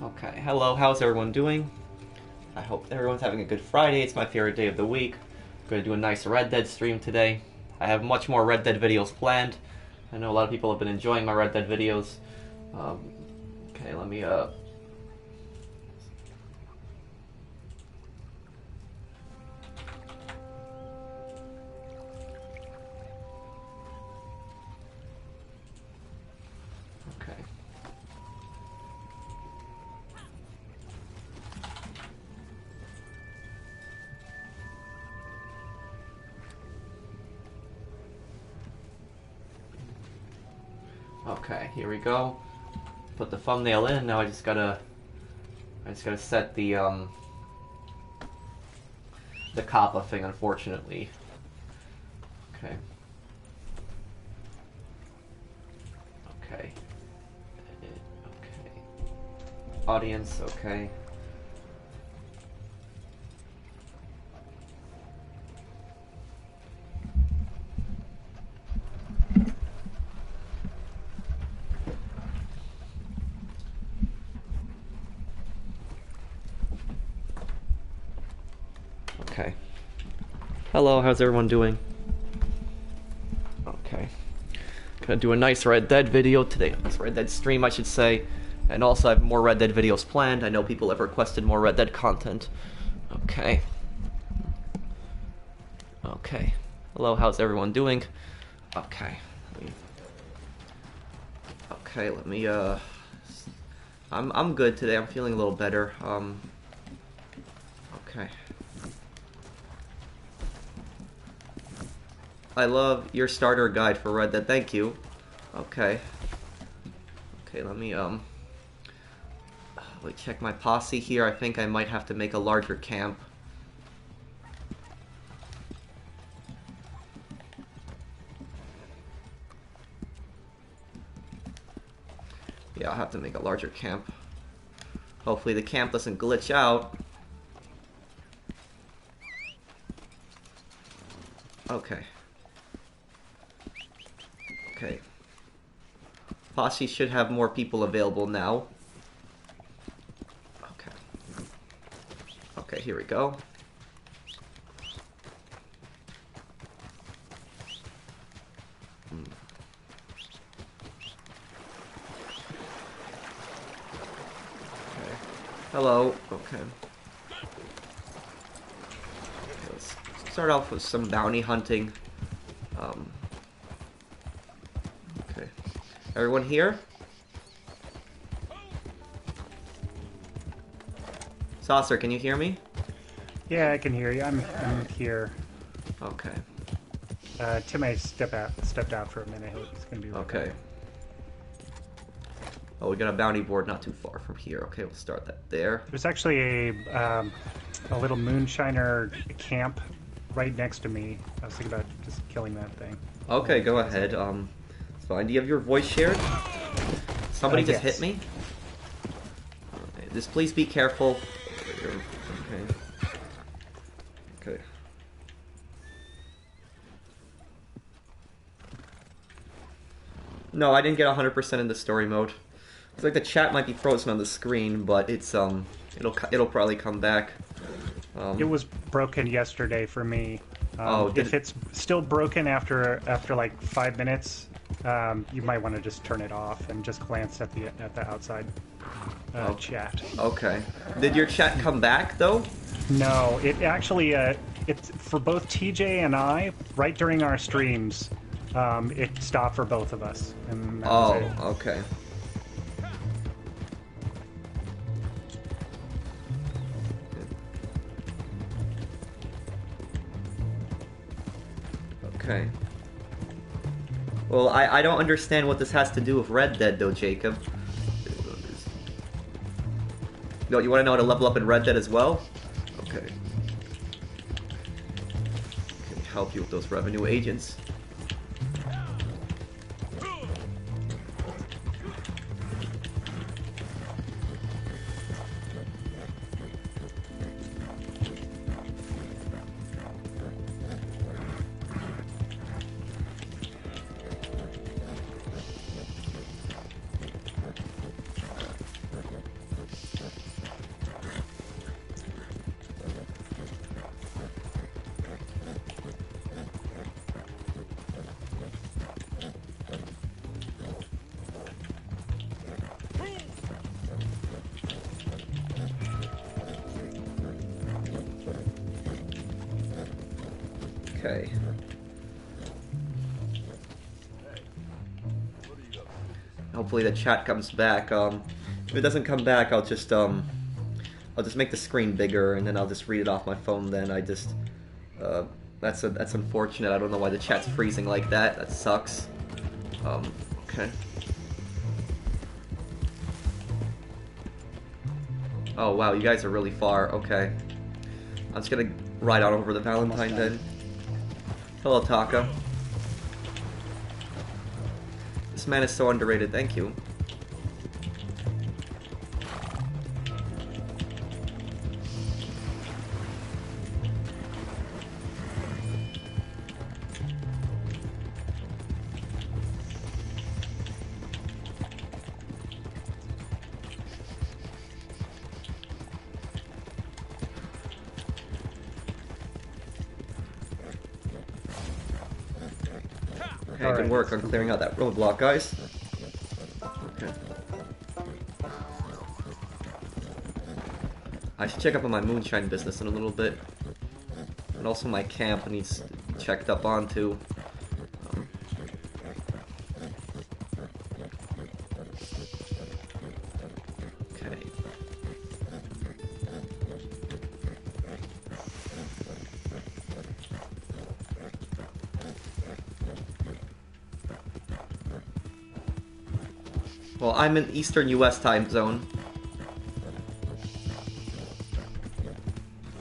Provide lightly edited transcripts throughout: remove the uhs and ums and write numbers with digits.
Okay, hello, how's everyone doing? I hope everyone's having a good Friday. It's my favorite day of the week. I'm going to do a nice Red Dead stream today. I have much more Red Dead videos planned. I know a lot of people have been enjoying my Red Dead videos. Okay, let me, Okay. Okay, here we go. Put the thumbnail in. Now I just gotta set the COPPA thing, unfortunately. Okay. Okay. Okay. Audience, okay. Okay. Hello, how's everyone doing? Okay. Gonna do a nice Red Dead video today. Nice Red Dead stream, I should say. And also I have more Red Dead videos planned. I know people have requested more Red Dead content. Okay. Okay. Hello, how's everyone doing? Okay. Okay, let me, I'm good today. I'm feeling a little better. Okay. I love your starter guide for Red Dead. Thank you. Okay. Okay, let me check my posse here. I think I might have to make a larger camp. Yeah, I'll have to make a larger camp. Hopefully the camp doesn't glitch out. Okay. Okay. Posse should have more people available now. Okay. Okay, here we go. Okay. Hello. Okay. Let's start off with some bounty hunting. Okay. Everyone here? Saucer, can you hear me? Yeah, I can hear you. I'm here. Okay. Tim may stepped out for a minute. He's gonna be right Okay. back. Oh, we got a bounty board not too far from here. Okay, we'll start that there. There's actually a little Moonshiner camp right next to me. I was thinking about just killing that thing. Okay, go ahead. It's fine. Do you have your voice shared? Somebody just yes. hit me? Okay, just please be careful. Okay. Okay. No, I didn't get 100% in the story mode. It's like the chat might be frozen on the screen, but it's it'll probably come back. It was broken yesterday for me. Did If it's still broken after like 5 minutes, you might want to just turn it off and just glance at the outside chat. Okay. Did your chat come back though? No, it actually it's for both TJ and I. Right during our streams, it stopped for both of us. And that was it. Okay. Okay. Well, I don't understand what this has to do with Red Dead, though, Jacob. No, you want to know how to level up in Red Dead as well? Okay. Can help you with those revenue agents. Okay. Hopefully the chat comes back. If it doesn't come back, I'll just make the screen bigger and then I'll just read it off my phone. Then that's unfortunate. I don't know why the chat's freezing like that. That sucks. Okay. Oh wow, you guys are really far. Okay. I'm just gonna ride on over the Valentine then. Hello, Taka. This man is so underrated. Thank you. Okay, good work on clearing out that roadblock, guys. Okay. I should check up on my moonshine business in a little bit. And also my camp needs checked up on too. Okay. Well, I'm in Eastern US time zone.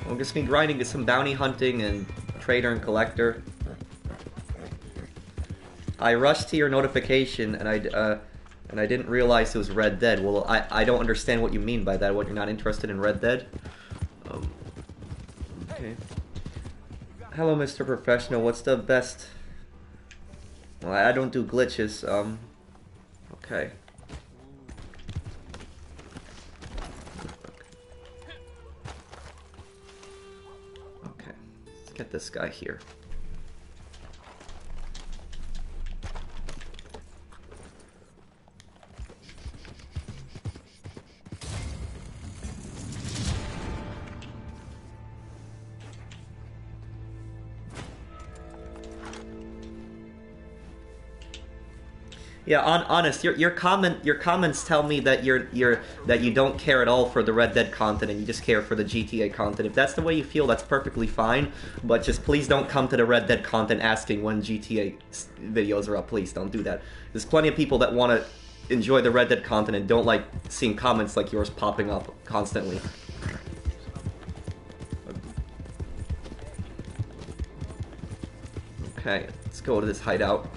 I'm just gonna be grinding to some bounty hunting and trader and collector. I rushed to your notification and I didn't realize it was Red Dead. Well, I don't understand what you mean by that. What, you're not interested in Red Dead? Okay. Hello, Mr. Professional. What's the best? Well, I don't do glitches. Okay. Get this guy here. Yeah, honest, your comments tell me that that you don't care at all for the Red Dead content and you just care for the GTA content. If that's the way you feel, that's perfectly fine. But just please don't come to the Red Dead content asking when GTA videos are up. Please don't do that. There's plenty of people that want to enjoy the Red Dead content and don't like seeing comments like yours popping up constantly. Okay, let's go to this hideout.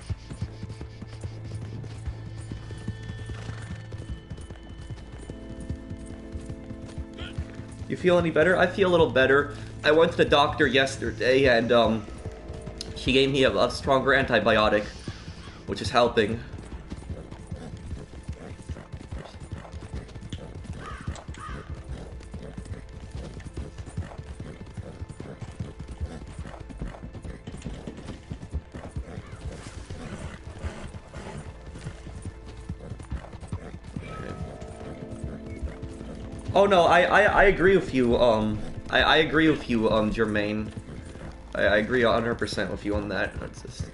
You feel any better? I feel a little better. I went to the doctor yesterday and she gave me a stronger antibiotic, which is helping. Oh no, I agree with you, I agree with you, Jermaine. I agree 100% with you on that. That's just...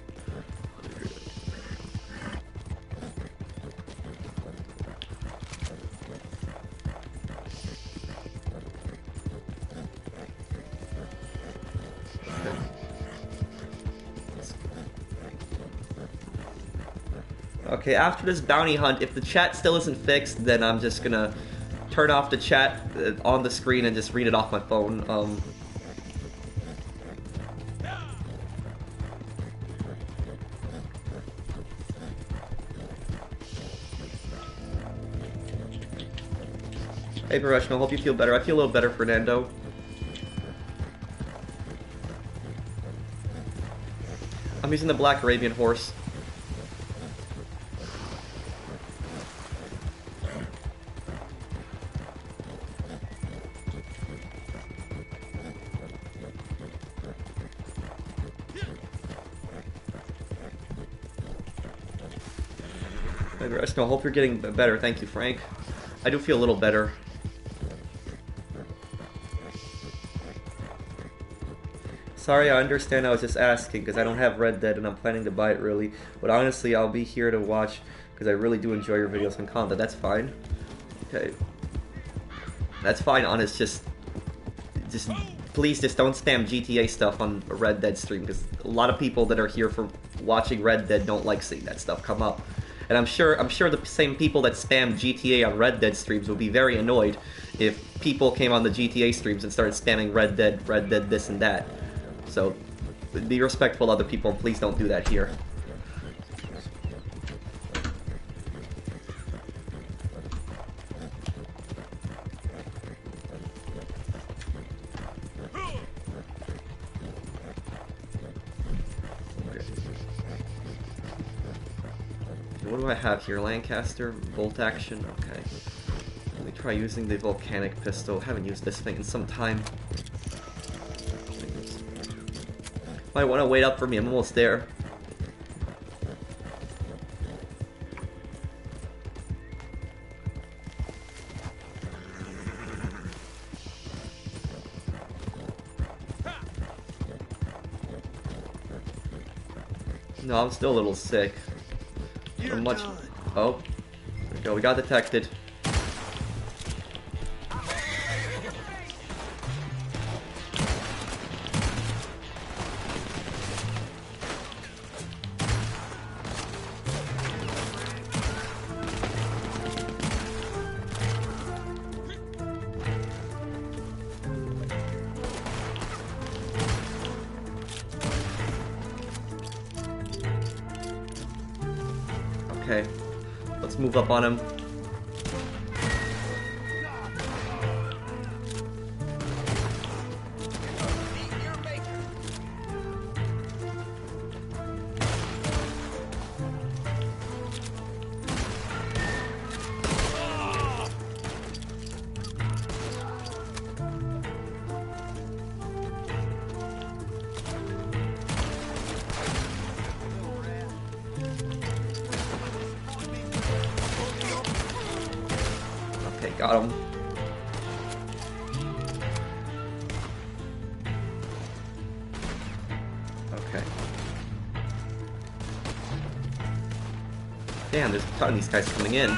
Okay, after this bounty hunt, if the chat still isn't fixed, then I'm just gonna turn off the chat on the screen and just read it off my phone. Hey, Professional, hope you feel better. I feel a little better, Fernando. I'm using the Black Arabian horse. I hope you're getting better. Thank you, Frank. I do feel a little better. Sorry, I understand. I was just asking because I don't have Red Dead and I'm planning to buy it really. But honestly, I'll be here to watch because I really do enjoy your videos and content. That's fine. Okay. That's fine, honest. Just please just don't spam GTA stuff on a Red Dead stream because a lot of people that are here for watching Red Dead don't like seeing that stuff come up. And I'm sure the same people that spam GTA on Red Dead streams would be very annoyed if people came on the GTA streams and started spamming Red Dead this and that. So be respectful of other people and please don't do that here. What do I have here? Lancaster, bolt action, okay. Let me try using the volcanic pistol. Haven't used this thing in some time. Might want to wait up for me, I'm almost there. No, I'm still a little sick. Much. Oh, there we go. We got detected. Okay, let's move up on him. Got him. Okay. Damn, there's a ton of these guys coming in.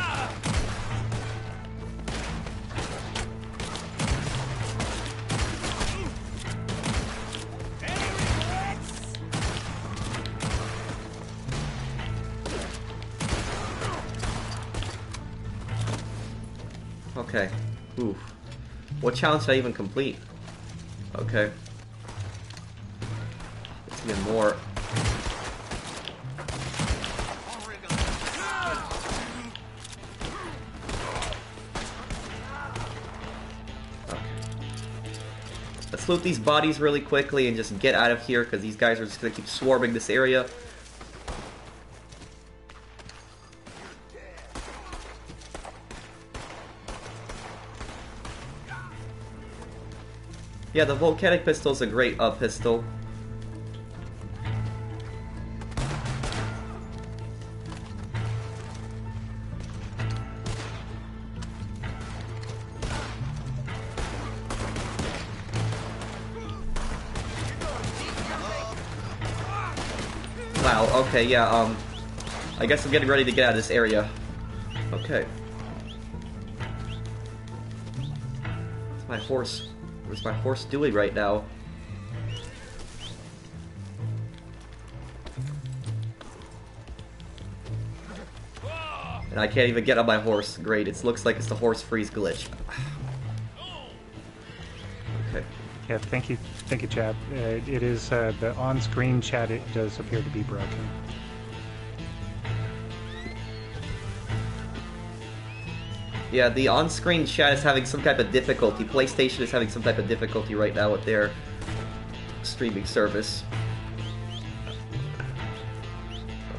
Okay. Oof. What challenge did I even complete? Okay. Let's get more. Okay. Let's loot these bodies really quickly and just get out of here because these guys are just gonna keep swarming this area. Yeah, the volcanic pistol is a great pistol. Wow, okay, yeah, I guess I'm getting ready to get out of this area. Okay. What's my horse? What's my horse doing right now? And I can't even get on my horse. Great, it looks like it's the horse freeze glitch. Okay. Yeah, thank you, Chad. It is the on-screen chat. It does appear to be broken. Yeah, the on-screen chat is having some type of difficulty. PlayStation is having some type of difficulty right now with their streaming service.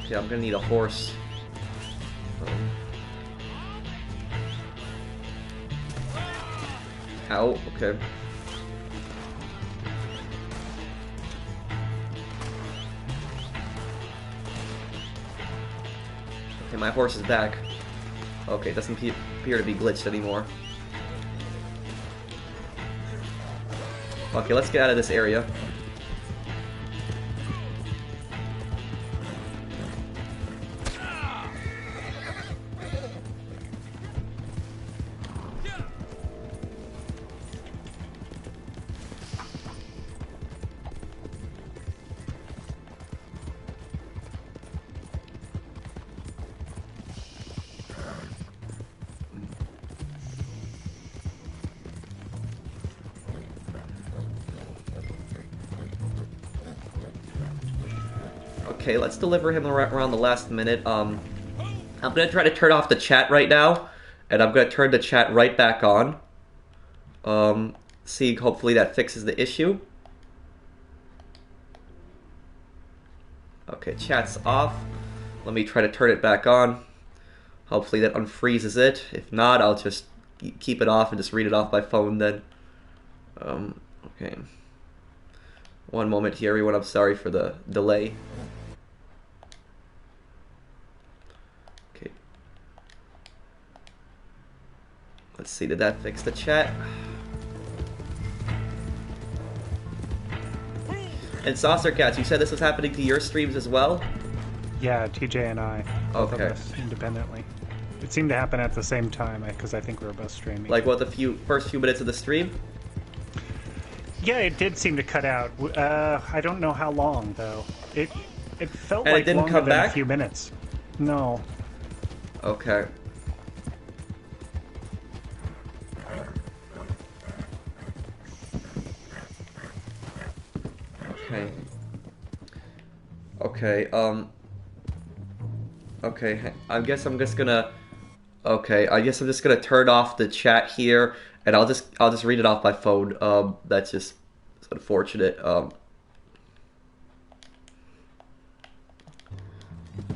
Okay, I'm gonna need a horse. Ow, okay. Okay, my horse is back. Okay, it doesn't appear to be glitched anymore. Okay, let's get out of this area. Okay, let's deliver him around the last minute. I'm gonna try to turn off the chat right now, and I'm gonna turn the chat right back on. See, hopefully that fixes the issue. Okay, chat's off. Let me try to turn it back on. Hopefully that unfreezes it. If not, I'll just keep it off and just read it off by phone then. Okay. One moment here, everyone. I'm sorry for the delay. Okay. Let's see, did that fix the chat? And Saucer Cats, you said this was happening to your streams as well? Yeah, TJ and I, both of Okay. us, independently. It seemed to happen at the same time, because I think we were both streaming. Like what, the first few minutes of the stream? Yeah, it did seem to cut out. I don't know how long, though. It felt And like it didn't longer come than back? a few minutes. No. Okay. Okay. Okay, okay, I guess I'm just gonna... Okay, I guess I'm just gonna turn off the chat here, and I'll just read it off my phone. That's just it's unfortunate.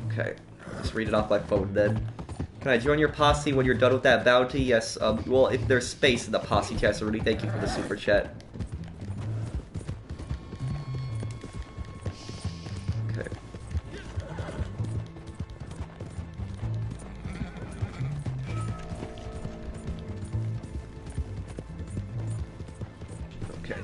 Okay, just read it off my phone then. Can I join your posse when you're done with that bounty? Yes, well, if there's space in the posse chat, so really thank you for the super chat. Okay. Okay.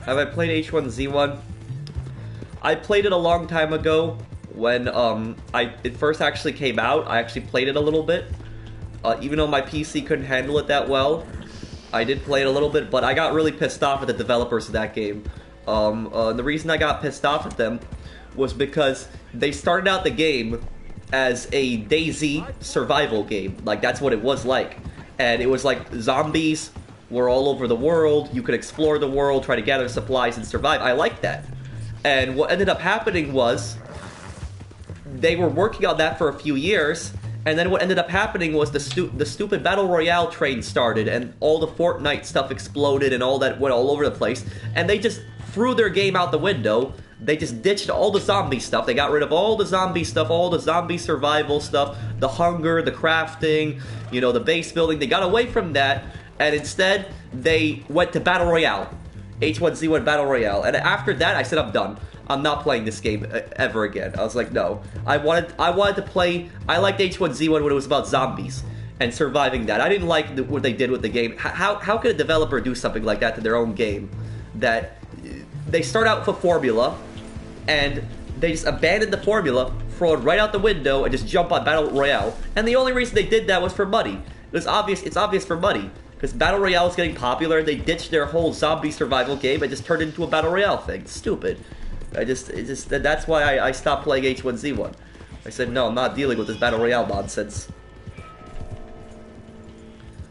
Have I played H1Z1? I played it a long time ago when it first actually came out. I actually played it a little bit. Even though my PC couldn't handle it that well, I did play it a little bit, but I got really pissed off at the developers of that game. The reason I got pissed off at them was because they started out the game as a DayZ survival game. Like, that's what it was like. And it was like zombies were all over the world. You could explore the world, try to gather supplies, and survive. I liked that. And what ended up happening was they were working on that for a few years, and then what ended up happening was the stupid Battle Royale train started, and all the Fortnite stuff exploded, and all that went all over the place, and they just threw their game out the window. They just ditched all the zombie stuff. They got rid of all the zombie stuff, all the zombie survival stuff, the hunger, the crafting, you know, the base building. They got away from that, and instead, they went to Battle Royale. H1Z1 Battle Royale. And after that, I said, I'm done. I'm not playing this game ever again. I was like, no. I wanted to play... I liked H1Z1 when it was about zombies and surviving that. I didn't like what they did with the game. How could a developer do something like that to their own game? That they start out with a formula, and they just abandon the formula, throw it right out the window, and just jump on Battle Royale. And the only reason they did that was for money. It's obvious for money. Because Battle Royale is getting popular, they ditched their whole zombie survival game and just turned it into a Battle Royale thing. It's stupid. That's why I stopped playing H1Z1. I said, no, I'm not dealing with this Battle Royale nonsense.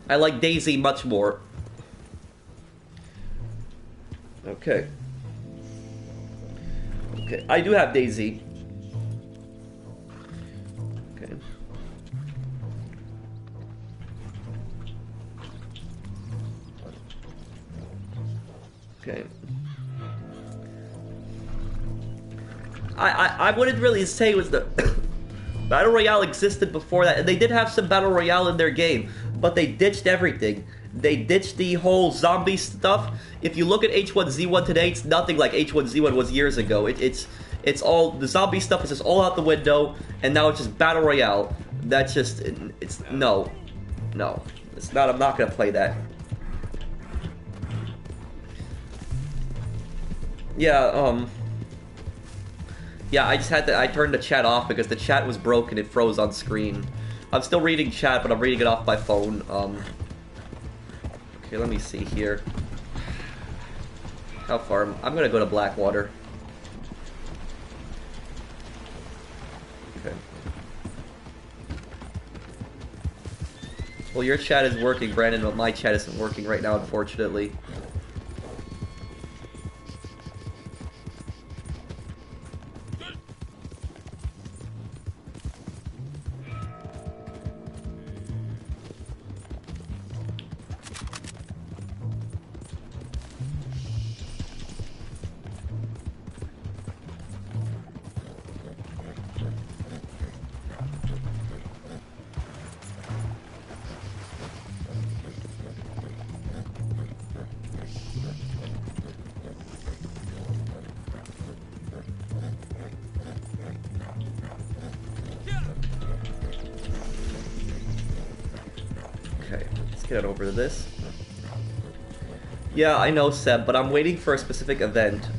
I like DayZ much more. Okay. Okay, I do have DayZ. Okay. Okay. I wouldn't really say it was the... Battle Royale existed before that, and they did have some Battle Royale in their game, but they ditched everything. They ditched the whole zombie stuff. If you look at H1Z1 today, it's nothing like H1Z1 was years ago. It's all... The zombie stuff is just all out the window, and now it's just Battle Royale. That's just... It's... No. No. It's not... I'm not gonna play that. Yeah, yeah, I just had to... I turned the chat off because the chat was broken. It froze on screen. I'm still reading chat, but I'm reading it off my phone. Okay, let me see here. How far? I'm gonna go to Blackwater. Well, your chat is working, Brandon, but my chat isn't working right now, unfortunately. Okay, let's get over to this. Yeah, I know, Seb, but I'm waiting for a specific event.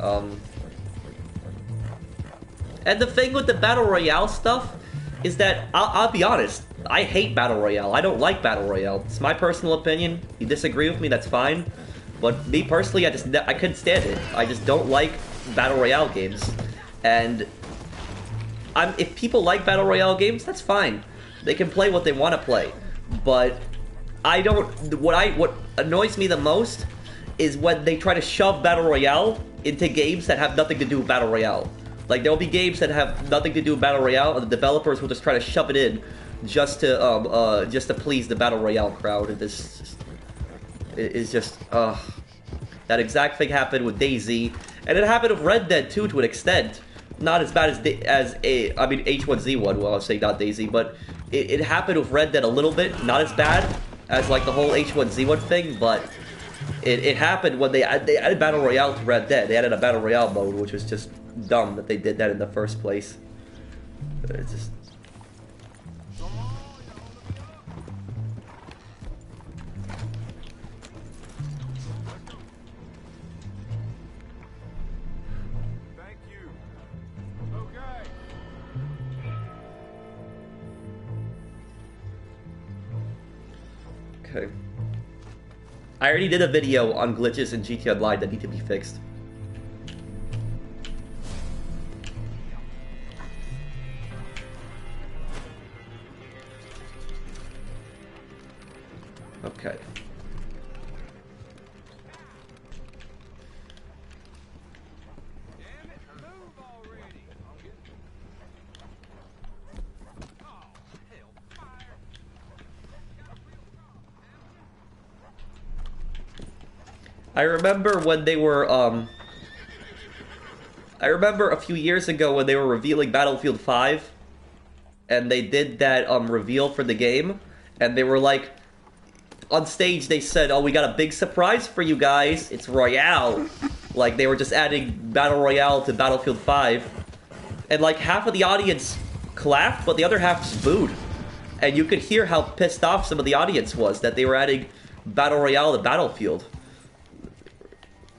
And the thing with the Battle Royale stuff is that, I'll be honest, I hate Battle Royale. I don't like Battle Royale. It's my personal opinion. You disagree with me, that's fine. But me personally, I couldn't stand it. I just don't like Battle Royale games. And if people like Battle Royale games, that's fine. They can play what they want to play. But I don't... What annoys me the most is when they try to shove Battle Royale into games that have nothing to do with Battle Royale. Like, there'll be games that have nothing to do with Battle Royale, and the developers will just try to shove it in just to please the Battle Royale crowd. And this is just, that exact thing happened with DayZ, and it happened with Red Dead too, to an extent. Not as bad as H1Z1. Well, I'll say not DayZ, but it happened with Red Dead a little bit. Not as bad as like the whole H1Z1 thing, but it happened when they added Battle Royale to Red Dead. They added a Battle Royale mode, which was just dumb that they did that in the first place. It's just... Thank you. Okay. Okay. I already did a video on glitches in GTA Online that need to be fixed. Okay. Damn it, move already. Oh, hell, fire. I remember when they were, I remember a few years ago when they were revealing Battlefield 5, and they did that, reveal for the game, and they were like, on stage they said, oh, we got a big surprise for you guys, it's Royale. Like, they were just adding Battle Royale to Battlefield 5, and like, half of the audience clapped, but the other half just booed. And you could hear how pissed off some of the audience was that they were adding Battle Royale to Battlefield.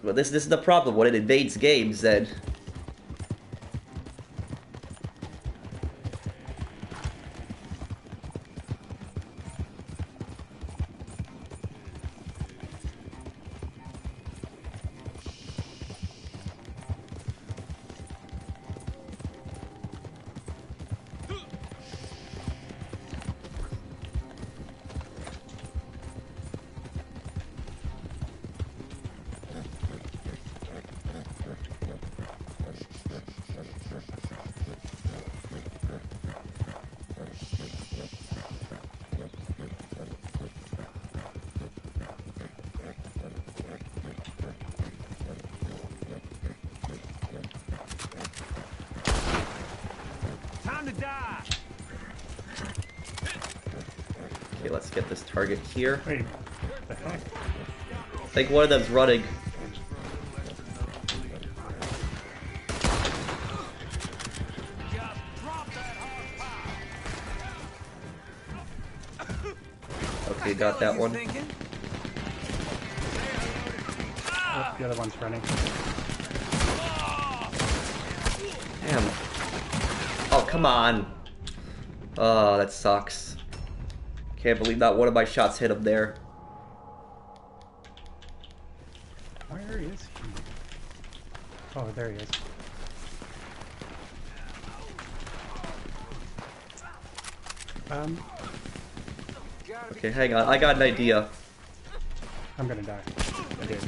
Well, this is the problem. When it invades games, then... Time to die. Okay, let's get this target here. Wait, what the heck? I think one of them's running. Just drop that hard power. Okay, got that one. Oh, the other one's running. Damn. Oh, come on. Oh, that sucks. Can't believe not one of my shots hit him there. Where is he? Oh, there he is. Okay, hang on. I got an idea. I'm gonna die. I did.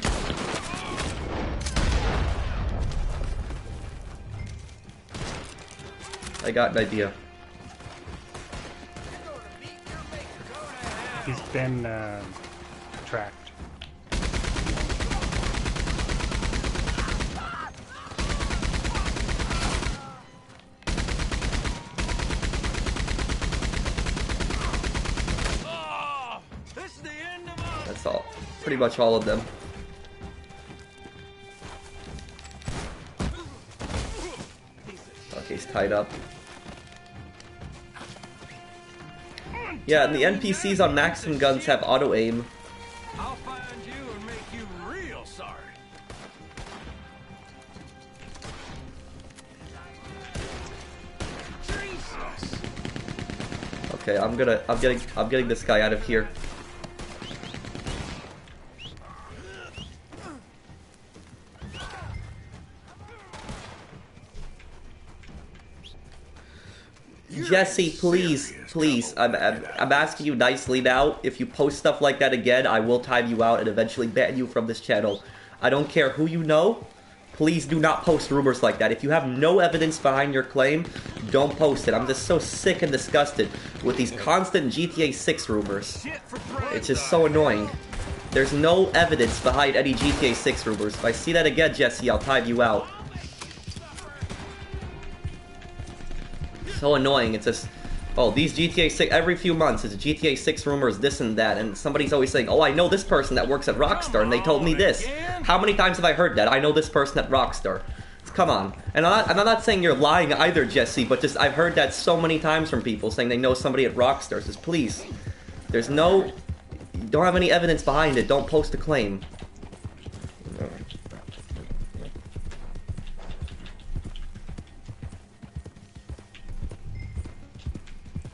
I got an idea. He's been tracked. Oh, this is the end of us. That's all. Pretty much all of them. Okay, he's tied up. Yeah, and the NPCs on maximum guns have auto aim. I'll find you and make you real sorry. Jesus. Okay, I'm getting this guy out of here. Jesse, please, please, I'm asking you nicely now. If you post stuff like that again, I will time you out and eventually ban you from this channel. I don't care who you know. Please do not post rumors like that. If you have no evidence behind your claim, don't post it. I'm just so sick and disgusted with these constant GTA 6 rumors. It's just so annoying. There's no evidence behind any GTA 6 rumors. If I see that again, Jesse, I'll time you out. So annoying. It's just, oh, these GTA 6, every few months it's GTA 6 rumors, this and that, and somebody's always saying, oh, I know this person that works at Rockstar, and they told me this. How many times have I heard that? I know this person at Rockstar. Come on. And I'm not saying you're lying either, Jesse, but just, I've heard that so many times from people saying they know somebody at Rockstar. Just please, there's no, you don't have any evidence behind it, don't post a claim.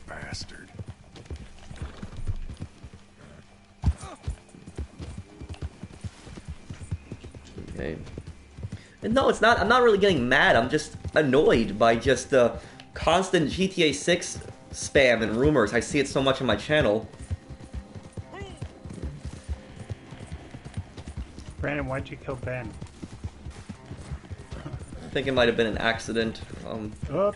Bastard. Okay. And no, it's not, I'm not really getting mad, I'm just annoyed by just the constant GTA 6 spam and rumors. I see it so much on my channel. Brandon, why'd you kill Ben? I think it might have been an accident. Oh.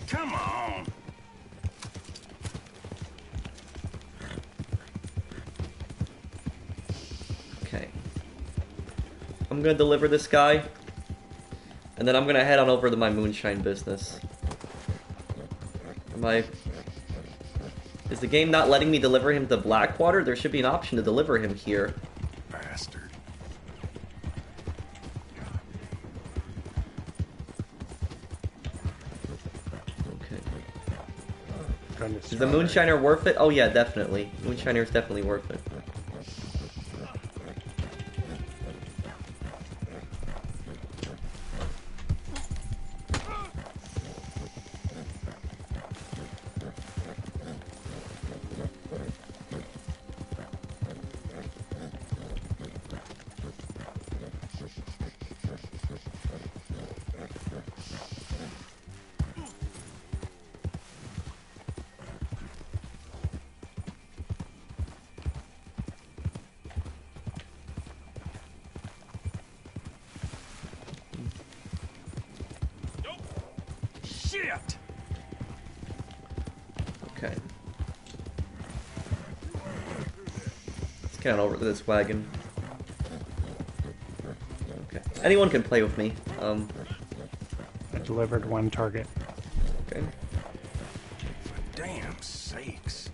Come on. Okay. I'm gonna deliver this guy, and then I'm gonna head on over to my moonshine business. Is the game not letting me deliver him to Blackwater? There should be an option to deliver him here. Bastard. Okay. Is the Moonshiner worth it? Oh yeah, definitely. Moonshiner is definitely worth it. Shit. Okay. Let's get on over to this wagon. Okay. Anyone can play with me. I delivered one target. Okay. For damn sakes.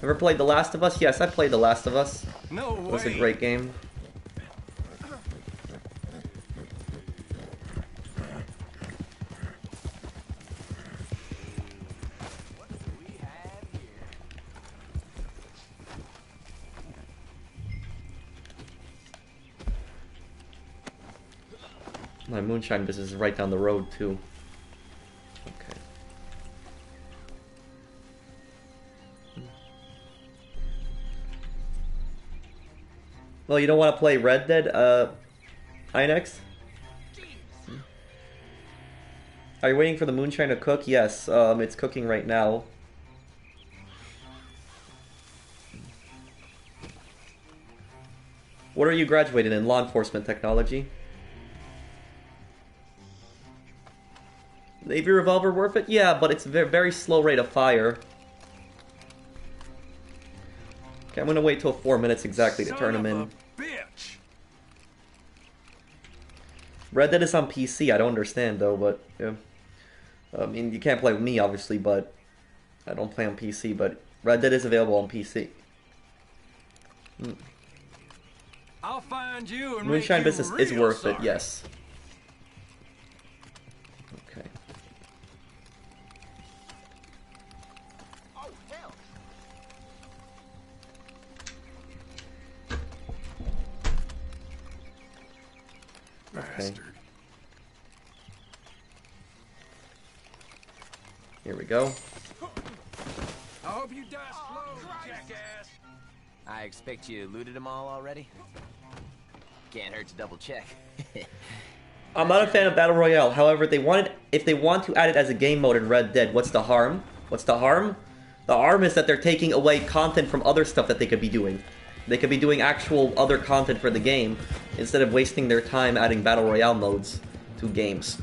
Ever played The Last of Us? Yes, I played The Last of Us. No It was a way. great game. My moonshine business is right down the road too. Okay. Well, you don't want to play Red Dead, Inex? Are you waiting for the moonshine to cook? Yes, it's cooking right now. What are you graduating in? Law enforcement technology? The AV revolver worth it? Yeah, but it's a very slow rate of fire. Okay, I'm gonna wait till 4 minutes exactly to turn him in. Bitch. Red Dead is on PC, I don't understand though, but yeah. I mean, you can't play with me obviously, but I don't play on PC, but Red Dead is available on PC. I'll find you and Moonshine make you business is real worth sorry. it, yes. Okay. Oh, hell. Bastard. Here we go. I hope you die slow, jackass. I expect you looted them all already? Can't hurt to double check. I'm not a fan of Battle Royale, however, if they want to add it as a game mode in Red Dead, what's the harm? What's the harm? The harm is that they're taking away content from other stuff that they could be doing. They could be doing actual other content for the game, instead of wasting their time adding Battle Royale modes to games.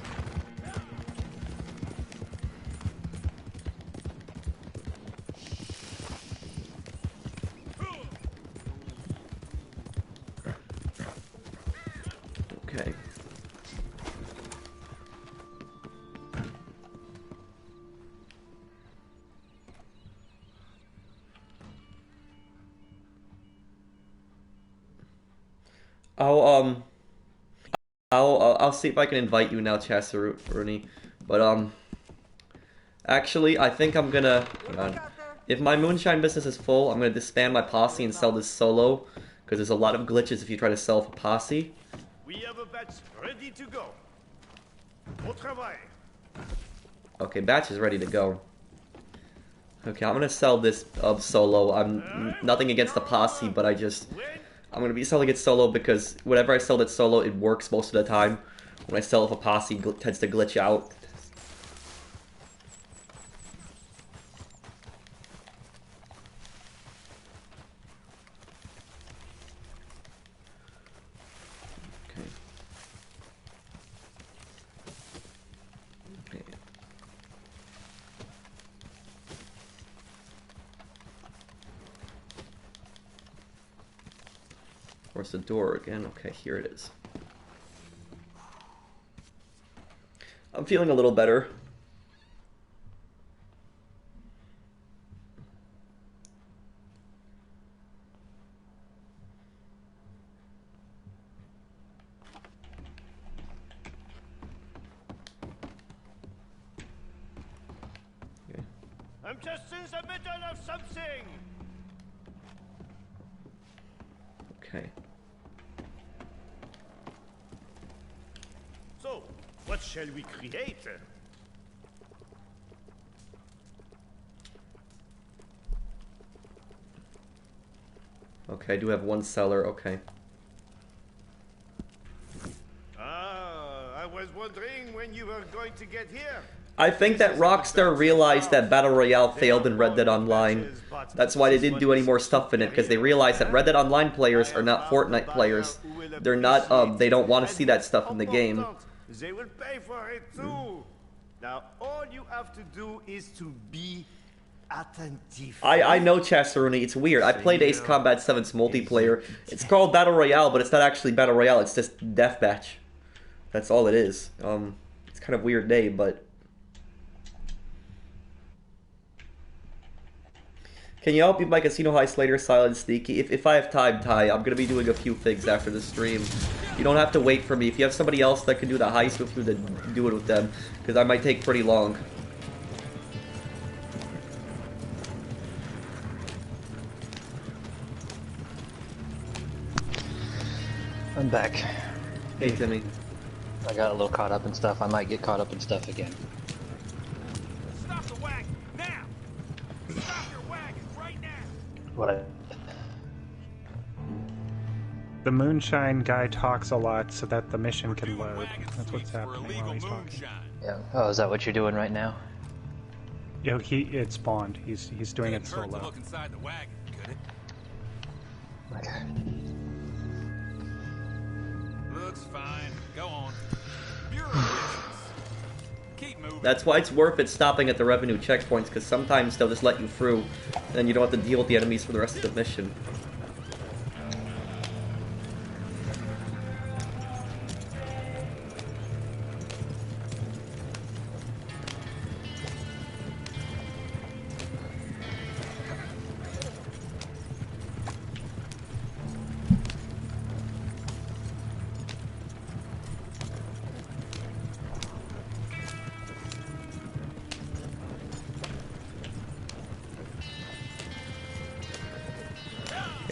Okay. I'll see if I can invite you now, Chasseruni. But actually, I think I'm gonna. Hang on. If my moonshine business is full, I'm gonna disband my posse and sell this solo, because there's a lot of glitches if you try to sell a posse. We have a batch ready to go. Au travail. Okay, batch is ready to go. Okay, I'm gonna sell this solo. I'm nothing against the posse, but I'm gonna be selling it solo because whenever I sell it solo, it works most of the time. When I sell it with a posse, it tends to glitch out. Okay. Okay. Where's the door again? Okay, here it is. I'm feeling a little better. Okay. I'm just in the middle of something. Okay. So, what shall we create? Okay, I do have one seller. Okay. I was wondering when you were going to get here. I think that Rockstar realized that Battle Royale failed in Red Dead Online. That's why they didn't do any more stuff in it, because they realized that Red Dead Online players are not Fortnite players. They're not, they don't want to see that stuff in the game. They will pay for it too. Now, all you have to do is to be attentive. I know, Chasseruni, it's weird. I played Ace Combat 7's multiplayer. It's called Battle Royale, but it's not actually Battle Royale, it's just Deathmatch. That's all it is. It's kind of a weird name, but... Can you help me by Casino Heist later, Silent Sneaky? If I have time, Ty, I'm gonna be doing a few things after the stream. You don't have to wait for me. If you have somebody else that can do the heist with you, then do it with them. Because I might take pretty long. I'm back. Hey, Timmy. I got a little caught up in stuff. I might get caught up in stuff again. Stop the wagon now! Stop your wagon right now! What? The Moonshine guy talks a lot so that the mission can load. That's what's happening while he's talking. Yeah. Oh, is that what you're doing right now? You know, it spawned. He's doing it Couldn't hurt to solo. look inside the wagon, could it? Okay. Looks fine. Go on. Bureau business. Keep moving. That's why it's worth it stopping at the revenue checkpoints, because sometimes they'll just let you through, and then you don't have to deal with the enemies for the rest of the mission.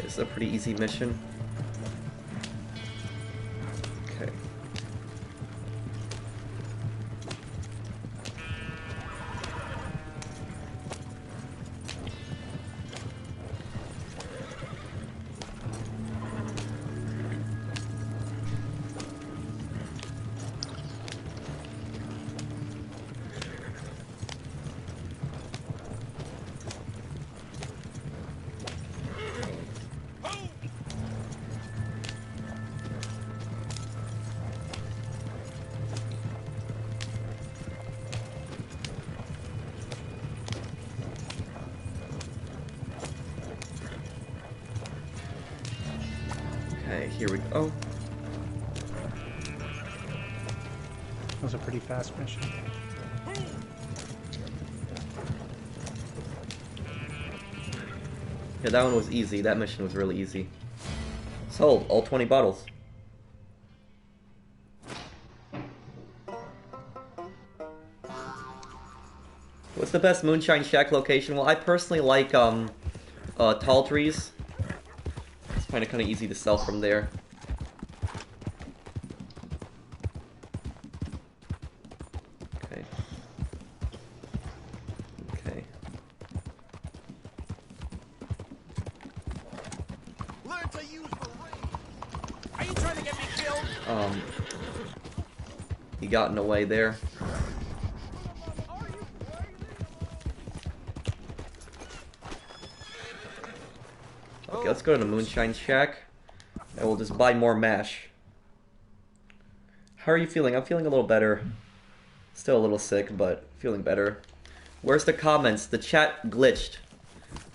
It's a pretty easy mission. Okay. Okay, here we go. That was a pretty fast mission. Yeah, that one was easy. That mission was really easy. Sold all 20 bottles. What's the best Moonshine Shack location? Well, I personally like Tall Trees. It's kind of easy to sell from there. Okay. Okay. Learn to use the ring. Are you trying to get me killed? He got in the way there. Okay, let's go to the Moonshine Shack, and we'll just buy more mash. How are you feeling? I'm feeling a little better. Still a little sick, but feeling better. Where's the comments? The chat glitched.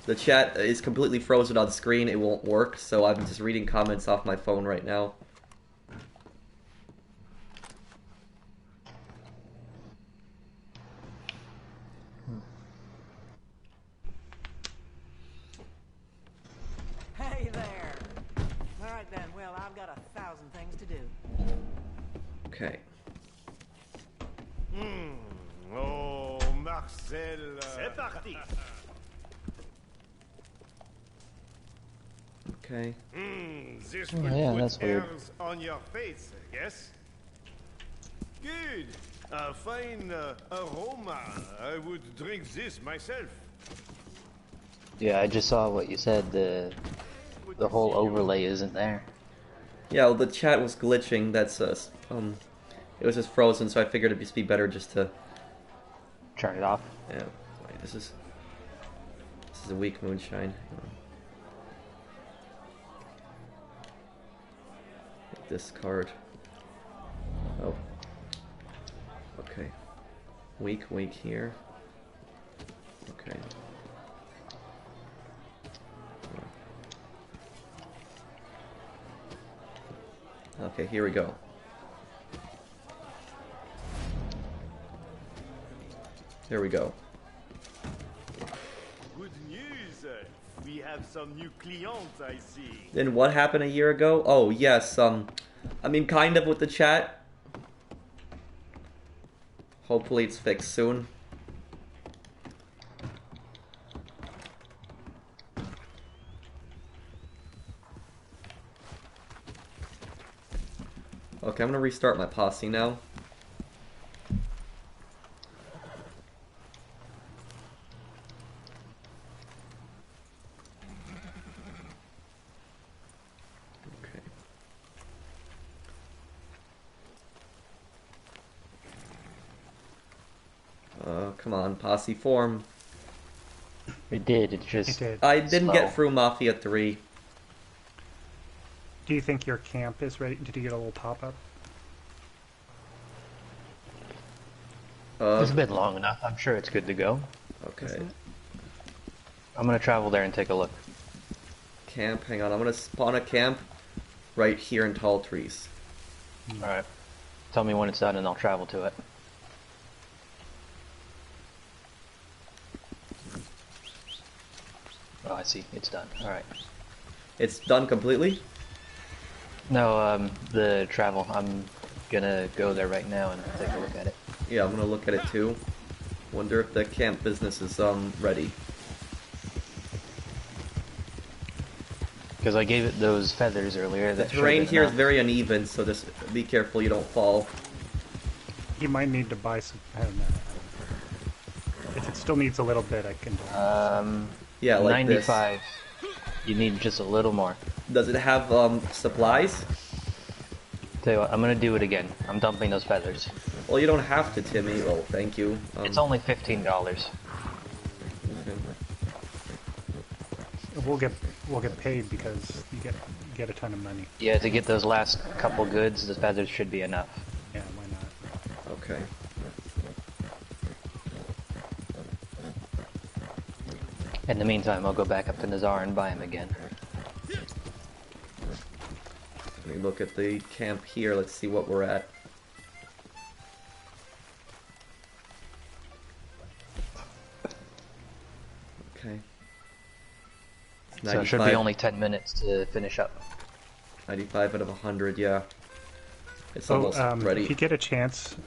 The chat is completely frozen on screen. It won't work, so I'm just reading comments off my phone right now. Hey there. All right then. Well, I've got 1,000 things to do. Okay. Oh, Marcel. C'est parti. Okay. This Oh, will yeah, put that's weird. airs on your face, I guess. Good. A fine aroma. I would drink this myself. Yeah, I just saw what you said. The whole overlay isn't there. Yeah, well, the chat was glitching. That's it was just frozen, so I figured it'd just be better just to. Turn it off. Yeah. Wait, this is a weak moonshine. This card. Oh. Okay. Weak here. Okay. Okay, here we go. There we go. Good news. We have some new clients, I see. Then what happened a year ago? Oh, yes, I mean, kind of with the chat. Hopefully it's fixed soon. Okay, I'm gonna restart my posse now. Come on, posse form. It did, it just... It did. I didn't Slow. get through Mafia 3. Do you think your camp is ready? Did you get a little pop-up? It's been long enough. I'm sure it's good to go. Okay. I'm gonna travel there and take a look. Camp, hang on. I'm gonna spawn a camp right here in Tall Trees. Alright. Tell me when it's done and I'll travel to it. Oh, I see. It's done. Alright. It's done completely? No, the travel. I'm gonna go there right now and take a look at it. Yeah, I'm gonna look at it too. Wonder if the camp business is ready. Because I gave it those feathers earlier. The That terrain should've been here is enough. very uneven, so just be careful you don't fall. You might need to buy some. I don't know. If it still needs a little bit, I can do it. Yeah, like 95. You need just a little more. this. Does it have supplies? Tell you what, I'm gonna do it again. I'm dumping those feathers. Well, you don't have to, Timmy. Well, thank you. It's only $15. Okay. We'll get paid because you get a ton of money. Yeah, to get those last couple goods, the feathers should be enough. Yeah, why not? Okay. In the meantime, I'll go back up to Nazar and buy him again. Let me look at the camp here. Let's see what we're at. Okay. So it should be only 10 minutes to finish up. 95 out of 100, yeah. It's So, almost ready. if you get a chance,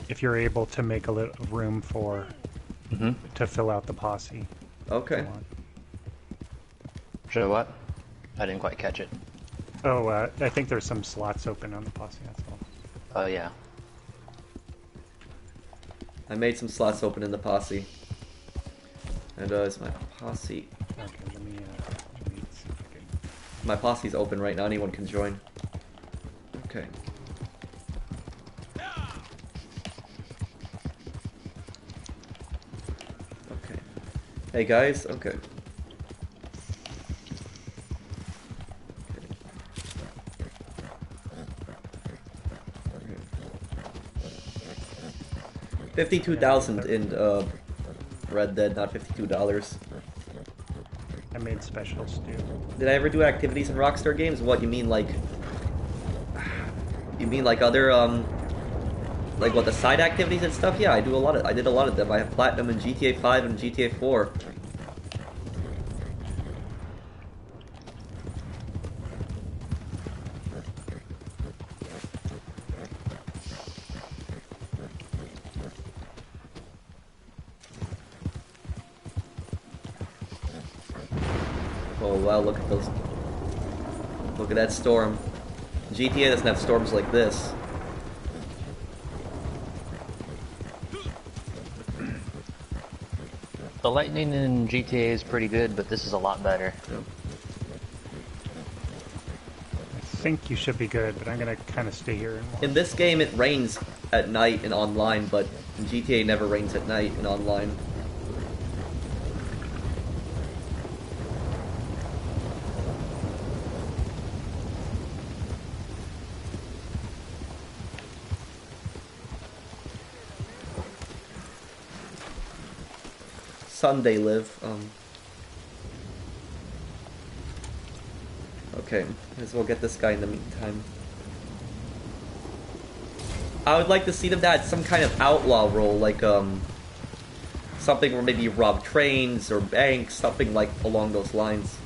if you're able to make a little room for to fill out the posse. Okay. if you want. Show what? I didn't quite catch it. Oh, I think there's some slots open on the posse. That's all. Oh yeah. I made some slots open in the posse. And is my posse... Okay, let me see if I can. My posse's open right now. Anyone can join. Okay. Okay. Hey guys, okay. 52,000 in Red Dead, not $52. I made specials too. Did I ever do activities in Rockstar games? What, you mean like... You mean like other, like what, the side activities and stuff? Yeah, I did a lot of them. I have Platinum in GTA 5 and GTA 4. Oh wow, look at those. Look at that storm. GTA doesn't have storms like this. The lightning in GTA is pretty good, but this is a lot better. I think you should be good, but I'm gonna kind of stay here and watch. In this game it rains at night and online, but in GTA never rains at night and online. Sunday live. Okay, might as well get this guy in the meantime. I would like to see them add some kind of outlaw role, like something where maybe you rob trains or banks, something like along those lines.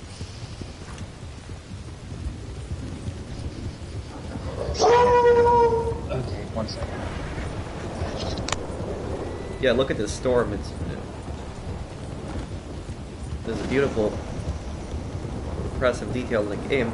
Okay, 1 second. Yeah, look at this storm. There's a beautiful, impressive detail in the game.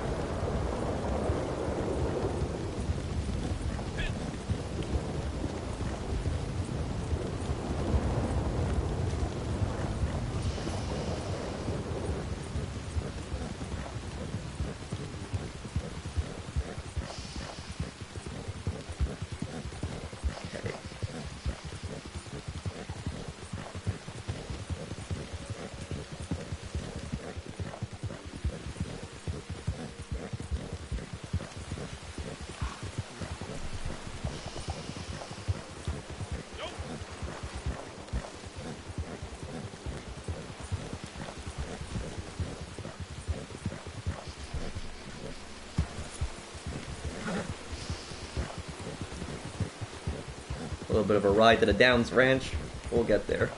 little bit of a ride to the Downs Ranch. We'll get there.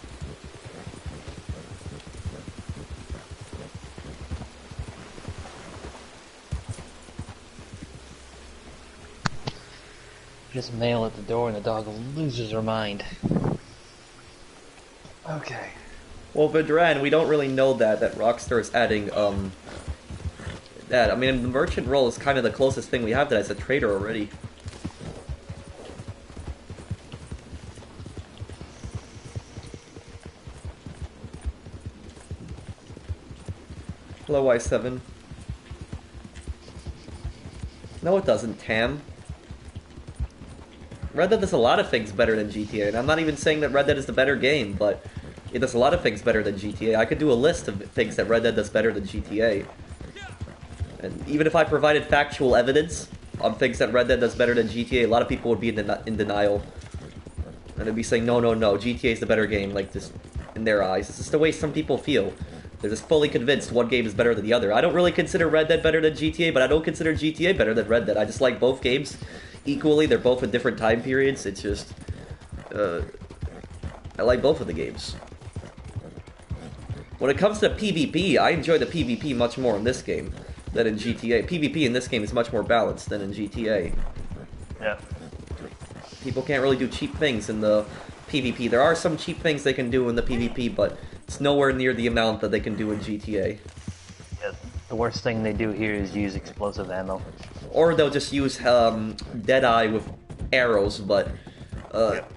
Just mail at the door and the dog loses her mind. Okay. Well, Vedran, we don't really know that Rockstar is adding, that. I mean, the merchant role is kind of the closest thing we have to that as a trader already. Hello, Y7. No, it doesn't, Tam. Red Dead does a lot of things better than GTA, and I'm not even saying that Red Dead is the better game, but it does a lot of things better than GTA. I could do a list of things that Red Dead does better than GTA. And even if I provided factual evidence on things that Red Dead does better than GTA, a lot of people would be in denial. And they'd be saying, no, GTA is the better game, like, just in their eyes. It's just the way some people feel. They're just fully convinced one game is better than the other. I don't really consider Red Dead better than GTA, but I don't consider GTA better than Red Dead. I just like both games equally. They're both in different time periods. It's just, I like both of the games. When it comes to PvP, I enjoy the PvP much more in this game than in GTA. PvP in this game is much more balanced than in GTA. Yeah. People can't really do cheap things in the PvP. There are some cheap things they can do in the PvP, but it's nowhere near the amount that they can do in GTA. Yeah. The worst thing they do here is use explosive ammo. Or they'll just use Deadeye with arrows, but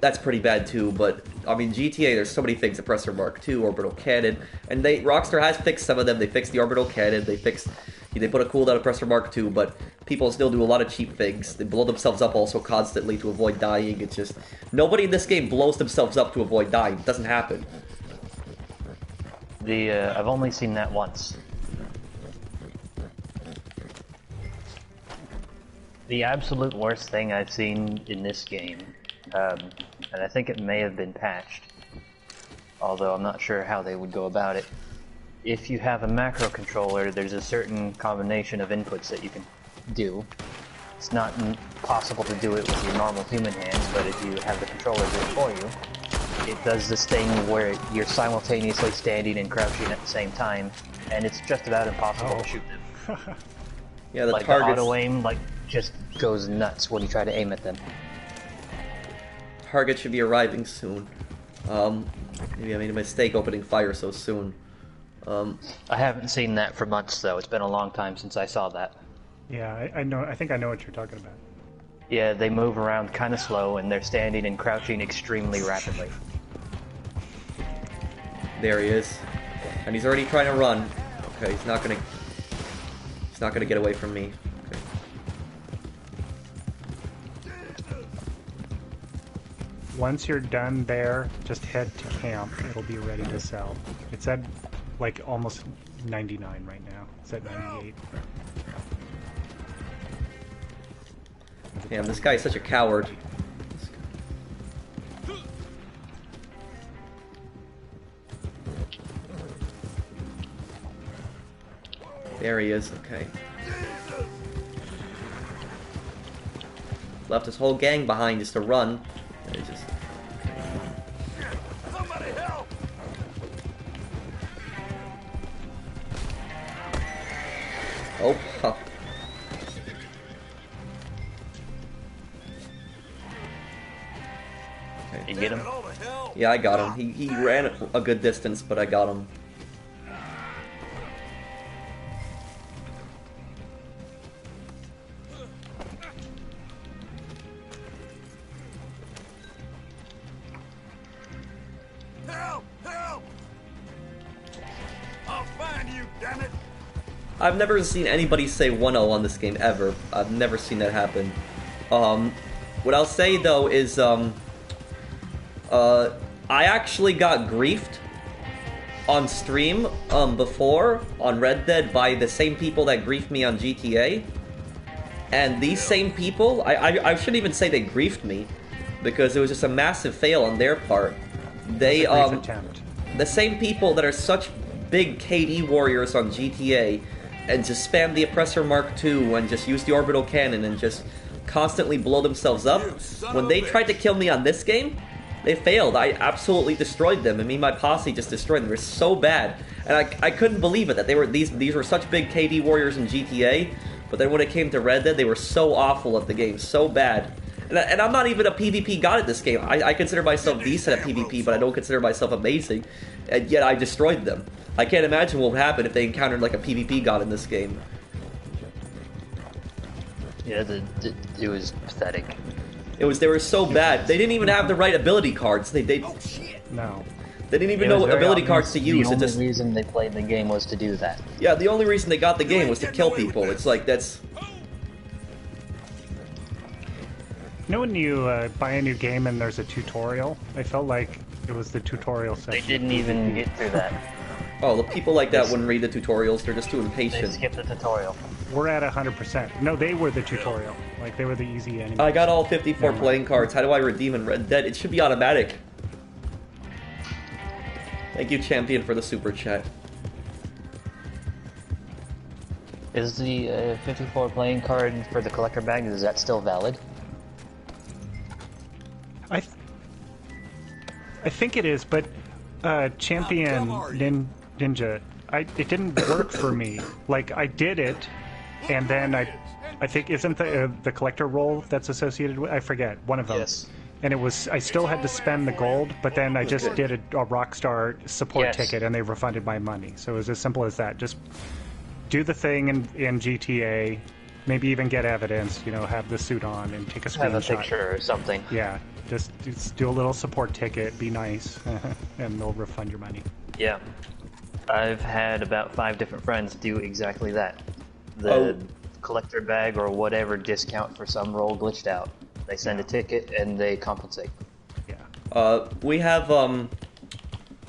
that's pretty bad too. But I mean, GTA, there's so many things. Suppressor Mark II, orbital cannon, and Rockstar has fixed some of them. They fixed the orbital cannon. They put a cooldown suppressor Mark II, but people still do a lot of cheap things. They blow themselves up also constantly to avoid dying. It's just nobody in this game blows themselves up to avoid dying. It doesn't happen. I've only seen that once. The absolute worst thing I've seen in this game, and I think it may have been patched, although I'm not sure how they would go about it. If you have a macro controller, there's a certain combination of inputs that you can do. It's not possible to do it with your normal human hands, but if you have the controller do it for you, it does this thing where you're simultaneously standing and crouching at the same time, and it's just about impossible to shoot them. Yeah, the like targets... the auto-aim, just goes nuts when you try to aim at them. Target should be arriving soon. Maybe I made a mistake opening fire so soon. I haven't seen that for months, though. It's been a long time since I saw that. Yeah, I know. I think I know what you're talking about. Yeah, they move around kind of slow, and they're standing and crouching extremely rapidly. There he is, and he's already trying to run. Okay, he's not gonna get away from me. Okay. Once you're done there, just head to camp. It'll be ready to sell. It's at like almost 99 right now. It's at 98. Damn, this guy is such a coward. There he is, okay. Left his whole gang behind just to run. And he just... Somebody help! Oh, huh. Okay. You get him? All the hell! Yeah, I got him. He ran a good distance, but I got him. Help! Help! I'll find you, damn it! I've never seen anybody say 1-0 on this game, ever. I've never seen that happen. What I'll say, though, is, I actually got griefed on stream, before, on Red Dead, by the same people that griefed me on GTA. And these same people, I shouldn't even say they griefed me, because it was just a massive fail on their part. They, Attempt. the same people that are such big KD warriors on GTA and just spam the Oppressor Mark II and just use the orbital cannon and just constantly blow themselves up. When they tried to kill me on this game, they failed. I absolutely destroyed them, and me and my posse just destroyed them. They were so bad, and I couldn't believe it that they were these were such big KD warriors in GTA. But then when it came to Red Dead, they were so awful at the game, so bad. And I'm not even a PvP god at this game. I consider myself decent at PvP, but I don't consider myself amazing. And yet I destroyed them. I can't imagine what would happen if they encountered like a PvP god in this game. Yeah, it was pathetic. They were so bad. They didn't even have the right ability cards. They No. They didn't even know what ability cards to use. The only reason they played the game was to do that. Yeah, the only reason they got the game was to kill people. It's like, that's... You know when you buy a new game and there's a tutorial? I felt like it was the tutorial section. They didn't even get through that. Oh, the people like that wouldn't read the tutorials. They're just too They impatient. skipped the tutorial. We're at 100%. No, they were the tutorial. Like, they were the easy enemies. I got all 54 playing cards. How do I redeem in Red Dead? It should be automatic. Thank you, Champion, for the super chat. Is the 54 playing card for the collector bag, is that still valid? I think it is, but Champion Ninja, it didn't work for me. Like, I did it, and then I think, isn't the collector role that's associated with, I forget, one of them. Yes. And it was, I still had to spend the gold, but then I just did a Rockstar support ticket and they refunded my money. So it was as simple as that. Just do the thing in GTA, maybe even get evidence, you know, have the suit on and take a screenshot. Have a picture or something. Yeah, just do a little support ticket, be nice, and they'll refund your money. Yeah. I've had about 5 different friends do exactly that. The collector bag or whatever discount for some role glitched out. They send a ticket and they compensate. Yeah. We have,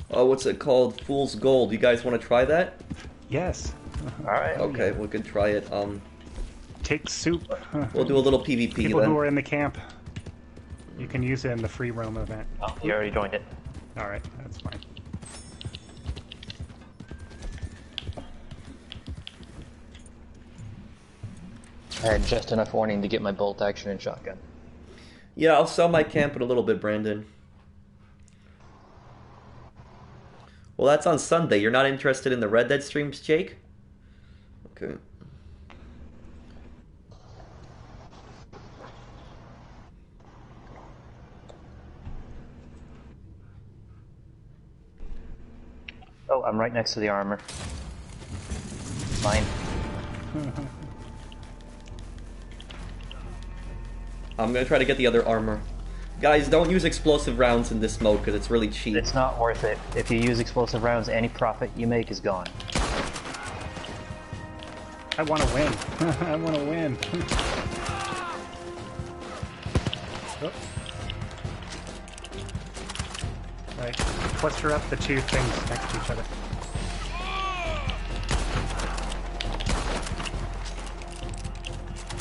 what's it called? Fool's Gold. You guys want to try that? Yes. Alright. Okay, we could try it. Take soup. We'll do a little PvP People then. who are in the camp, you can use it in the free roam event. Oh, you already joined it. Alright, that's fine. I had just enough warning to get my bolt action and shotgun. Yeah, I'll sell my camp in a little bit, Brandon. Well, that's on Sunday. You're not interested in the Red Dead streams, Jake? Okay. Oh, I'm right next to the armor. Fine. I'm gonna try to get the other armor. Guys, don't use explosive rounds in this mode because it's really cheap. It's not worth it. If you use explosive rounds, any profit you make is gone. I want to win. I want to win. Oh. Right, cluster up the two things next to each other.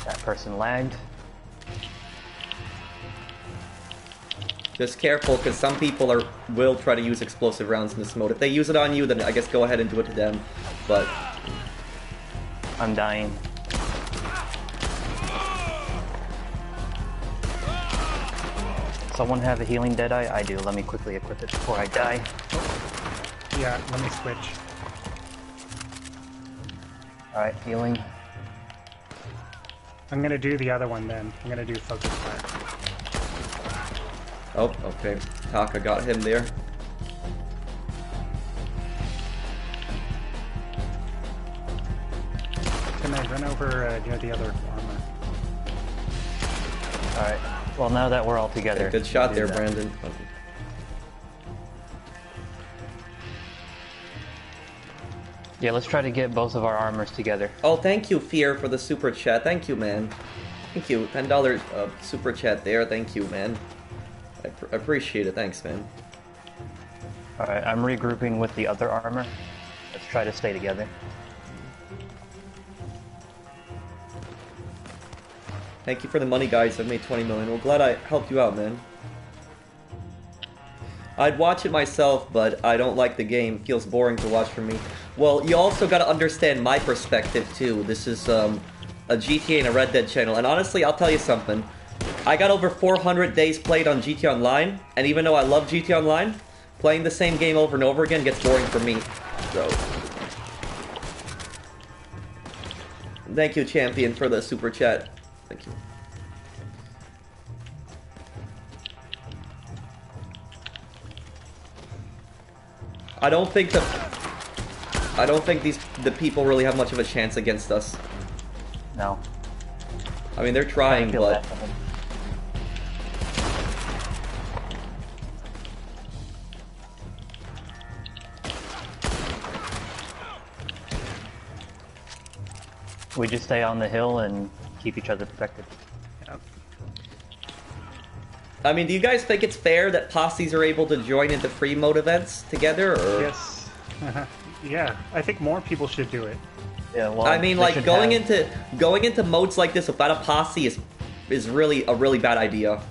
That person lagged. Just careful, because some people will try to use explosive rounds in this mode. If they use it on you, then I guess go ahead and do it to them. But I'm dying. Someone have a healing Deadeye? I do. Let me quickly equip it before I die. Yeah, let me switch. Alright, healing. I'm gonna do the other one then. I'm gonna do focus fire. oh, okay. Taka got him there. Can I run over near the other armor? Alright. Well, now that we're all together. Good shot we'll do there, that. Brandon. Yeah, let's try to get both of our armors together. Oh, thank you, Fear, for the super chat. Thank you, man. Thank you. $10 super chat there. Thank you, man. I appreciate it. Thanks, man. Alright, I'm regrouping with the other armor. Let's try to stay together. Thank you for the money, guys. I've made 20 million. Well, glad I helped you out, man. I'd watch it myself, but I don't like the game. Feels boring to watch for me. Well, you also got to understand my perspective, too. This is, a GTA and a Red Dead channel, and honestly, I'll tell you something. I got over 400 days played on GTA Online, and even though I love GTA Online, playing the same game over and over again gets boring for me. So, thank you, Champion, for the super chat. Thank you. I don't think the people really have much of a chance against us. No. I mean, they're trying, but we just stay on the hill and keep each other protected. Yep. I mean, do you guys think it's fair that posses are able to join into free mode events together? Or? Yes. Yeah, I think more people should do it. Yeah, well, I mean, like going into modes like this without a posse is really a really bad idea.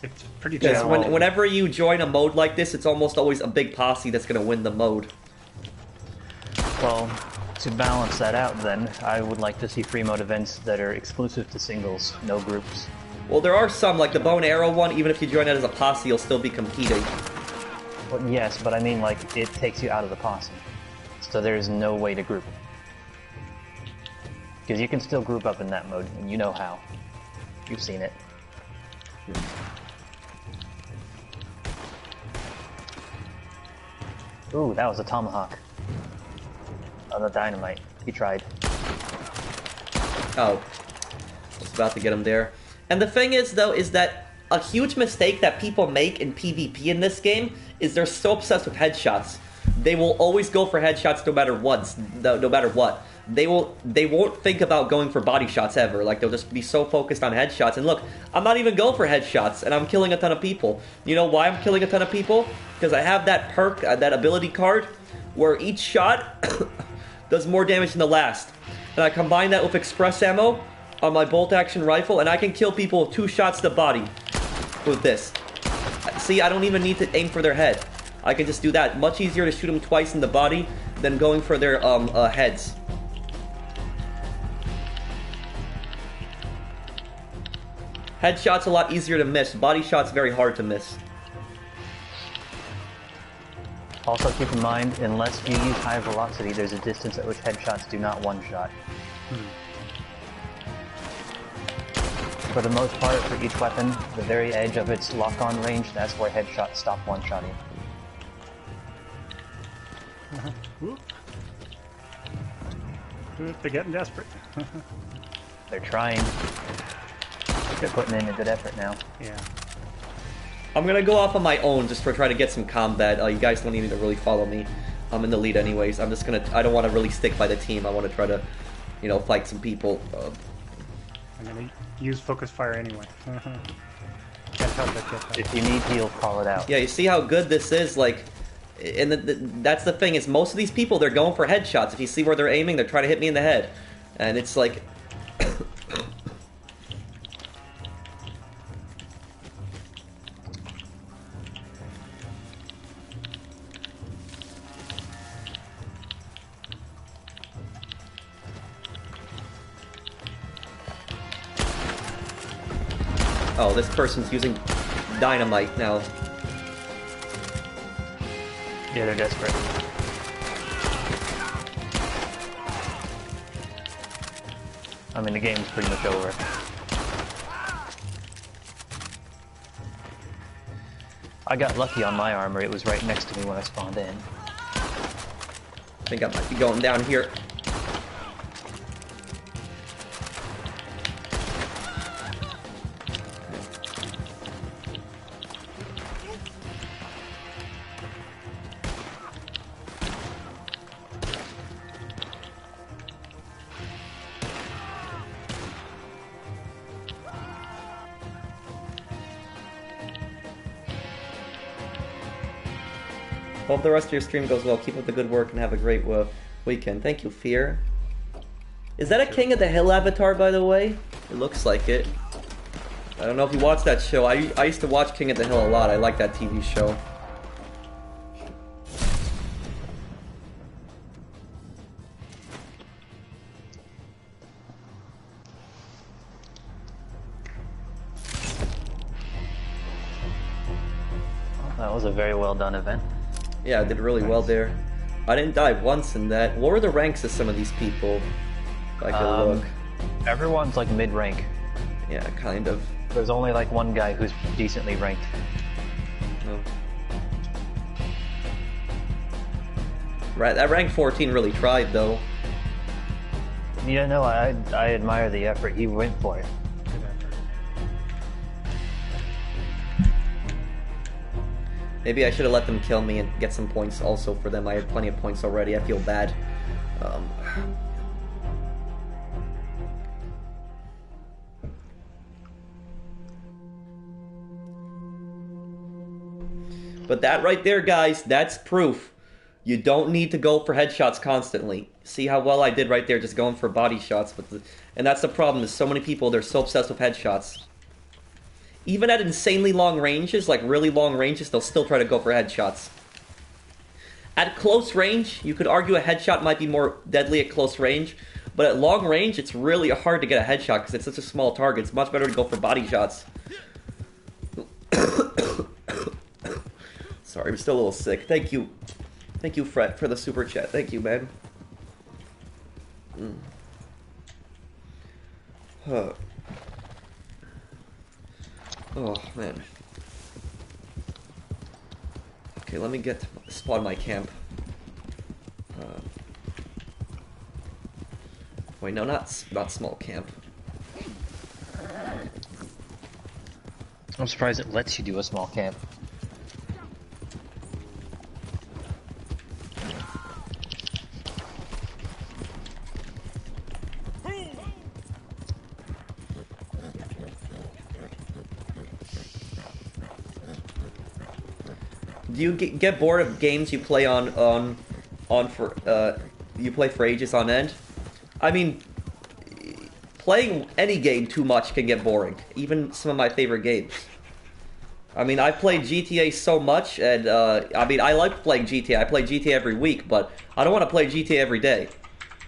It's pretty Because challenging. whenever you join a mode like this, it's almost always a big posse that's going to win the mode. Well, to balance that out, then I would like to see free mode events that are exclusive to singles, no groups. Well, there are some, like the bow and arrow one. Even if you join it as a posse, you'll still be competing. Well, yes, but I mean, like, it takes you out of the posse, so there is no way to group. Because you can still group up in that mode, and you know how. You've seen it. Ooh, that was a tomahawk. On the dynamite. He tried. Oh. I was about to get him there. And the thing is, though, is that a huge mistake that people make in PvP in this game is they're so obsessed with headshots. They will always go for headshots no matter what. No matter what. They won't think about going for body shots ever. Like, they'll just be so focused on headshots. And look, I'm not even going for headshots, and I'm killing a ton of people. You know why I'm killing a ton of people? Because I have that perk, that ability card, where each shot does more damage than the last. And I combine that with express ammo on my bolt-action rifle, and I can kill people with 2 shots to the body with this. See, I don't even need to aim for their head. I can just do that. Much easier to shoot them twice in the body than going for their heads. Headshot's a lot easier to miss. Body shot's very hard to miss. Also keep in mind, unless you use high velocity, there's a distance at which headshots do not one-shot. For the most part, for each weapon, the very edge of its lock-on range, that's where headshots stop one-shotting. They're getting desperate. They're trying. They're putting in a good effort now. Yeah. I'm gonna go off on my own just for trying to get some combat. You guys don't need to really follow me. I'm in the lead anyways. I'm just gonna... I don't want to really stick by the team. I want to try to, you know, fight some people. I'm gonna use focus fire anyway. Can't help it, can't help it. If you need heal, call it out. Yeah, you see how good this is? Like, and that's the thing, is most of these people, they're going for headshots. If you see where they're aiming, they're trying to hit me in the head. And it's like... Oh, this person's using dynamite now. Yeah, they're desperate. I mean, the game's pretty much over. I got lucky on my armor. It was right next to me when I spawned in. I think I might be going down here. Hope the rest of your stream goes well. Keep up the good work and have a great weekend. Thank you, Fear. Is that a King of the Hill avatar, by the way? It looks like it. I don't know if you watched that show. I used to watch King of the Hill a lot. I like that TV show. That was a very well done event. Yeah, I did really well there. I didn't die once in that. What were the ranks of some of these people? I could look. Everyone's like mid-rank. Yeah, kind of. There's only like one guy who's decently ranked. Oh. Right, that rank 14 really tried though. Yeah, no, I admire the effort. He went for it. Good effort. Maybe I should have let them kill me and get some points also for them. I had plenty of points already. I feel bad. But that right there, guys, that's proof. You don't need to go for headshots constantly. See how well I did right there, just going for body shots. And that's the problem, is so many people, they're so obsessed with headshots. Even at insanely long ranges, like really long ranges, they'll still try to go for headshots. At close range, you could argue a headshot might be more deadly at close range. But at long range, it's really hard to get a headshot because it's such a small target. It's much better to go for body shots. Sorry, I'm still a little sick. Thank you. Thank you, Fred, for the super chat. Thank you, man. Huh. Oh, man. Okay, let me get spawn my camp. Wait, no, not small camp. I'm surprised it lets you do a small camp. Do you get bored of games you play you play for ages on end? I mean, playing any game too much can get boring. Even some of my favorite games. I mean, I played GTA so much, and I mean, I like playing GTA. I play GTA every week, but I don't want to play GTA every day.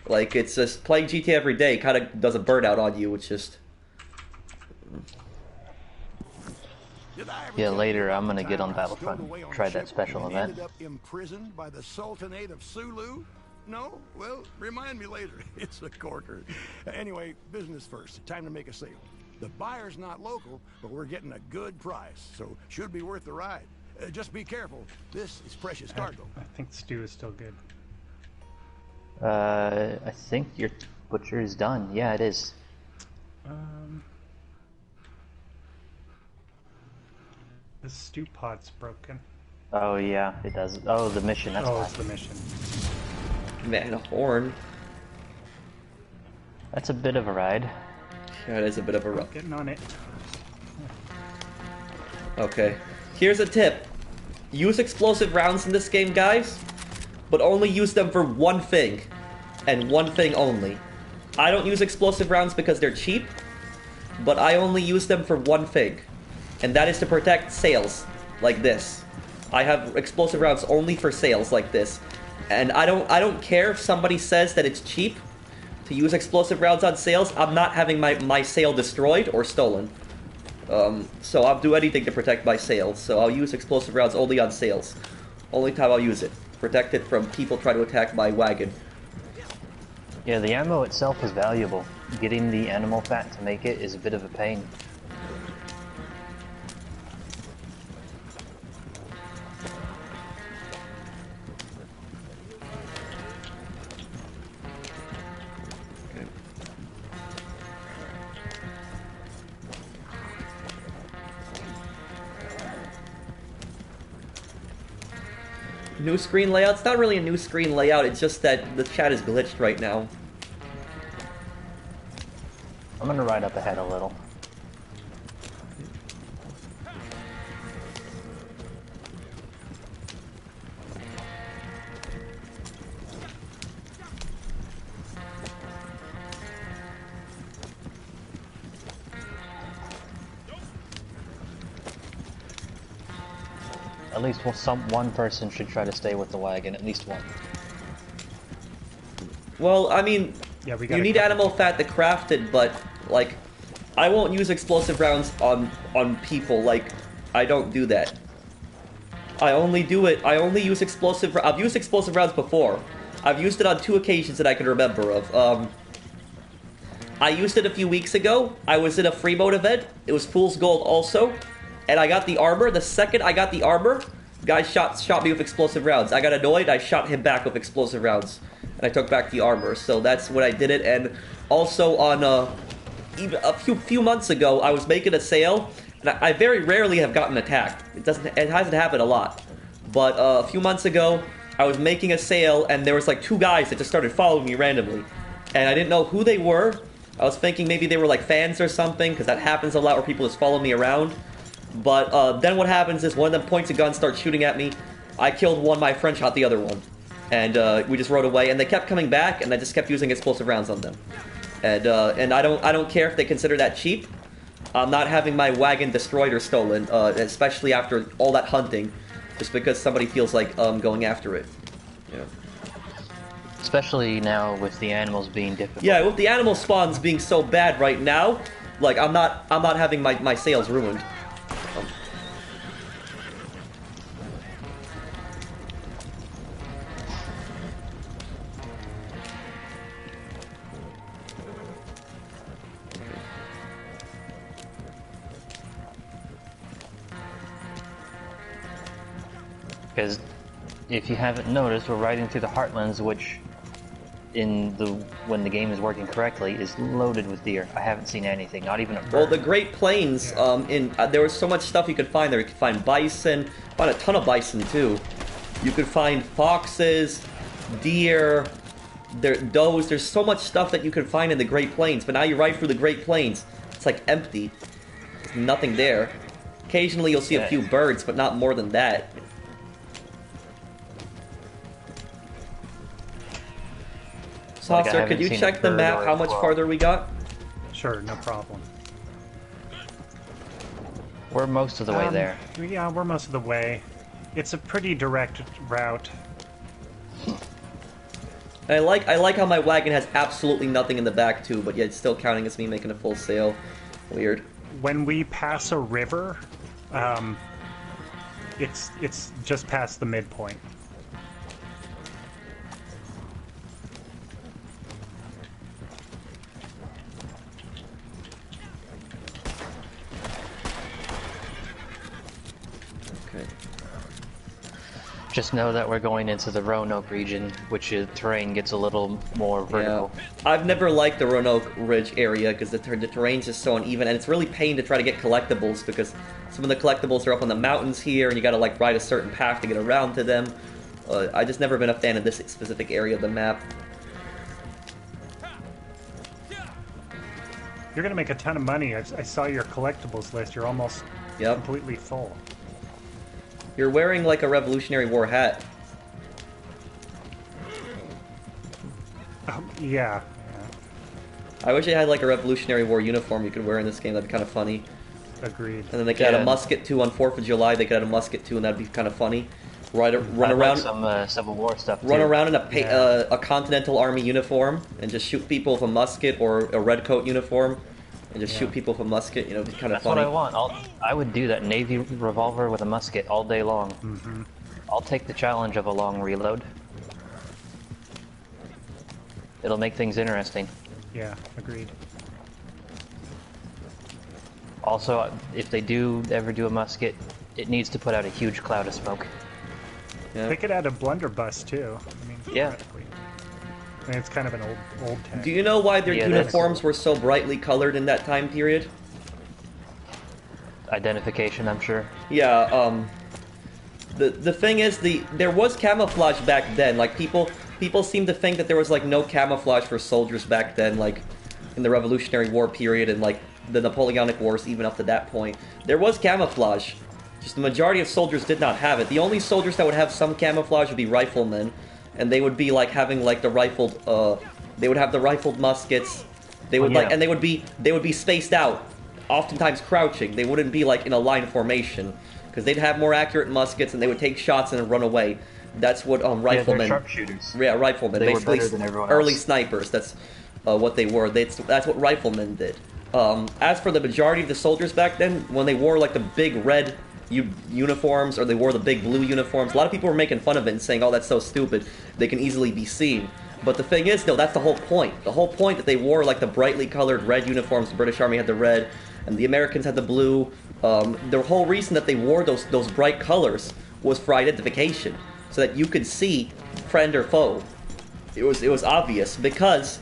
Like, it's just playing GTA every day kind of does a burnout on you. It's just. Yeah, later I'm gonna get on Battlefront and try that special event. Ended up imprisoned by the Sultanate of Sulu? No? Well, remind me later. It's a corker. Anyway, business first. Time to make a sale. The buyer's not local, but we're getting a good price, so should be worth the ride. Just be careful. This is precious cargo. I think stew is still good. I think your butcher is done. Yeah, it is. The stew pot's broken. Oh yeah, it does. Oh, the mission. That's why. It's the mission. Man, a horn. That's a bit of a ride. Yeah, it is a bit of a ride. Getting on it. Okay. Here's a tip. Use explosive rounds in this game, guys, but only use them for one thing, and one thing only. I don't use explosive rounds because they're cheap, but I only use them for one thing, and that is to protect sales, like this. I have explosive rounds only for sales, like this. And I don't care if somebody says that it's cheap to use explosive rounds on sales. I'm not having my sale destroyed or stolen. So I'll do anything to protect my sales. So I'll use explosive rounds only on sales. Only time I'll use it. Protect it from people trying to attack my wagon. Yeah, the ammo itself is valuable. Getting the animal fat to make it is a bit of a pain. New screen layout? It's not really a new screen layout, it's just that the chat is glitched right now. I'm gonna ride up ahead a little. At least one person should try to stay with the wagon, at least one. Well, I mean, Yeah, we you gotta need cover- animal fat to craft it, but, like, I won't use explosive rounds on people, like, I don't do that. I only use explosive. I've used explosive rounds before. I've used it on 2 occasions that I can remember of. I used it a few weeks ago. I was in a free mode event. It was Fool's Gold also. And I got the armor. The second I got the armor, guy shot me with explosive rounds. I got annoyed. I shot him back with explosive rounds. And I took back the armor. So that's when I did it. And also on even a few months ago, I was making a sale. And I very rarely have gotten attacked. It hasn't happened a lot. But a few months ago, I was making a sale. And there was like 2 guys that just started following me randomly. And I didn't know who they were. I was thinking maybe they were like fans or something, because that happens a lot where people just follow me around. But then what happens is one of them points a gun, starts shooting at me. I killed one, my friend shot the other one. And we just rode away, and they kept coming back, and I just kept using explosive rounds on them. And I don't care if they consider that cheap. I'm not having my wagon destroyed or stolen, especially after all that hunting, just because somebody feels like going after it. Yeah. Especially now with the animals being difficult. Yeah, with the animal spawns being so bad right now, like I'm not having my sales ruined. Because if you haven't noticed, we're riding through the Heartlands, which when the game is working correctly, is loaded with deer. I haven't seen anything, not even a bird. Well, the Great Plains, there was so much stuff you could find there. You could find bison, find a ton of bison too. You could find foxes, deer, does. There's so much stuff that you could find in the Great Plains. But now you ride through the Great Plains, it's like empty. There's nothing there. Occasionally you'll see a few birds, but not more than that. Saucer, could you check the map how much farther we got? Sure, no problem. We're most of the way there. Yeah, we're most of the way. It's a pretty direct route. I like how my wagon has absolutely nothing in the back too, but yet it's still counting as me making a full sale. Weird. When we pass a river, it's just past the midpoint. Just know that we're going into the Roanoke region, which terrain gets a little more vertical. Yeah. I've never liked the Roanoke Ridge area because the terrain's just so uneven, and it's really pain to try to get collectibles because some of the collectibles are up on the mountains here, and you gotta like ride a certain path to get around to them. I just never been a fan of this specific area of the map. You're gonna make a ton of money. I saw your collectibles list. You're almost completely full. You're wearing like a Revolutionary War hat. Yeah. I wish they had like a Revolutionary War uniform you could wear in this game. That'd be kind of funny. Agreed. And then they could add a musket too on 4th of July. They could add a musket too, and that'd be kind of funny. Run around. Like some Civil War stuff. Run around in a Continental Army uniform and just shoot people with a musket, or a Redcoat uniform. And just shoot people with a musket, you know, it'd be kind of funny. That's what I want. I would do that. Navy revolver with a musket all day long. Mm-hmm. I'll take the challenge of a long reload. It'll make things interesting. Yeah, agreed. Also, if they do ever do a musket, it needs to put out a huge cloud of smoke. Yeah. They could add a blunderbuss too. I mean, yeah. I mean, it's kind of an old tech. Do you know why their uniforms were so brightly colored in that time period? Identification, I'm sure. Yeah, the thing is, there was camouflage back then. Like, people seem to think that there was, like, no camouflage for soldiers back then, like, in the Revolutionary War period and, like, the Napoleonic Wars, even up to that point. There was camouflage. Just the majority of soldiers did not have it. The only soldiers that would have some camouflage would be riflemen. And they would be like having like the rifled, they would have the rifled muskets. They would and they would be spaced out, oftentimes crouching. They wouldn't be like in a line formation, because they'd have more accurate muskets and they would take shots and run away. That's what riflemen. Yeah, sharpshooters. Yeah, riflemen. They basically were better than everyone early else. snipers. That's what they were. That's what riflemen did. As for the majority of the soldiers back then, when they wore like the big red uniforms, or they wore the big blue uniforms. A lot of people were making fun of it and saying, "Oh, that's so stupid. They can easily be seen." But the thing is, no, that's the whole point. The whole point that they wore like the brightly colored red uniforms. The British Army had the red, and the Americans had the blue. The whole reason that they wore those bright colors was for identification, so that you could see friend or foe. It was obvious, because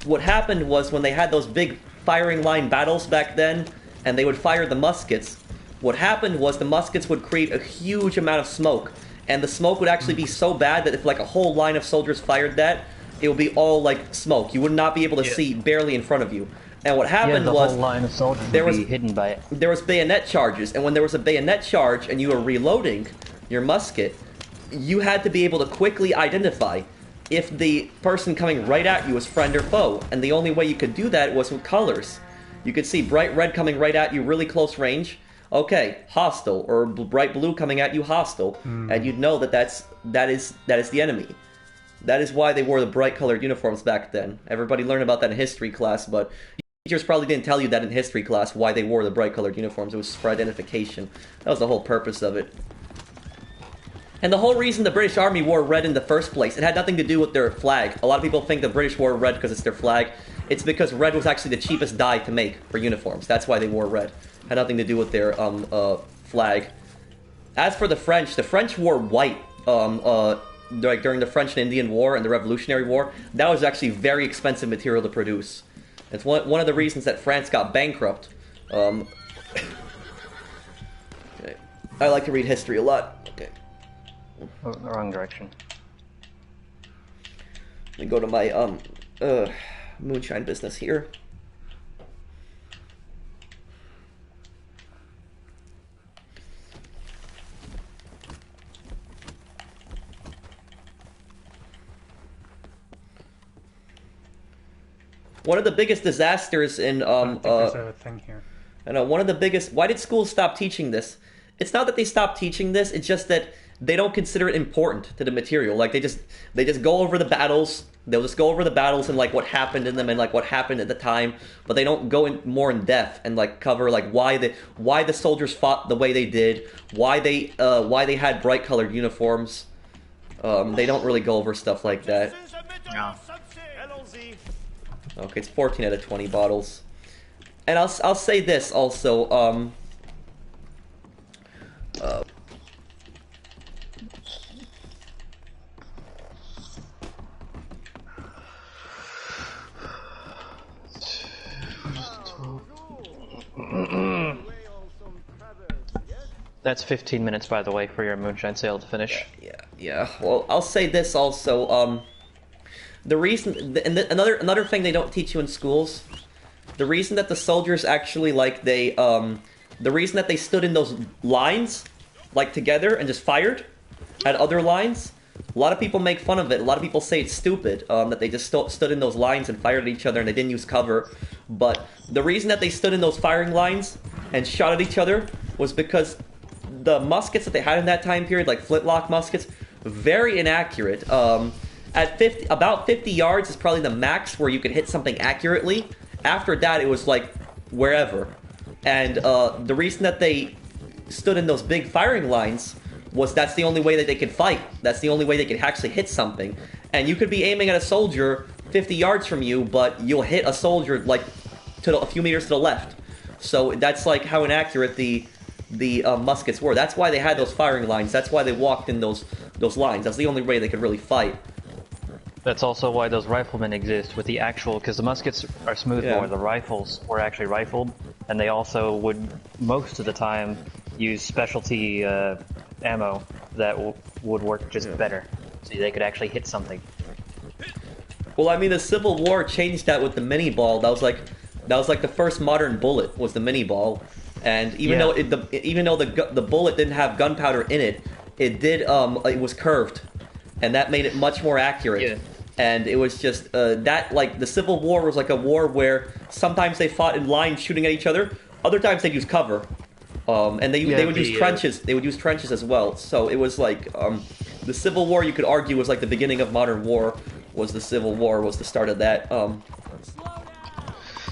what happened was when they had those big firing line battles back then, and they would fire the muskets, what happened was the muskets would create a huge amount of smoke, and the smoke would actually be so bad that if like a whole line of soldiers fired that, it would be all like smoke. You would not be able to see barely in front of you. And what happened the was whole line of soldiers there would was be hidden by it. There was bayonet charges, and when there was a bayonet charge and you were reloading your musket, you had to be able to quickly identify if the person coming right at you was friend or foe. And the only way you could do that was with colors. You could see bright red coming right at you, really close range. Okay, hostile, or bright blue coming at you, hostile, and you'd know that that is the enemy. That is why they wore the bright colored uniforms back then. Everybody learned about that in history class, but teachers probably didn't tell you that in history class, why they wore the bright colored uniforms. It was for identification. That was the whole purpose of it. And the whole reason the British Army wore red in the first place, it had nothing to do with their flag. A lot of people think the British wore red because it's their flag. It's because red was actually the cheapest dye to make for uniforms. That's why they wore red. It had nothing to do with their flag. As for the French wore white like during the French and Indian War and the Revolutionary War. That was actually very expensive material to produce. It's one of the reasons that France got bankrupt. Okay. I like to read history a lot. Okay. Oh, the wrong direction. Let me go to my moonshine business here. One of the biggest disasters in I think there's a thing here. I know, one of the biggest... Why did schools stop teaching this? It's not that they stopped teaching this, it's just that they don't consider it important to the material. Like, they just go over the battles. They'll just go over the battles and, like, what happened in them and, like, what happened at the time. But they don't go in more in depth and, like, cover, like, why the soldiers fought the way they did, why they had bright-colored uniforms. They don't really go over stuff like that. No. Okay, it's 14 out of 20 bottles. And I'll say this also, That's 15 minutes, by the way, for your moonshine sale to finish. Yeah. Well, I'll say this also, the reason, and another thing they don't teach you in schools, the reason that the soldiers actually, like, the reason that they stood in those lines, like, together and just fired at other lines, a lot of people make fun of it. A lot of people say it's stupid, that they just stood in those lines and fired at each other and they didn't use cover. But the reason that they stood in those firing lines and shot at each other was because the muskets that they had in that time period, like flintlock muskets, very inaccurate. At about 50 yards is probably the max where you could hit something accurately. After that, it was like wherever. And the reason that they stood in those big firing lines was that's the only way that they could fight. That's the only way they could actually hit something. And you could be aiming at a soldier 50 yards from you, but you'll hit a soldier like a few meters to the left. So that's like how inaccurate the muskets were. That's why they had those firing lines. That's why they walked in those lines. That's the only way they could really fight. That's also why those riflemen exist with the actual, because the muskets are smoothbore, the rifles were actually rifled, and they also would, most of the time, use specialty ammo that would work just better, so they could actually hit something. Well, I mean, the Civil War changed that with the mini ball. That was like the first modern bullet was the mini ball, and even though the bullet didn't have gunpowder in it, it was curved, and that made it much more accurate. Yeah. And it was just that, like, the Civil War was like a war where sometimes they fought in lines shooting at each other, other times they'd use cover, and they would use trenches. They would use trenches as well. So it was like the Civil War, you could argue, was like the beginning of modern war. Was the Civil War was the start of that?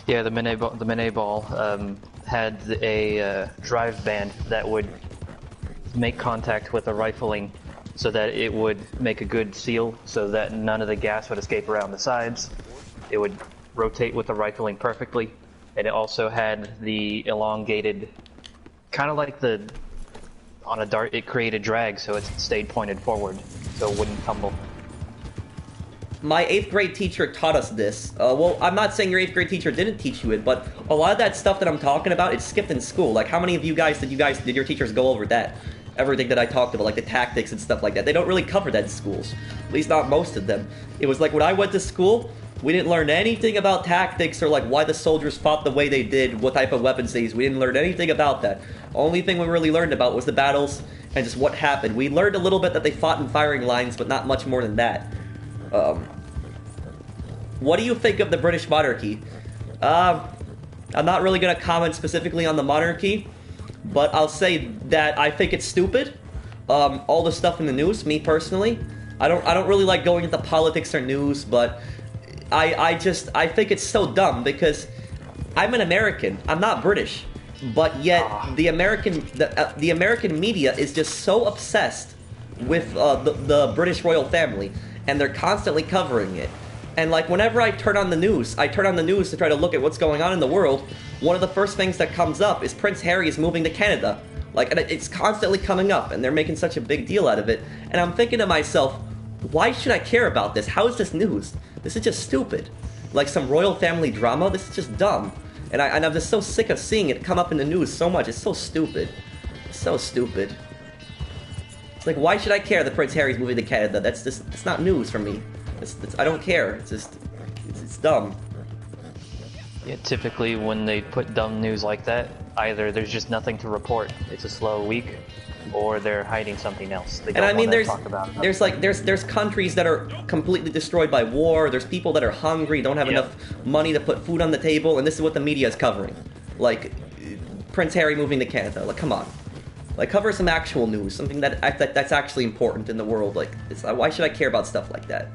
Yeah, the Minet ball had a drive band that would make contact with the rifling so that it would make a good seal so that none of the gas would escape around the sides. It would rotate with the rifling perfectly, and it also had the elongated, kind of like the, on a dart, it created drag so it stayed pointed forward so it wouldn't tumble. My 8th grade teacher taught us this. Well, I'm not saying your 8th grade teacher didn't teach you it, but a lot of that stuff that I'm talking about, it's skipped in school. Like, how many of you guys, did your teachers go over that? Everything that I talked about, like the tactics and stuff like that. They don't really cover that in schools. At least not most of them. It was like when I went to school, we didn't learn anything about tactics or like why the soldiers fought the way they did, what type of weapons they used. We didn't learn anything about that. Only thing we really learned about was the battles and just what happened. We learned a little bit that they fought in firing lines, but not much more than that. What do you think of the British monarchy? I'm not really going to comment specifically on the monarchy, but I'll say that I think it's stupid. All the stuff in the news, me personally, I don't really like going into politics or news, but I think it's so dumb because I'm an American. I'm not British, but yet the American media is just so obsessed with the British royal family, and they're constantly covering it. And like whenever I turn on the news to try to look at what's going on in the world, one of the first things that comes up is Prince Harry is moving to Canada. Like, and it's constantly coming up, and they're making such a big deal out of it. And I'm thinking to myself, why should I care about this? How is this news? This is just stupid. Like some royal family drama, this is just dumb. And I'm just so sick of seeing it come up in the news so much. It's so stupid. It's so stupid. It's like, why should I care that Prince Harry's moving to Canada? It's not news for me. I don't care. It's dumb. Yeah, typically when they put dumb news like that, either there's just nothing to report, it's a slow week, or they're hiding something else. They don't and I mean, talk about there's countries that are completely destroyed by war. There's people that are hungry, don't have enough money to put food on the table, and this is what the media is covering. Like Prince Harry moving to Canada. Like, come on. Like, cover some actual news, something that's actually important in the world. Like, why should I care about stuff like that?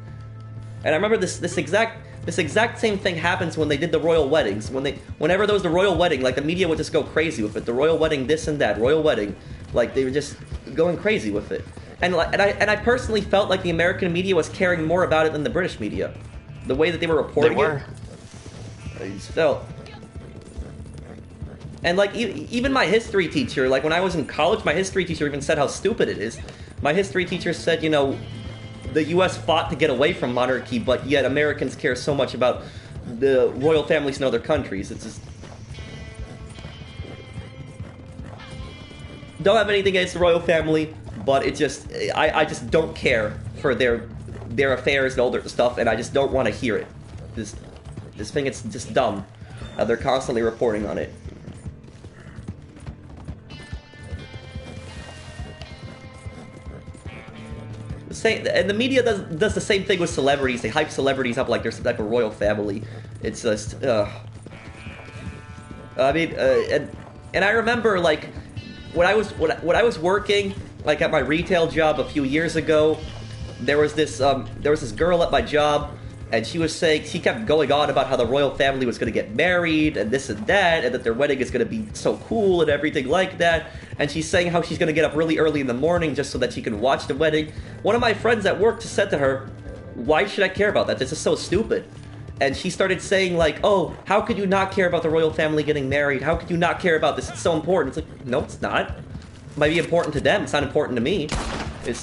And I remember this exact same thing happens when they did the royal weddings. Whenever there was the royal wedding, like the media would just go crazy with it. The royal wedding, this and that, royal wedding, like they were just going crazy with it. And I personally felt like the American media was caring more about it than the British media. The way that they were reporting it. I just felt. And like even my history teacher, like when I was in college, my history teacher even said how stupid it is. My history teacher said, you know, the U.S. fought to get away from monarchy, but yet Americans care so much about the royal families in other countries. It's just... Don't have anything against the royal family, but it just... I just don't care for their affairs and all their stuff, and I just don't want to hear it. This thing, it's just dumb. They're constantly reporting on it. And the media does the same thing with celebrities. They hype celebrities up like they're some type of royal family. It's just, I mean, and I remember like when I was working like at my retail job a few years ago, there was this girl at my job, and she kept going on about how the royal family was going to get married and this and that, and that their wedding is going to be so cool and everything like that. And she's saying how she's going to get up really early in the morning just so that she can watch the wedding. One of my friends at work just said to her, why should I care about that? This is so stupid. And she started saying like, oh, how could you not care about the royal family getting married? How could you not care about this? It's so important. It's like, no, it's not. It might be important to them. It's not important to me. It's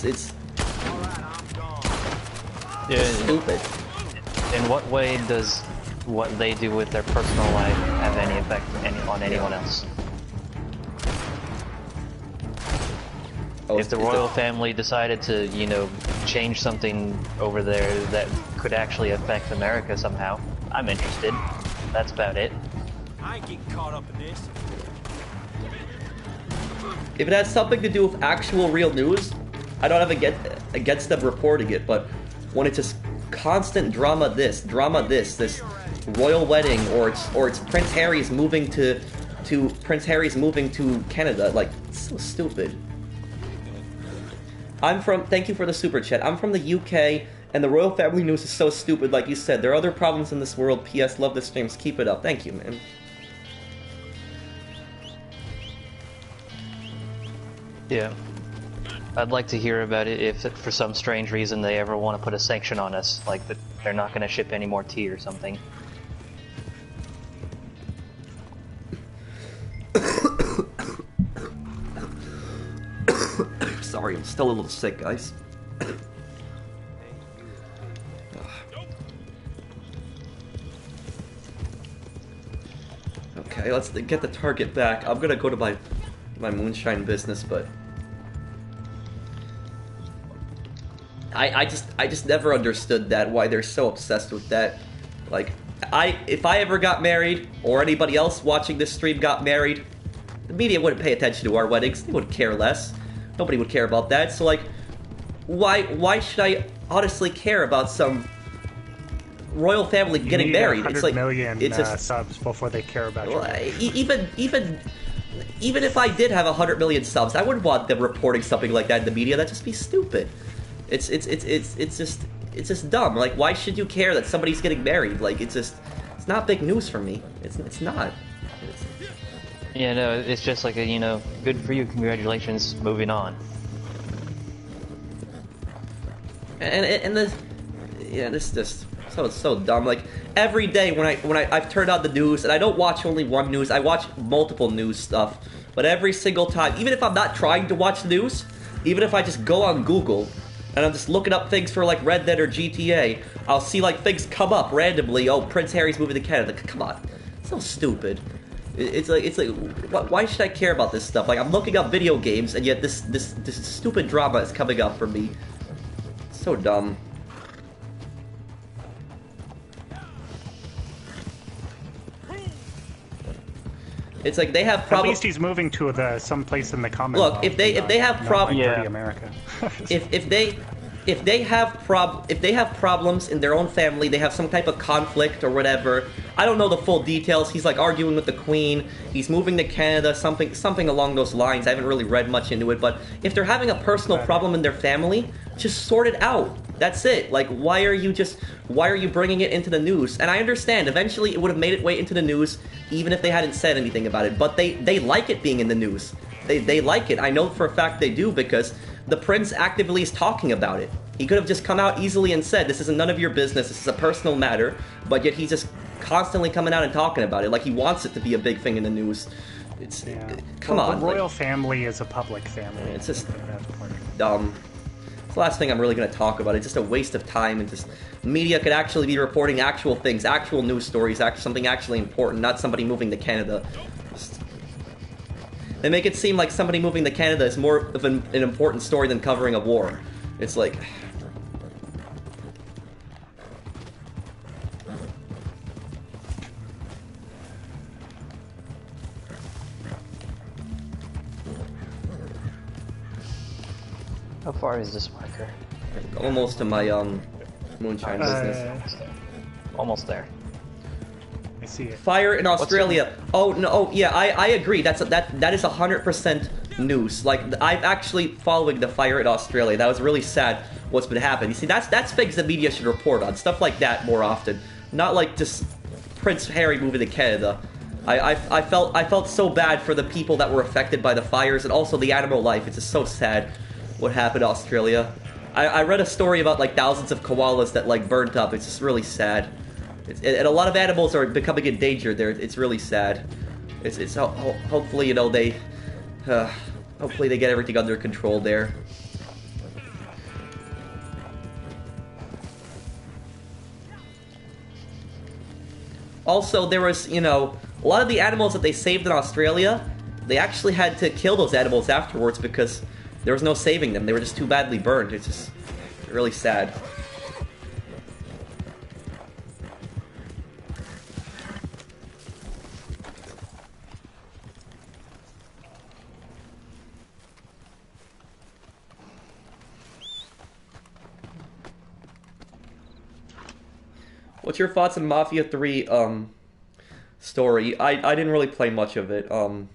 stupid. In what way does what they do with their personal life have any effect on anyone else? If the royal family decided to, you know, change something over there that could actually affect America somehow, I'm interested. That's about it. I ain't getting caught up in this. If it has something to do with actual real news, I don't have against them reporting it, but when it's just constant drama this royal wedding, or it's Prince Harry's moving to Canada, like, it's so stupid. Thank you for the super chat. I'm from the UK, and the royal family news is so stupid, like you said. There are other problems in this world. P.S. Love the streams. Keep it up. Thank you, man. Yeah. I'd like to hear about it if, for some strange reason, they ever want to put a sanction on us, like that they're not going to ship any more tea or something. Sorry, I'm still a little sick, guys. Okay, let's get the target back. I'm gonna go to my moonshine business, but I just never understood that, why they're so obsessed with that. Like, if I ever got married, or anybody else watching this stream got married, the media wouldn't pay attention to our weddings. They would care less. Nobody would care about that. So, like, why should I honestly care about some royal family getting married? It's like it's just subs before they care about you. Even if I did have 100 million subs, I wouldn't want them reporting something like that in the media. That'd just be stupid. It's just dumb. Like, why should you care that somebody's getting married? Like, it's not big news for me. It's not. Yeah, no, it's just like a, good for you, congratulations, moving on. And this just so dumb. Like, every day when I've turned on the news, and I don't watch only one news, I watch multiple news stuff. But every single time, even if I'm not trying to watch the news, even if I just go on Google and I'm just looking up things for like Red Dead or GTA, I'll see like things come up randomly. Oh, Prince Harry's moving to Canada. Come on, it's so stupid. It's like why should I care about this stuff? Like, I'm looking up video games, and yet this stupid drama is coming up for me. It's so dumb. It's like they have problems. At least he's moving to some place in the Commonwealth. Look, if they have problems, like America. if they have problems in their own family, they have some type of conflict or whatever. I don't know the full details. He's like arguing with the Queen. He's moving to Canada, something along those lines. I haven't really read much into it, but if they're having a personal problem in their family, just sort it out. That's it. Like, why are you bringing it into the news? And I understand, eventually it would have made its way into the news, even if they hadn't said anything about it. But they like it being in the news. They like it. I know for a fact they do, because the prince actively is talking about it. He could have just come out easily and said, this is none of your business, this is a personal matter, but yet he's just constantly coming out and talking about it, like he wants it to be a big thing in the news. Come on. The royal family is a public family. It's just dumb. It's the last thing I'm really going to talk about. It's just a waste of time, and just media could actually be reporting actual things, actual news stories, something actually important, not somebody moving to Canada. They make it seem like somebody moving to Canada is more of an important story than covering a war. It's like... How far is this marker? Almost to my moonshine business. Almost there. I see it. Fire in Australia. Oh no! Oh yeah, I agree. That is 100% news. Like, I'm actually following the fire in Australia. That was really sad. What's been happening? You see, that's things the media should report on. Stuff like that more often. Not like just Prince Harry moving to Canada. I felt so bad for the people that were affected by the fires, and also the animal life. It's just so sad what happened to Australia. I read a story about like thousands of koalas that like burnt up. It's just really sad. And a lot of animals are becoming endangered there. It's really sad. It's hopefully, they hopefully they get everything under control there. Also, there was, a lot of the animals that they saved in Australia, they actually had to kill those animals afterwards because there was no saving them. They were just too badly burned. It's just really sad. What's your thoughts on Mafia 3 story? I didn't really play much of it. Okay.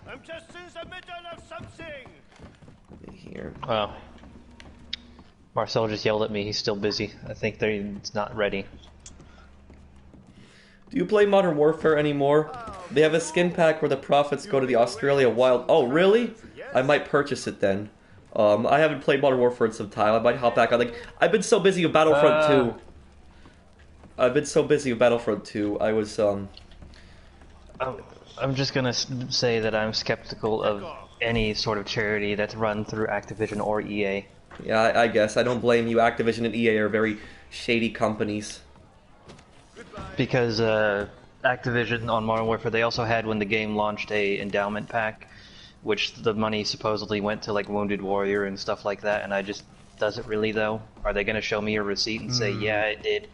I'm just in the middle of something. Here. Well, Marcel just yelled at me. He's still busy. I think it's not ready. Do you play Modern Warfare anymore? They have a skin pack where the profits go to the Australia Wild. Oh, really? I might purchase it then. I haven't played Modern Warfare in some time. I might hop back on. Like, I've been so busy with Battlefront 2. I've been so busy with Battlefront 2. I was I'm just gonna say that I'm skeptical of any sort of charity that's run through Activision or EA. Yeah, I guess. I don't blame you. Activision and EA are very shady companies. Because Activision on Modern Warfare, they also had, when the game launched, a endowment pack, which the money supposedly went to like Wounded Warrior and stuff like that, and does it really though? Are they gonna show me a receipt and say, yeah, it did?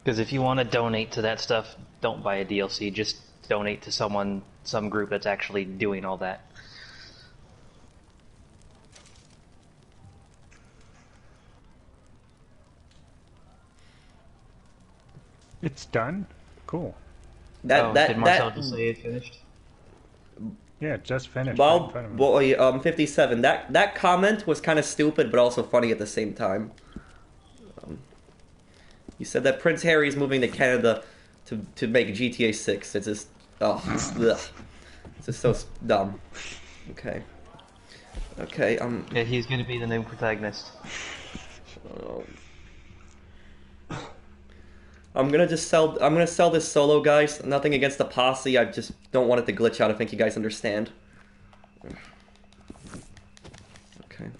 Because if you want to donate to that stuff, don't buy a DLC, just donate to some group that's actually doing all that. It's done? Cool. Did Marcel just say it finished? Yeah, it just finished. Well, 57. That comment was kind of stupid, but also funny at the same time. You said that Prince Harry is moving to Canada to make GTA 6. It's just, it's just so dumb. Okay. Yeah, he's gonna be the new protagonist. I'm gonna sell this solo, guys. Nothing against the posse. I just don't want it to glitch out. I think you guys understand. Okay.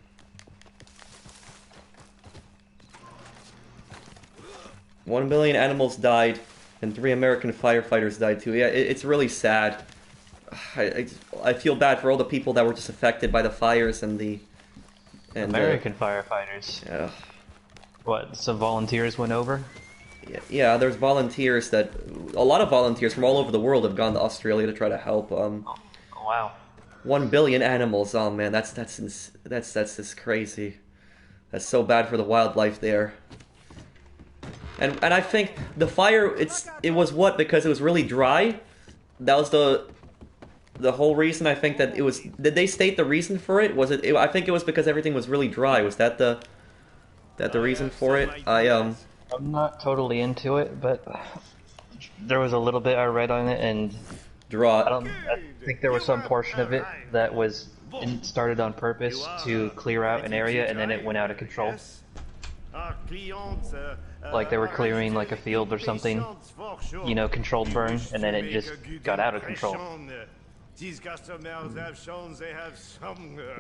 $1 billion animals died, and 3 American firefighters died too. Yeah, it's really sad. I feel bad for all the people that were just affected by the fires and the... American firefighters? Yeah. What, some volunteers went over? Yeah, there's volunteers that... A lot of volunteers from all over the world have gone to Australia to try to help. Oh, wow. 1 billion animals. Oh man, that's just crazy. That's so bad for the wildlife there. And I think the fire, it was what? Because it was really dry? That was the whole reason. I think that it was... Did they state the reason for it? Was it... I think it was because everything was really dry. Was that the reason for it? I'm not totally into it, but there was a little bit I read on it, and I think there was some portion of it that was started on purpose to clear out an area, and then it went out of control. Like they were clearing like a field or something, you know, controlled burn, and then it just got out of control.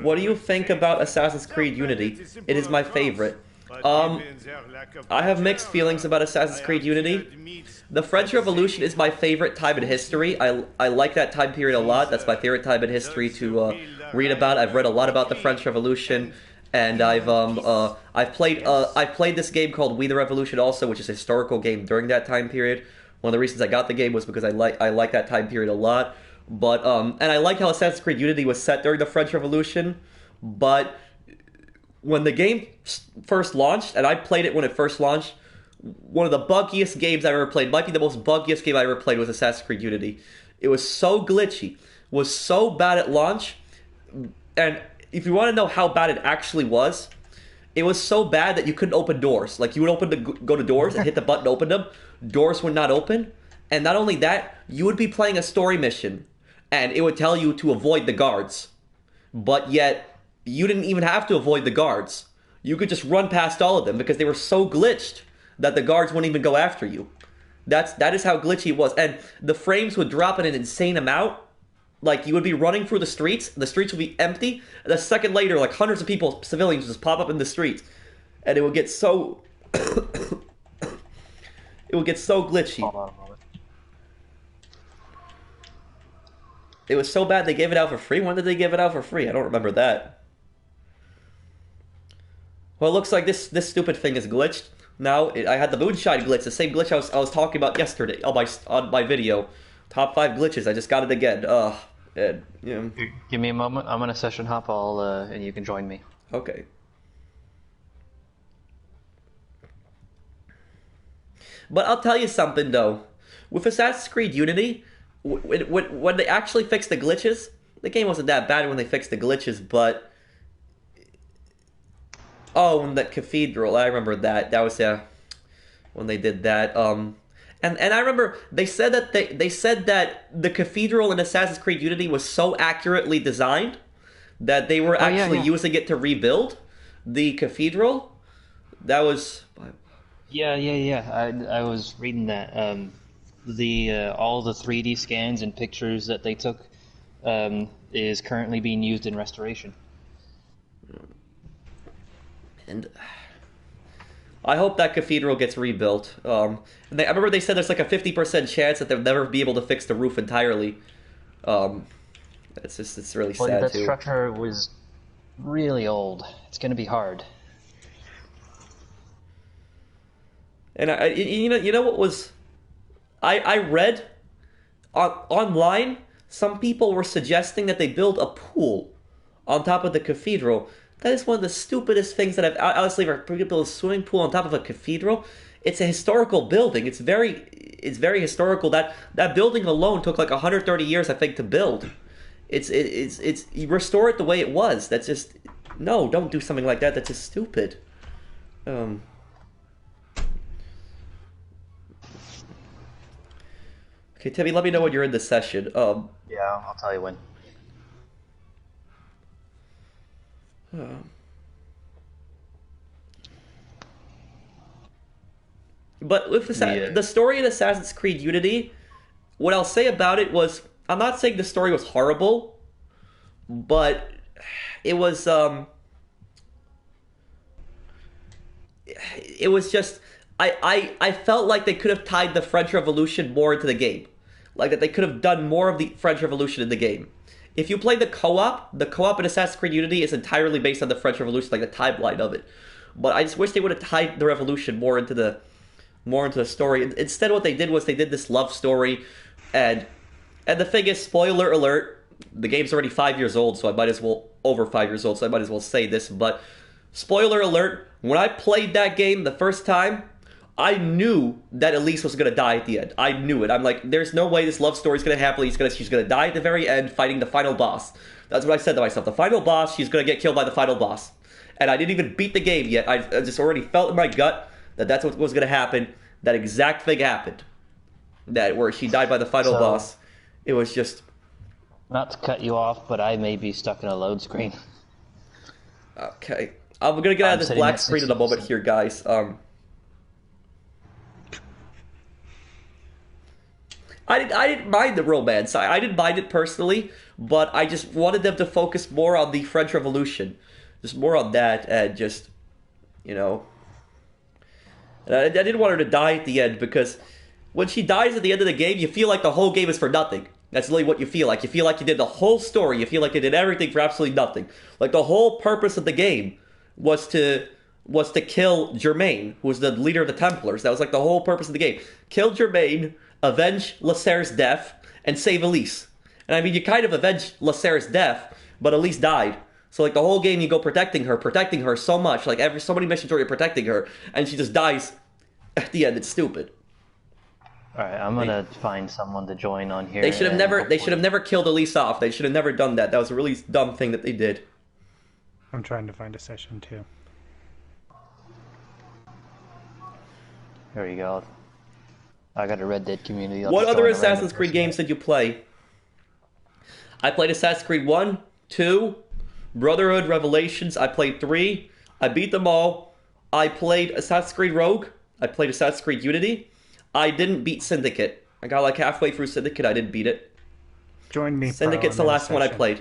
What do you think about Assassin's Creed Unity? It is my favorite. I have mixed feelings about Assassin's Creed Unity. The French Revolution is my favorite time in history. I like that time period a lot. That's my favorite time in history to read about. I've read a lot about the French Revolution, and I've played this game called We the Revolution also, which is a historical game during that time period. One of the reasons I got the game was because I like that time period a lot. But and I like how Assassin's Creed Unity was set during the French Revolution, but when the game first launched, and I played it when it first launched, one of the buggiest games I ever played, might be the most buggiest game I ever played, was Assassin's Creed Unity. It was so glitchy, was so bad at launch, and if you want to know how bad it actually was, it was so bad that you couldn't open doors. Like, you would go to doors and hit the button to open them, doors would not open, and not only that, you would be playing a story mission, and it would tell you to avoid the guards, but yet you didn't even have to avoid the guards. You could just run past all of them because they were so glitched that the guards wouldn't even go after you. That is how glitchy it was. And the frames would drop in an insane amount. Like, you would be running through the streets would be empty, and a second later, like, hundreds of people, civilians, just pop up in the streets. And it would get so... it would get so glitchy. Hold on a moment. It was so bad they gave it out for free? When did they give it out for free? I don't remember that. Well, it looks like this stupid thing is glitched. Now, I had the Moonshine glitch, the same glitch I was talking about yesterday on my video. Top 5 glitches, I just got it again. And, you know. Give me a moment, I'm gonna session hop and you can join me. Okay. But I'll tell you something, though. With Assassin's Creed Unity, when they actually fixed the glitches, the game wasn't that bad when they fixed the glitches, but oh, and that cathedral, I remember that. That was when they did that. And I remember they said that they said that the cathedral in Assassin's Creed Unity was so accurately designed that they were actually using it to rebuild the cathedral. That was Yeah. I was reading that. All the 3D scans and pictures that they took is currently being used in restoration. And I hope that cathedral gets rebuilt. I remember they said there's like a 50% chance that they'll never be able to fix the roof entirely. It's really sad that too. structure was really old. It's going to be hard. And you know what was, I read online, some people were suggesting that they build a pool on top of the cathedral. That is one of the stupidest things that I've honestly ever built a swimming pool on top of a cathedral. It's a historical building. It's very historical. That building alone took like 130 years, I think, to build. It's you restore it the way it was. That's just no. Don't do something like that. That's just stupid. Okay, Timmy, let me know when you're in the session. Yeah, I'll tell you when. But with the story in Assassin's Creed Unity, what I'll say about it was, I'm not saying the story was horrible, but it was just, I felt like they could have tied the French Revolution more into the game. Like that they could have done more of the French Revolution in the game. If you play the co-op in Assassin's Creed Unity is entirely based on the French Revolution, like the timeline of it. But I just wish they would have tied the revolution more into the story. Instead, what they did was they did this love story, and the thing is, spoiler alert, the game's already 5 years old, so I might as well over 5 years old, so I might as well say this. But spoiler alert, when I played that game the first time, I knew that Elise was gonna die at the end. I knew it. I'm like, there's no way this love story's gonna happen. She's gonna die at the very end, fighting the final boss. That's what I said to myself. The final boss, she's gonna get killed by the final boss. And I didn't even beat the game yet. I just already felt in my gut that that's what was gonna happen. That exact thing happened. Where she died by the final boss. It was just. Not to cut you off, but I may be stuck in a load screen. Okay, I'm gonna get out of this black screen in a moment here, guys. I didn't mind the romance. I didn't mind it personally, but I just wanted them to focus more on the French Revolution. Just more on that, and just, you know. And I didn't want her to die at the end, because when she dies at the end of the game, you feel like the whole game is for nothing. That's really what you feel like. You feel like you did the whole story. You feel like you did everything for absolutely nothing. Like the whole purpose of the game was to kill Germain, who was the leader of the Templars. That was like the whole purpose of the game. Kill Germain, avenge Lasserre's death, and save Elise. And I mean, you kind of avenged Lasserre's death, but Elise died. So like the whole game you go protecting her so much, like so many missions where you're protecting her, and she just dies at the end. It's stupid. Alright, I'm gonna find someone to join on here. They should have never killed Elise off. They should have never done that. That was a really dumb thing that they did. I'm trying to find a session too. There you go. I got a Red Dead community. What other Assassin's Creed games did you play? I played Assassin's Creed 1, 2, Brotherhood, Revelations. I played 3. I beat them all. I played Assassin's Creed Rogue. I played Assassin's Creed Unity. I didn't beat Syndicate. I got like halfway through Syndicate. I didn't beat it. Join me. Syndicate's the last one I played.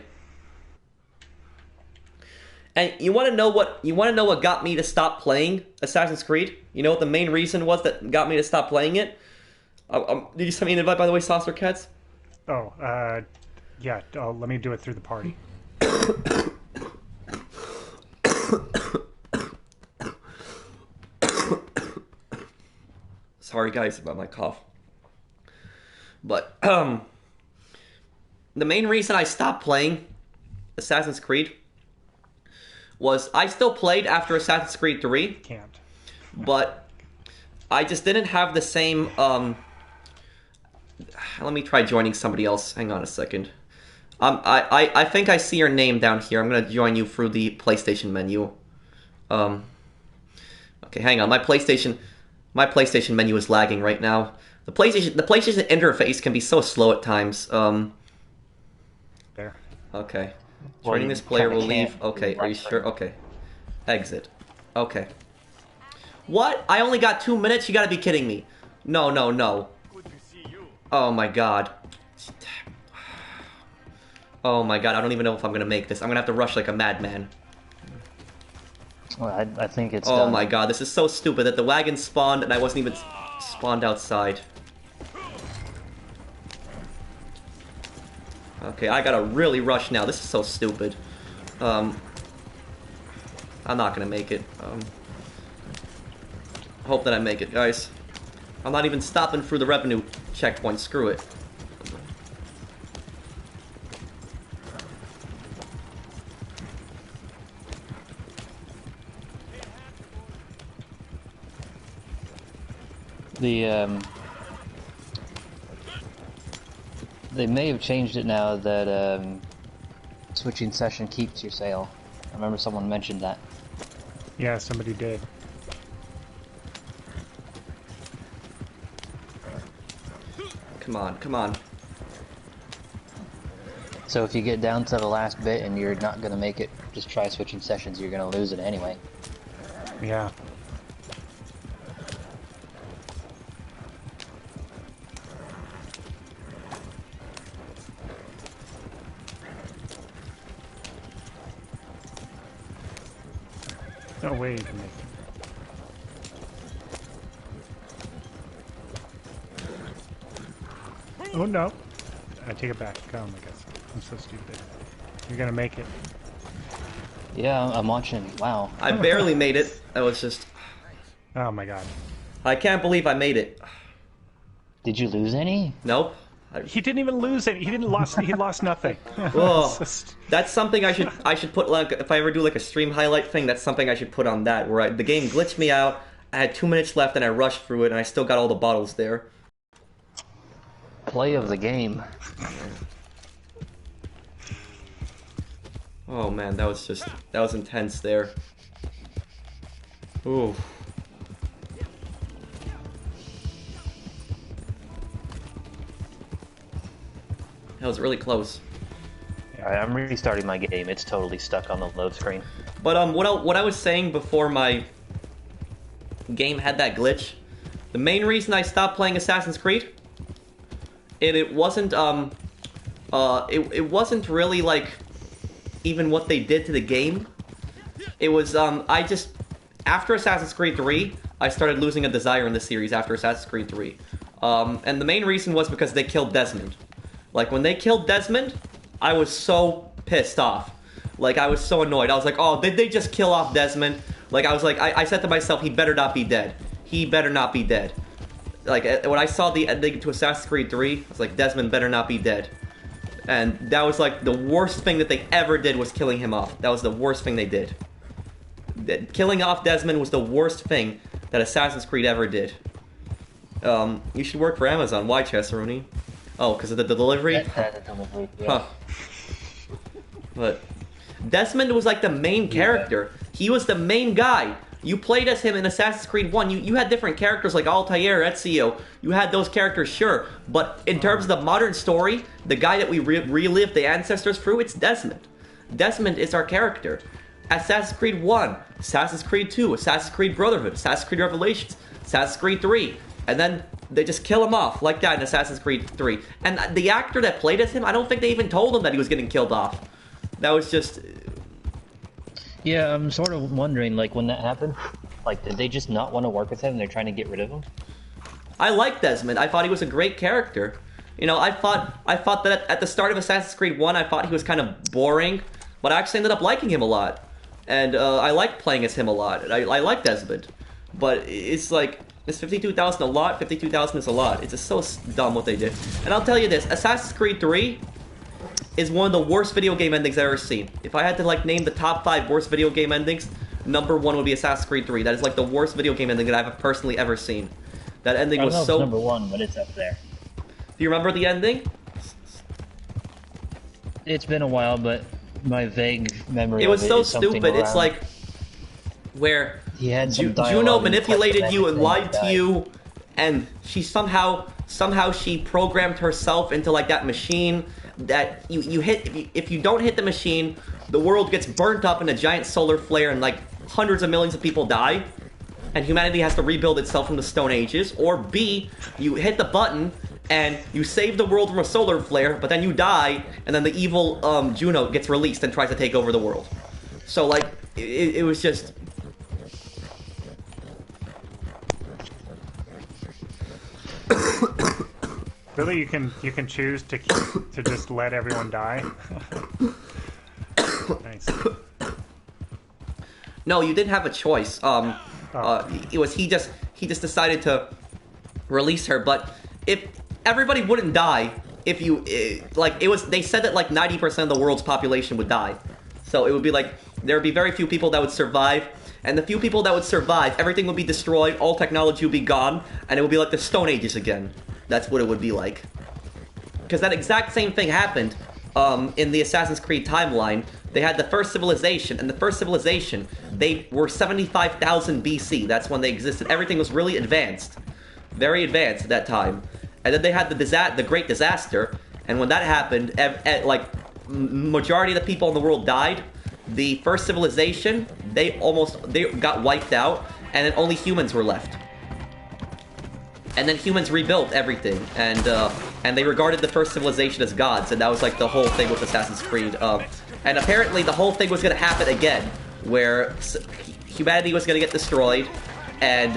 And you want to know what got me to stop playing Assassin's Creed? You know what the main reason was that got me to stop playing it? Did you send me an invite, by the way, Saucer Cats? Oh, yeah. Let me do it through the party. Sorry, guys, about my cough. But the main reason I stopped playing Assassin's Creed was I still played after Assassin's Creed 3. Can't. But I just didn't have the same let me try joining somebody else. Hang on a second. I think I see your name down here. I'm gonna join you through the PlayStation menu. Okay, hang on. My PlayStation menu is lagging right now. The PlayStation interface can be so slow at times. There. Okay. Well, Joining this player will kinda leave. can't Okay, do are you that sure? Okay. Exit. Okay. What? I only got 2 minutes? You gotta be kidding me. No, no, no. Oh my god. Oh my god, I don't even know if I'm gonna make this. I'm gonna have to rush like a madman. Well, I think it's Oh done. my god, this is so stupid that the wagon spawned and I wasn't even spawned outside. Okay, I gotta really rush now. This is so stupid. I'm not gonna make it. Hope that I make it, guys. I'm not even stopping through the revenue checkpoint. Screw it. They may have changed it now that switching session keeps your sale. I remember someone mentioned that. Yeah, somebody did. Come on, come on. So if you get down to the last bit and you're not gonna make it, just try switching sessions. You're gonna lose it anyway. Yeah. No way you can make it. Oh no. I take it back. Oh my god. I'm so stupid. You're gonna make it. Yeah, I'm watching. Wow. I barely made it. I was just... Oh my god. I can't believe I made it. Did you lose any? Nope. He didn't even lose it. He lost nothing. Whoa. It's just- That's something I should put, like, if I ever do like a stream highlight thing, that's something I should put on that, where the game glitched me out, I had 2 minutes left and I rushed through it and I still got all the bottles there. Play of the game. Oh man, that was intense there. Ooh. That was really close. Alright, I'm restarting my game. It's totally stuck on the load screen. But what I was saying before my game had that glitch, the main reason I stopped playing Assassin's Creed, it wasn't it wasn't really like even what they did to the game. It was I just after Assassin's Creed 3, I started losing a desire in the series after Assassin's Creed 3. And the main reason was because they killed Desmond. Like, when they killed Desmond, I was so pissed off. Like, I was so annoyed. I was like, oh, did they just kill off Desmond? Like, I was like, I said to myself, he better not be dead. He better not be dead. Like, when I saw the ending to Assassin's Creed 3, I was like, Desmond better not be dead. And that was, like, the worst thing that they ever did was killing him off. That was the worst thing they did. Killing off Desmond was the worst thing that Assassin's Creed ever did. You should work for Amazon. Why, Chesseroni? Oh, because of the delivery? Huh. But Desmond was like the main character. He was the main guy. You played as him in Assassin's Creed 1. You had different characters like Altair, Ezio. You had those characters, sure. But in terms of the modern story, the guy that we relive the ancestors through, it's Desmond. Desmond is our character. Assassin's Creed 1, Assassin's Creed 2, Assassin's Creed Brotherhood, Assassin's Creed Revelations, Assassin's Creed 3. And then they just kill him off like that in Assassin's Creed 3. And the actor that played as him, I don't think they even told him that he was getting killed off. That was just... Yeah, I'm sort of wondering, like, when that happened, like, did they just not want to work with him and they're trying to get rid of him? I liked Desmond. I thought he was a great character. You know, I thought that at the start of Assassin's Creed 1, I thought he was kind of boring, but I actually ended up liking him a lot. And I liked playing as him a lot. I like Desmond. But it's like... Is 52,000 a lot? 52,000 is a lot. It's just so dumb what they did. And I'll tell you this, Assassin's Creed 3 is one of the worst video game endings I've ever seen. If I had to like name the top 5 worst video game endings, number 1 would be Assassin's Creed 3. That is like the worst video game ending that I've personally ever seen. That ending was so... number 1, but it's up there. Do you remember the ending? It's been a while, but my vague memory. It was of so is something stupid. It's around- like where he had some dialogue Juno and manipulated you and lied to died. you, and she somehow she programmed herself into like that machine that you hit. If you don't hit the machine, the world gets burnt up in a giant solar flare, and like hundreds of millions of people die, and humanity has to rebuild itself from the Stone Ages. Or B, you hit the button and you save the world from a solar flare, but then you die, and then the evil Juno gets released and tries to take over the world. So like, it was just... Really, you can choose to just let everyone die. Nice. No, you didn't have a choice. It was he just decided to release her. But if everybody wouldn't die, if you they said that like 90% of the world's population would die, so it would be like there would be very few people that would survive, and the few people that would survive, everything would be destroyed, all technology would be gone, and it would be like the Stone Ages again. That's what it would be like. Because that exact same thing happened in the Assassin's Creed timeline. They had the first civilization, and the first civilization, they were 75,000 BC. That's when they existed. Everything was really advanced. Very advanced at that time. And then they had the Great Disaster, and when that happened, majority of the people in the world died. The first civilization, they got wiped out, and then only humans were left. And then humans rebuilt everything, and they regarded the first civilization as gods, and that was like the whole thing with Assassin's Creed. And apparently the whole thing was going to happen again, where humanity was going to get destroyed, and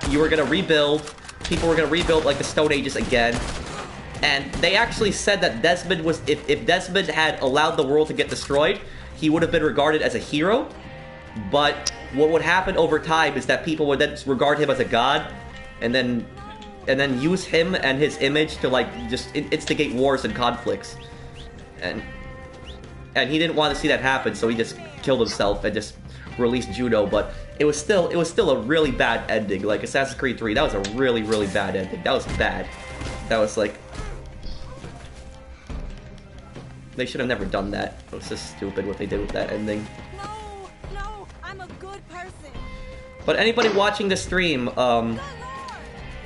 you were going to rebuild, people were going to rebuild like the Stone Ages again. And they actually said that Desmond was, if Desmond had allowed the world to get destroyed, he would have been regarded as a hero. But what would happen over time is that people would then regard him as a god, and then use him and his image to like just instigate wars and conflicts, and he didn't want to see that happen, so he just killed himself and just released Juno. But it was still a really bad ending. Like Assassin's Creed 3, that was a really, really bad ending. That was bad. That was like, they should have never done that. It was just stupid what they did with that ending. No, I'm a good person. But anybody watching the stream,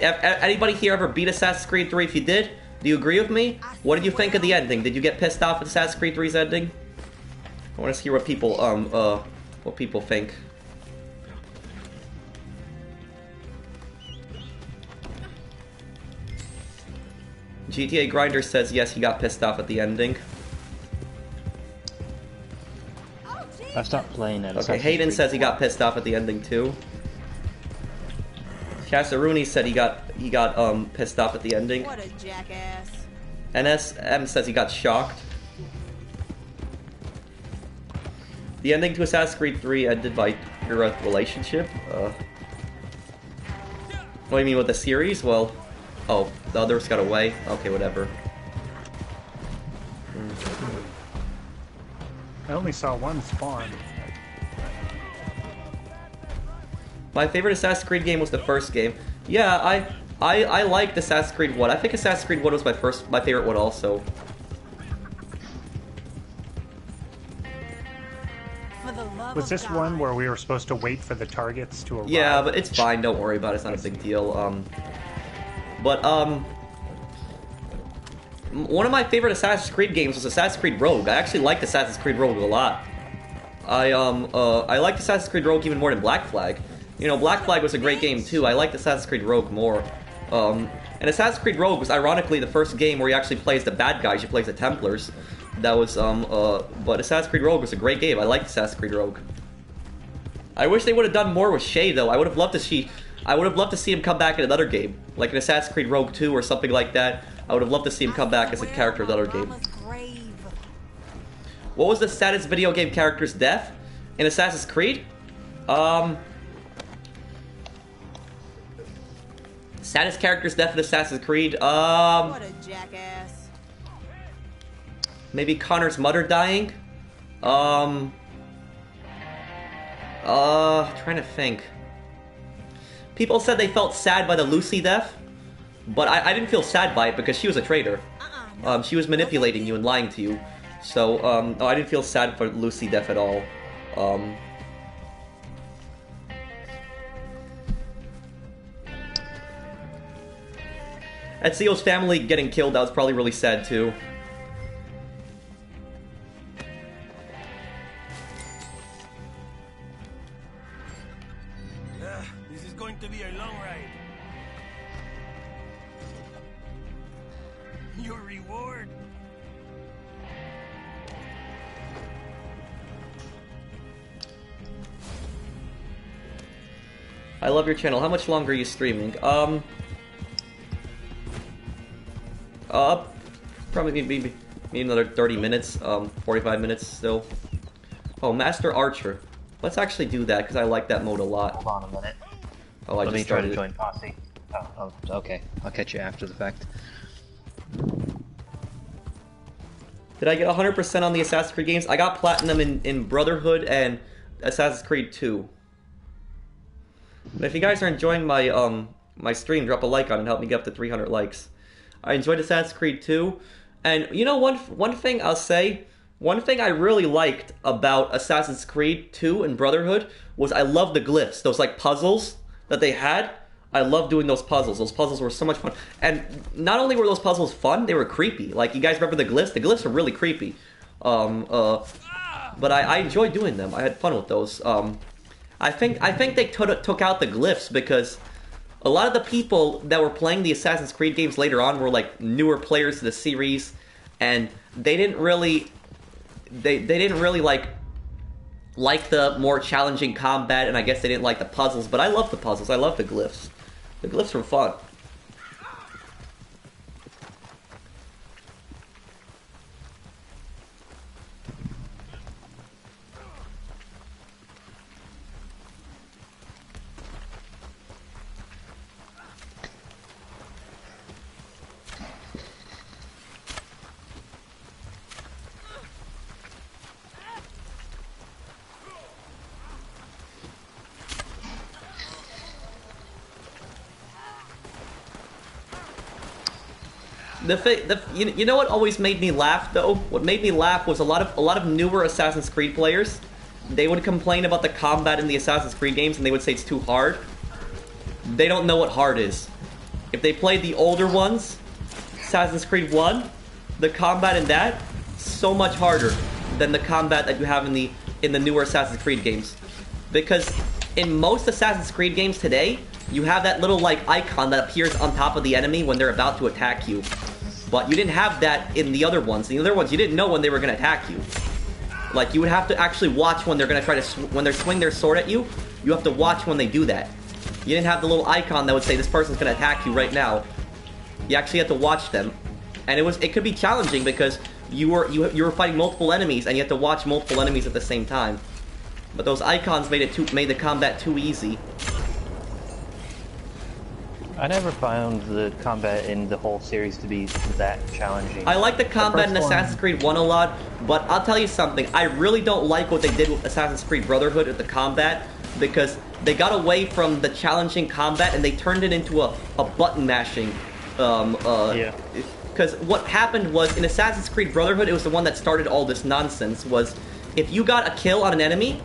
anybody here ever beat Assassin's Creed 3? If you did, do you agree with me? What did you think of the ending? Did you get pissed off with Assassin's Creed 3's ending? I want to hear what people think. GTA Grinder says yes, he got pissed off at the ending. I stopped playing that. Okay, Hayden says he got pissed off at the ending too. Casaruni said he got pissed off at the ending. What a jackass. NSM says he got shocked. The ending to Assassin's Creed 3 ended by your relationship. What do you mean with the series? Well, oh, the others got away. Okay, whatever. I only saw one spawn. My favorite Assassin's Creed game was the first game. Yeah, I liked Assassin's Creed 1. I think Assassin's Creed 1 was my favorite one also. For the love Was of this God. one where we were supposed to wait for the targets to arrive? Yeah, but it's fine. Don't worry about it. It's not a big deal. One of my favorite Assassin's Creed games was Assassin's Creed Rogue. I actually liked Assassin's Creed Rogue a lot. I liked Assassin's Creed Rogue even more than Black Flag. You know, Black Flag was a great game too. I liked Assassin's Creed Rogue more. And Assassin's Creed Rogue was ironically the first game where you actually play as the bad guys. You play as the Templars. That was but Assassin's Creed Rogue was a great game. I liked Assassin's Creed Rogue. I wish they would have done more with Shay though. I would have loved to see him come back in another game, like in Assassin's Creed Rogue 2 or something like that. I would have loved to see him come back as a character in another game. What was the saddest video game character's death in Assassin's Creed? Saddest character's death in Assassin's Creed? What a jackass. Maybe Connor's mother dying? Trying to think. People said they felt sad by the Lucy death, But I didn't feel sad by it because she was a traitor. She was manipulating you and lying to you. So, no, I didn't feel sad for Lucy death at all. Ezio's family getting killed, that was probably really sad too. This is going to be a long ride. Your reward. I love your channel. How much longer are you streaming? Probably maybe another 30 minutes, 45 minutes still. Oh, Master Archer. Let's actually do that, because I like that mode a lot. Hold on a minute. Oh, Let me try to join Posse. Oh, okay. I'll catch you after the fact. Did I get 100% on the Assassin's Creed games? I got Platinum in Brotherhood and Assassin's Creed 2. But if you guys are enjoying my my stream, drop a like on it and help me get up to 300 likes. I enjoyed Assassin's Creed 2, and you know one thing I'll say, one thing I really liked about Assassin's Creed 2 and Brotherhood was I loved the glyphs, those like puzzles that they had. I loved doing those puzzles. Those puzzles were so much fun. And not only were those puzzles fun, they were creepy. Like, you guys remember the glyphs? The glyphs were really creepy. But I enjoyed doing them. I had fun with those. I think they took out the glyphs because a lot of the people that were playing the Assassin's Creed games later on were like newer players to the series, and they didn't really like the more challenging combat, and I guess they didn't like the puzzles. But I love the puzzles. I love the glyphs. The glyphs were fun. You know what always made me laugh though? What made me laugh was a lot of newer Assassin's Creed players. They would complain about the combat in the Assassin's Creed games and they would say it's too hard. They don't know what hard is. If they played the older ones, Assassin's Creed 1, the combat in that so much harder than the combat that you have in the newer Assassin's Creed games. Because in most Assassin's Creed games today, you have that little like icon that appears on top of the enemy when they're about to attack you. But you didn't have that in the other ones. In the other ones, you didn't know when they were going to attack you. Like, you would have to actually watch when they're going to try to when they're swing their sword at you. You have to watch when they do that. You didn't have the little icon that would say this person's going to attack you right now. You actually had to watch them, and it could be challenging because you were fighting multiple enemies and you had to watch multiple enemies at the same time. But those icons made the combat too easy. I never found the combat in the whole series to be that challenging. I like the combat in Assassin's Creed 1 a lot, but I'll tell you something. I really don't like what they did with Assassin's Creed Brotherhood with the combat, because they got away from the challenging combat and they turned it into a button mashing. Yeah. Because what happened was, in Assassin's Creed Brotherhood, it was the one that started all this nonsense, was if you got a kill on an enemy,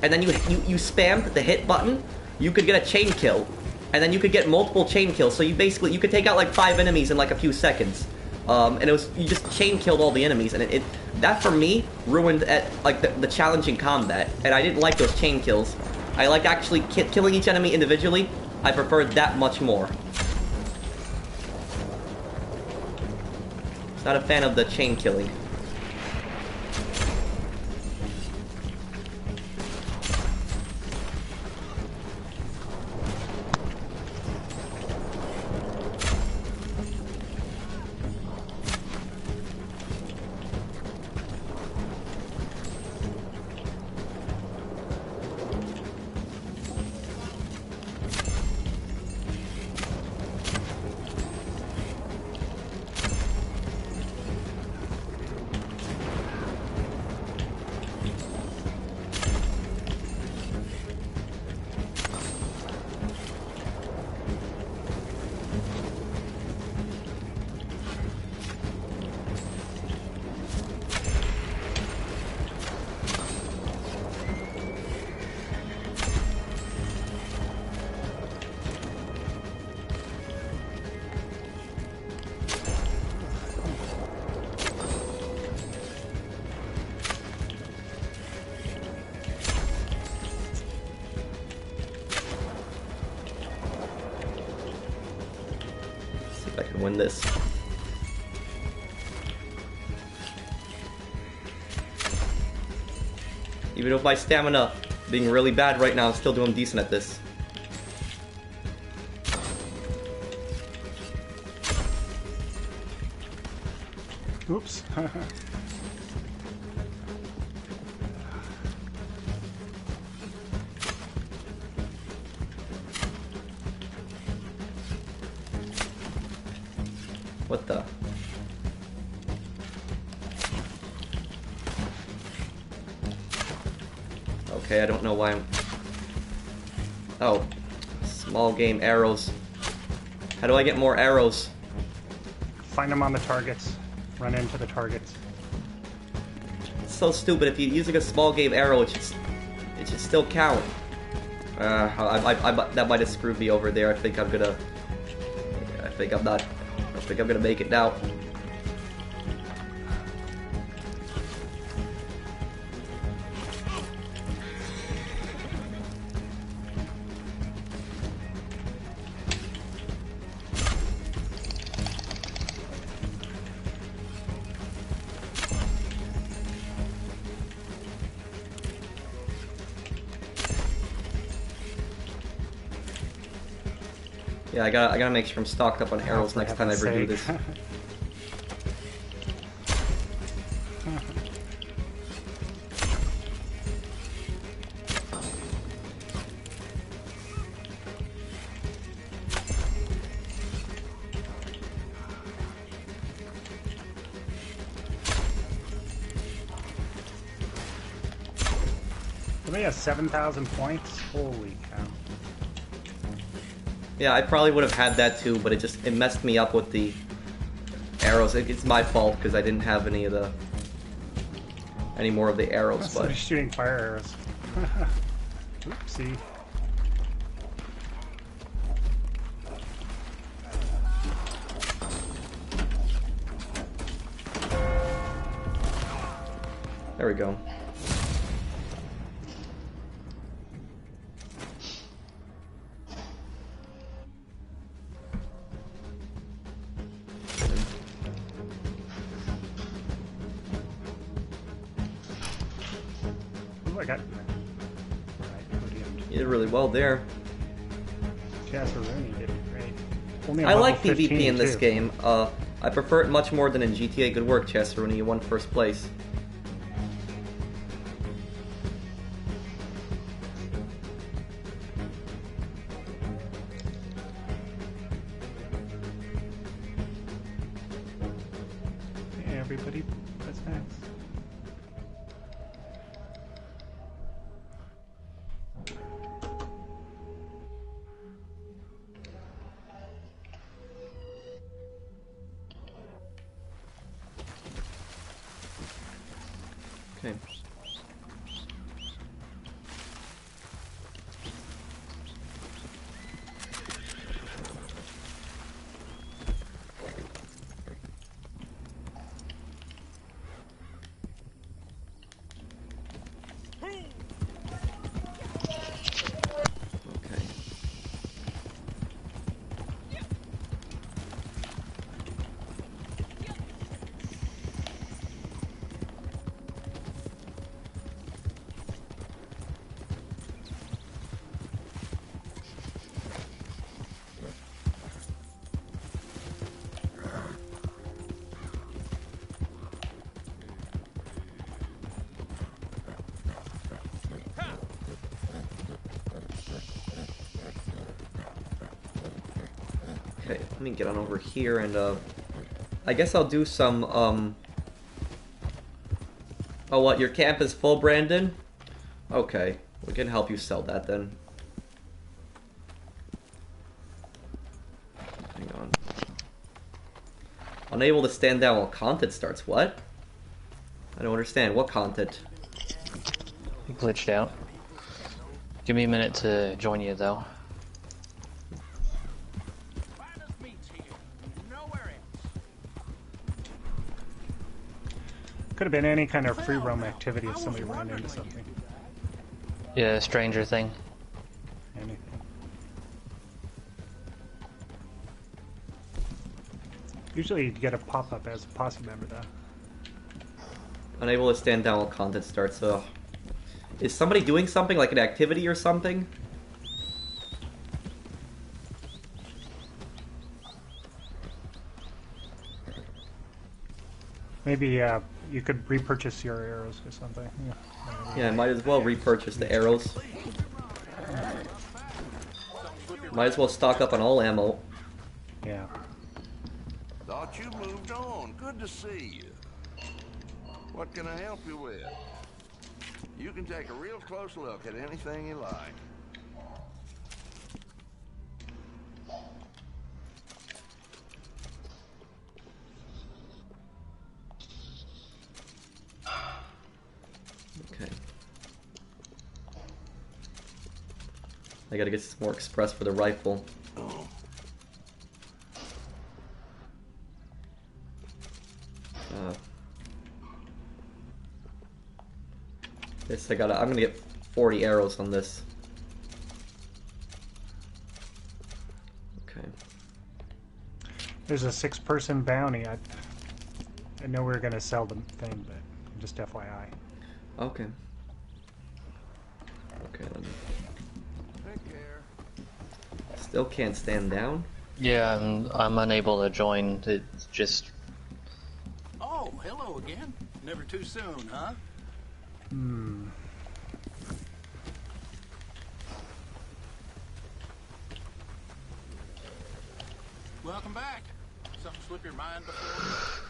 and then you spammed the hit button, you could get a chain kill. And then you could get multiple chain kills, so you could take out like 5 enemies in like a few seconds. And you just chain killed all the enemies, and that for me ruined like the challenging combat. And I didn't like those chain kills. I like actually killing each enemy individually. I preferred that much more. Not a fan of the chain killing. win this. Even with my stamina being really bad right now, I'm still doing decent at this. Oops. What the? Okay, I don't know why I'm... Oh. Small game arrows. How do I get more arrows? Find them on the targets. Run into the targets. It's so stupid. If you're using a small game arrow, it should still count. That might have screwed me over there. I think I'm gonna make it now. Yeah, I gotta make sure I'm stocked up on arrows next time I ever do this. Somebody has 7,000 points? Holy cow. Yeah, I probably would have had that too, but it messed me up with the arrows. It's my fault because I didn't have any more of the arrows. But shooting fire arrows. Oopsie. There we go. Ooh, I got... You did really well there. Rooney did great. Only I like level PvP in this too. game. I prefer it much more than in GTA. Good work, Rooney. You won first place. Hey, everybody, what's next? Okay. Okay, let me get on over here and, I guess I'll do some, Oh, what, your camp is full, Brandon? Okay, we can help you sell that then. Hang on. Unable to stand down while content starts, what? I don't understand, what content? You glitched out. Give me a minute to join you, though. Could have been any kind of free roam activity if somebody ran into something. Yeah, Stranger Thing. Anything. Usually you get a pop-up as a posse member, though. Unable to stand down while content starts. Ugh. Is somebody doing something, like an activity or something? Maybe you could repurchase your arrows or something. Yeah, might as well repurchase the arrows. Might as well stock up on all ammo. Yeah. Thought you moved on. Good to see you. What can I help you with? You can take a real close look at anything you like. Okay. I gotta get some more express for the rifle. This I'm gonna get 40 arrows on this. Okay. There's a 6-person bounty. I know we were gonna sell the thing, but just FYI. Okay. Okay then. Take care. Still can't stand down? Yeah, I'm unable to join. It's just... Oh, hello again. Never too soon, huh? Welcome back. Something slip your mind before?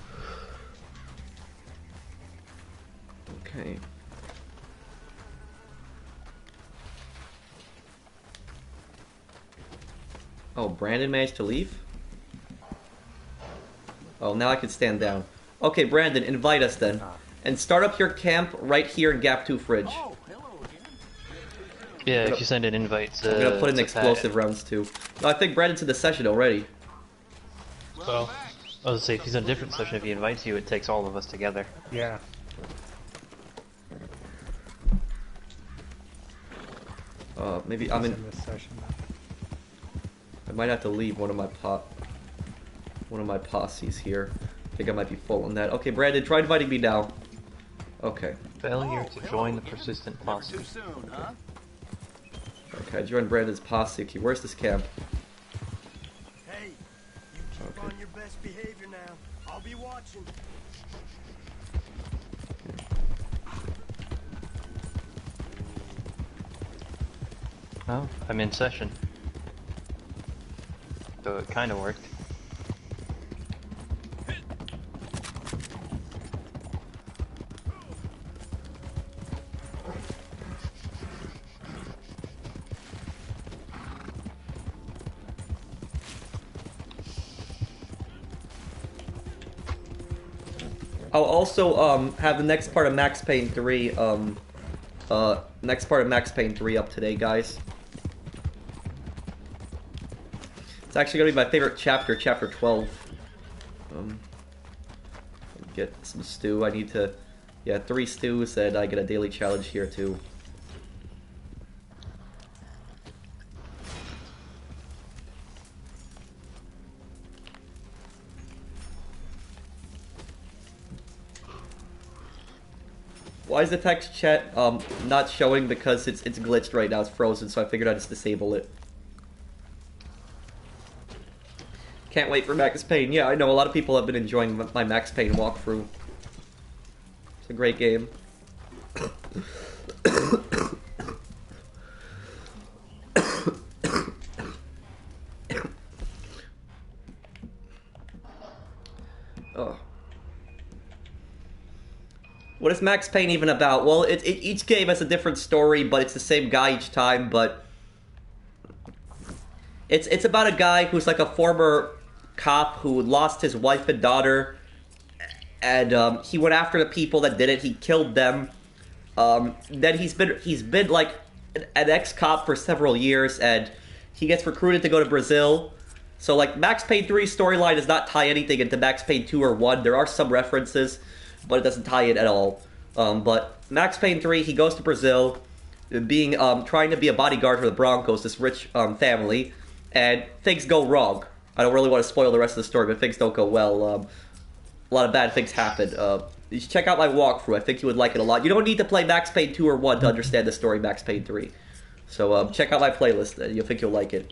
Okay. Oh, Brandon managed to leave? Oh, now I can stand down. Okay, Brandon, invite us then. And start up your camp right here in Gap 2 Fridge. Oh, hello again. Yeah, if you send an invite to... I'm gonna put in explosive rounds too. No, I think Brandon's in the session already. Well, I was gonna say, if he's in a different session, if he invites you, it takes all of us together. Yeah. Maybe I'm in this session. I might have to leave one of my posses here. I think I might be full on that. Okay, Brandon, try inviting me now. Okay. Failure to join the persistent posse. Never too soon, huh? Okay, I joined Brandon's posse. Okay, where's this camp? Hey, you keep on your best behavior now. I'll be watching. Oh, I'm in session. So it kind of worked. I'll also have the next part of Max Payne 3 next part of Max Payne 3 up today, guys. It's actually gonna be my favorite chapter, chapter 12. Get some stew. I need to, yeah, 3 stews, and I get a daily challenge here too. Why is the text chat not showing? Because it's glitched right now. It's frozen, so I figured I'd just disable it. Can't wait for Max Payne. Yeah, I know a lot of people have been enjoying my Max Payne walkthrough. It's a great game. Oh. What is Max Payne even about? Well, each game has a different story, but it's the same guy each time, but... It's about a guy who's like a former cop who lost his wife and daughter, and he went after the people that did it. He killed them. Then he's been like an ex-cop for several years, and he gets recruited to go to Brazil. So like Max Payne 3's storyline does not tie anything into Max Payne 2 or 1. There are some references, but it doesn't tie it at all. But Max Payne 3, he goes to Brazil, trying to be a bodyguard for the Broncos, this rich family, and things go wrong. I don't really want to spoil the rest of the story, but things don't go well. A lot of bad things happen. You should check out my walkthrough. I think you would like it a lot. You don't need to play Max Payne 2 or 1 to understand the story of Max Payne 3. So check out my playlist, and you'll think you'll like it.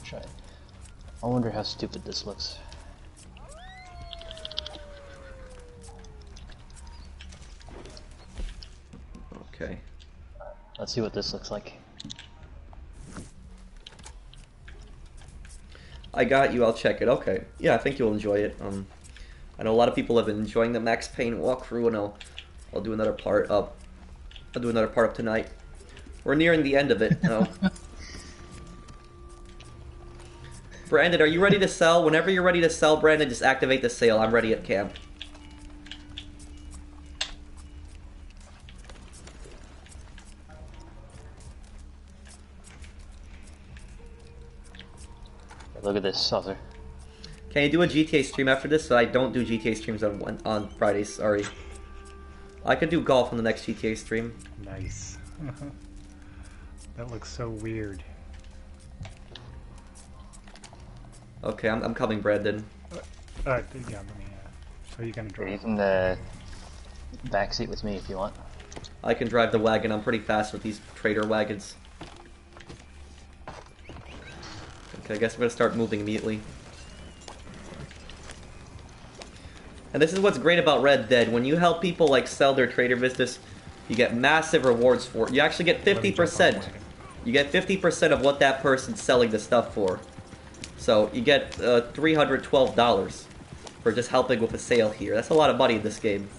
Try it. I wonder how stupid this looks. Okay. Let's see what this looks like. I got you. I'll check it. Okay. Yeah, I think you'll enjoy it. I know a lot of people have been enjoying the Max Payne walkthrough, and I'll do another part up. I'll do another part up tonight. We're nearing the end of it. Brandon, are you ready to sell? Whenever you're ready to sell, Brandon, just activate the sale. I'm ready at camp. Look at this saucer. Can you do a GTA stream after this? So I don't do GTA streams on Fridays, sorry. I could do golf on the next GTA stream. Nice. That looks so weird. Okay, I'm coming, Brandon. Yeah, let me, so you can drive. You can backseat with me if you want. I can drive the wagon. I'm pretty fast with these trader wagons. Okay, I guess we're gonna start moving immediately. And this is what's great about Red Dead. When you help people like sell their trader business, you get massive rewards for it. You actually get 50%. You get 50% of what that person's selling the stuff for. So you get $312 for just helping with a sale here. That's a lot of money in this game.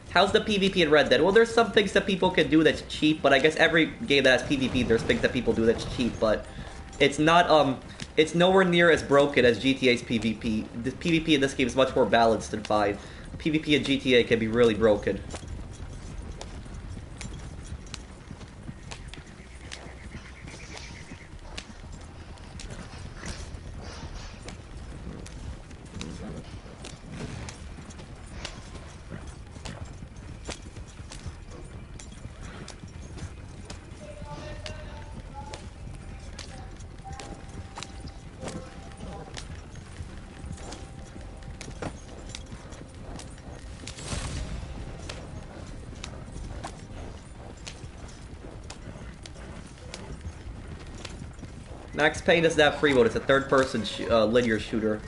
How's the PvP in Red Dead? Well, there's some things that people can do that's cheap, but I guess every game that has PvP, there's things that people do that's cheap, but it's not, it's nowhere near as broken as GTA's PvP. The PvP in this game is much more balanced than 5. PvP in GTA can be really broken. Max Payne doesn't have free mode. It's a third-person linear shooter.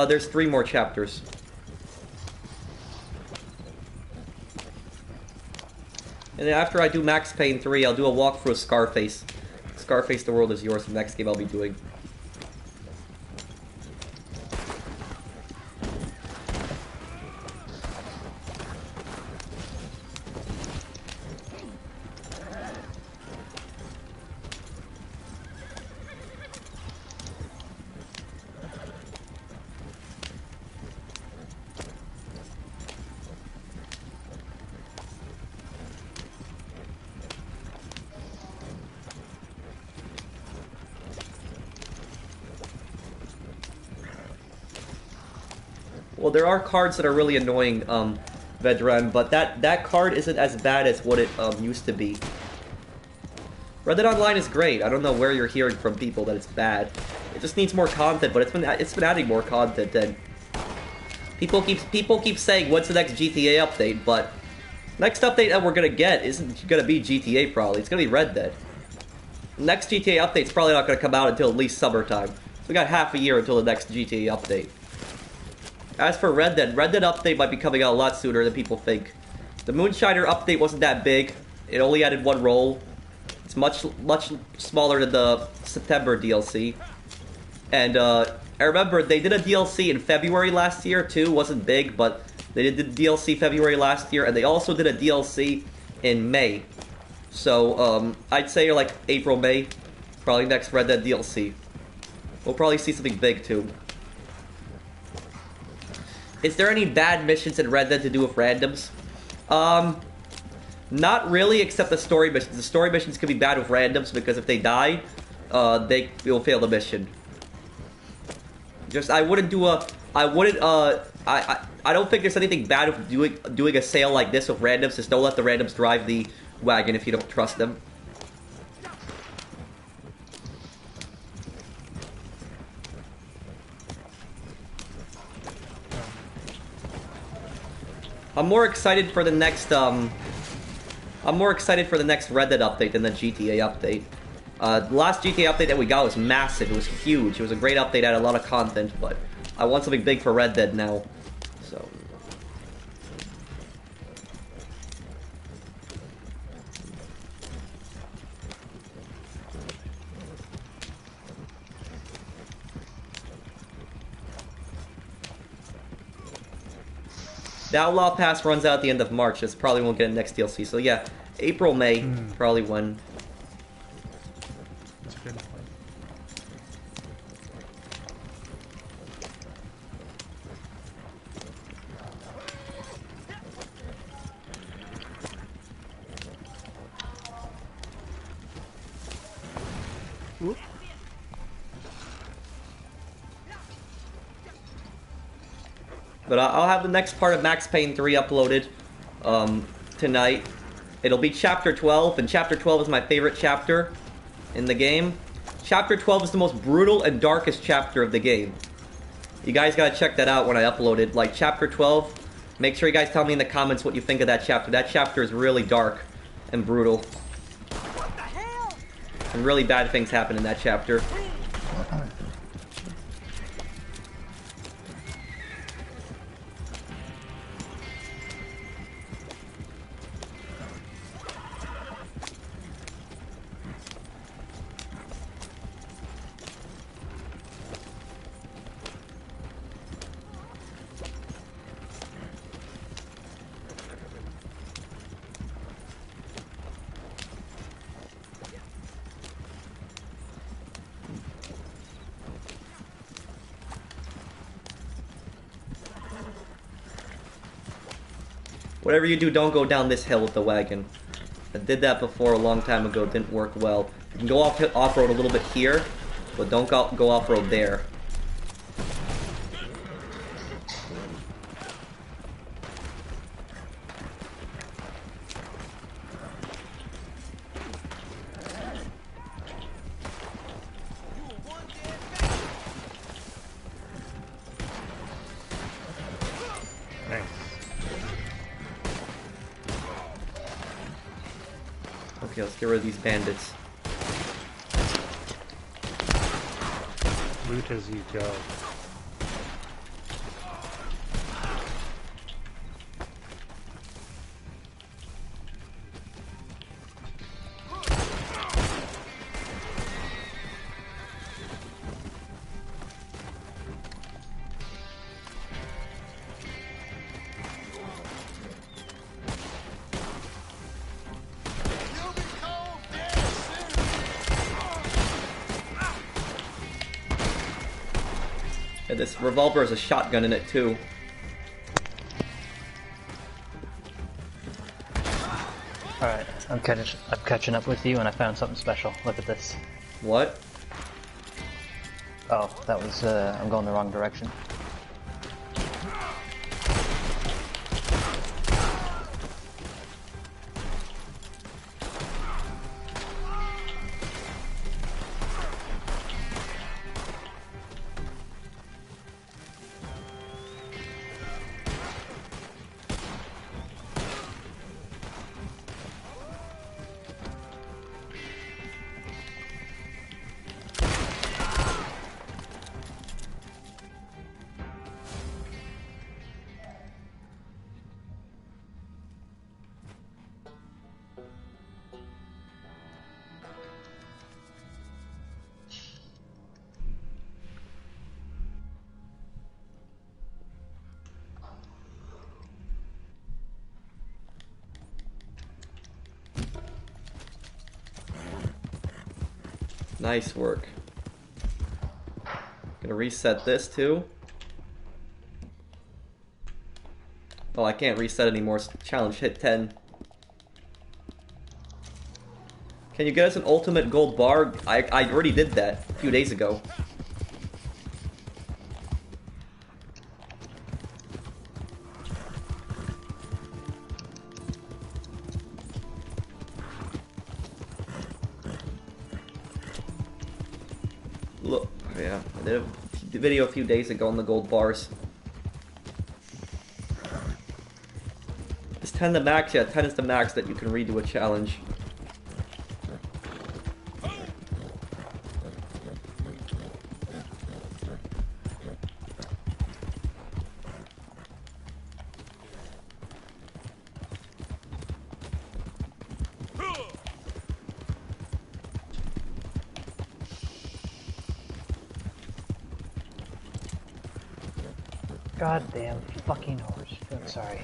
There's 3 more chapters. And then after I do Max Payne 3, I'll do a walkthrough of Scarface. Scarface, the world is yours, the next game I'll be doing. Well, there are cards that are really annoying, Vedran, but that card isn't as bad as what it used to be. Red Dead Online is great. I don't know where you're hearing from people that it's bad. It just needs more content, but it's been adding more content, and people keep saying what's the next GTA update, but Next update that we're gonna get isn't gonna be GTA probably. It's gonna be Red Dead. Next GTA update's probably not gonna come out until at least summertime. So we got half a year until the next GTA update. As for Red Dead update might be coming out a lot sooner than people think. The Moonshiner update wasn't that big. It only added one role. It's much smaller than the September DLC. And I remember they did a DLC in February last year too. Wasn't big, but they did the DLC February last year, and they also did a DLC in May. So I'd say like April, May, probably next Red Dead DLC. We'll probably see something big too. Is there any bad missions in Red Dead to do with randoms? Not really, except the story missions. The story missions can be bad with randoms because if they die, they will fail the mission. Just I wouldn't do a. I wouldn't. I don't think there's anything bad with doing a sale like this with randoms. Just don't let the randoms drive the wagon if you don't trust them. I'm more excited for the next Red Dead update than the GTA update. The last GTA update that we got was massive. It was huge. It was a great update, had a lot of content, but I want something big for Red Dead now. So the Outlaw Pass runs out at the end of March. This probably won't get it next DLC. So yeah, April, May, probably when. That's a good point. Whoop. But I'll have the next part of Max Payne 3 uploaded tonight. It'll be Chapter 12, and Chapter 12 is my favorite chapter in the game. Chapter 12 is the most brutal and darkest chapter of the game. You guys gotta check that out when I upload it. Like, Chapter 12, make sure you guys tell me in the comments what you think of that chapter. That chapter is really dark and brutal. What the hell? Some really bad things happen in that chapter. Whatever you do, don't go down this hill with the wagon. I did that before a long time ago, didn't work well. You can go off-road a little bit here, but don't go off-road there. Okay, let's get rid of these bandits. Loot as you go. And this revolver has a shotgun in it too. Alright, I'm catching up with you, and I found something special. Look at this. What? Oh, that was, I'm going the wrong direction. Nice work. Gonna reset this too. Oh, I can't reset anymore. Challenge hit 10. Can you get us an ultimate gold bar? I already did that a few days ago. Look, yeah, I did a video a few days ago on the gold bars. Is 10 the max? Yeah, 10 is the max that you can redo a challenge. Goddamn fucking horse. I'm sorry.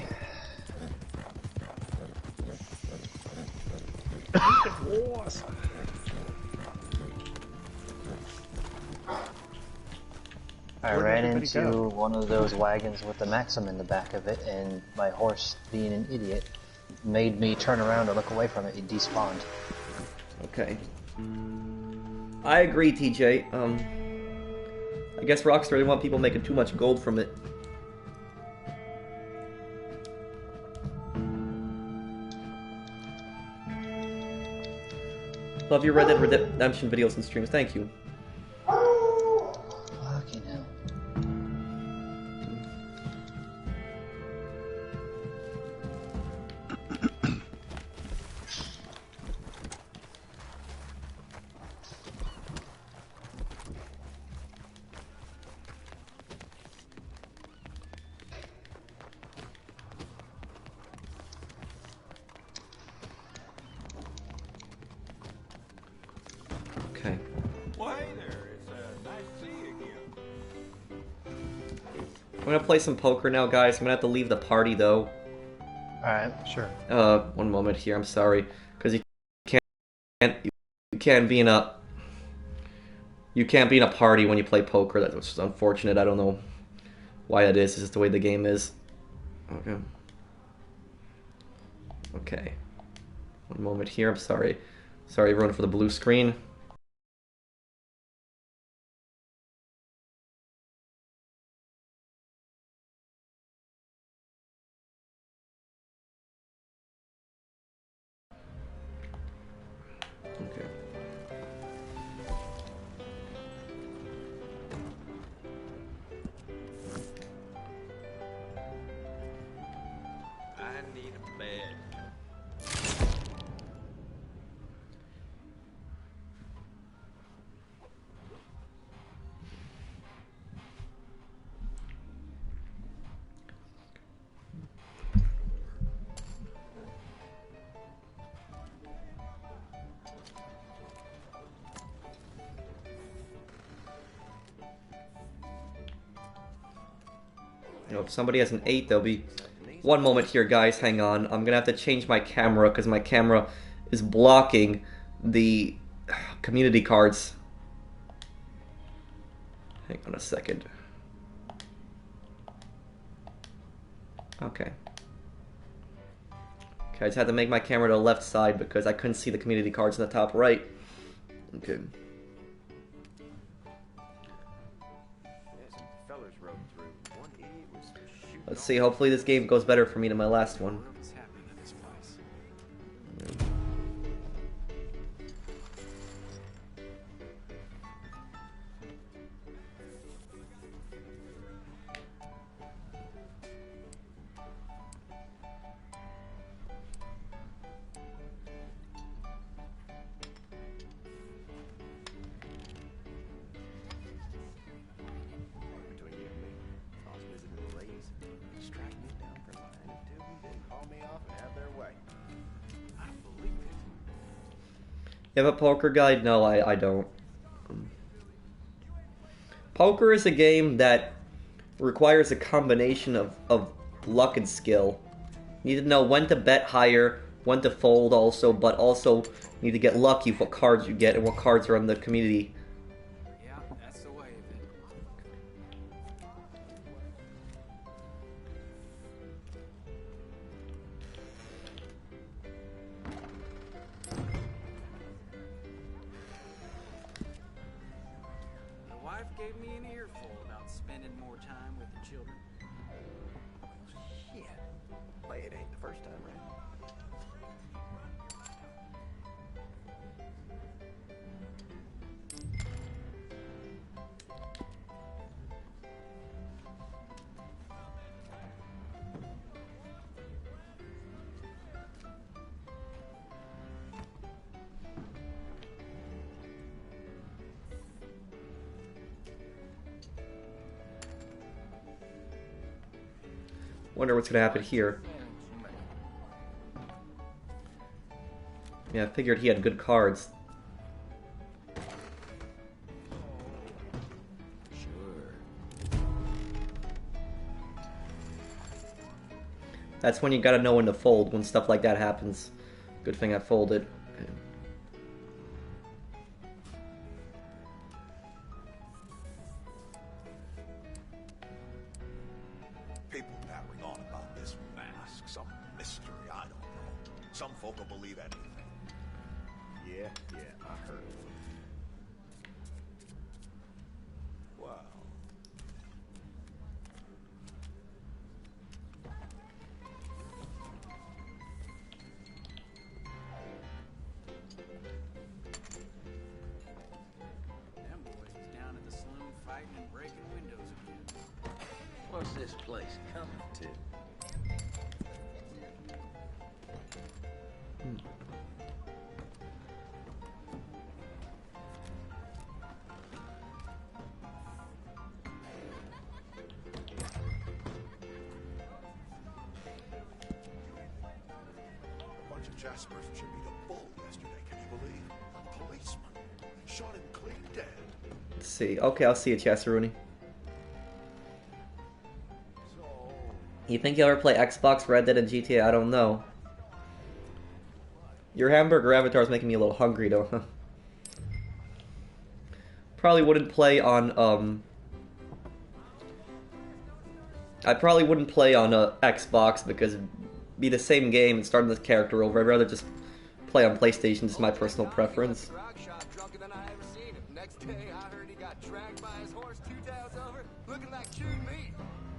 I ran into one of those wagons with the Maxim in the back of it, and my horse, being an idiot, made me turn around and look away from it. It despawned. Okay. I agree, TJ. I guess Rockstar didn't want people making too much gold from it. Love your Red Dead Redemption videos and streams. Thank you. Fucking hell. Okay. Well, hey there. It's nice to see you again. I'm gonna play some poker now, guys. I'm gonna have to leave the party though. Alright. Sure. One moment here. I'm sorry, because you can't be in a party when you play poker. That's unfortunate. I don't know why that is. It's just the way the game is. Okay. Okay. One moment here. I'm sorry. Sorry, everyone, for the blue screen. Okay. I need a bed. You know, if somebody has an 8, there'll be... One moment here, guys. Hang on. I'm gonna have to change my camera because my camera is blocking the community cards. Hang on a second. Okay. Okay, I just had to make my camera to the left side because I couldn't see the community cards in the top right. Okay. Let's see, hopefully this game goes better for me than my last one. You have a poker guide? No, I don't. Poker is a game that requires a combination of luck and skill. You need to know when to bet higher, when to fold also, but also need to get lucky with what cards you get and what cards are on the community. Yeah, that's the way of it. My wife gave me an earful about spending more time with the children. Shit. Well, it ain't the first time, right? Wonder what's gonna happen here. Yeah, I figured he had good cards. Sure. That's when you gotta know when to fold, when stuff like that happens. Good thing I folded. People babbling on about this mask, some mystery, I don't know. Some folk will believe anything. Yeah, I heard. Wow. Them boys is down at the saloon fighting and breaking windows again. What's this place coming to? A bunch of Jaspers chimneyed a bull yesterday, can you believe? A policeman. Shot him clean dead. Let's see. Okay, I'll see you, Chasseroonie. You think you'll ever play Xbox, Red Dead, and GTA? I don't know. Your hamburger avatar is making me a little hungry, though. Probably wouldn't play on, I probably wouldn't play on Xbox because it'd be the same game and starting the character over. I'd rather just play on PlayStation, just my personal preference. Drunker than I ever seen him. Next day, I heard he got dragged by his horse 2 towns over, looking like chewed meat.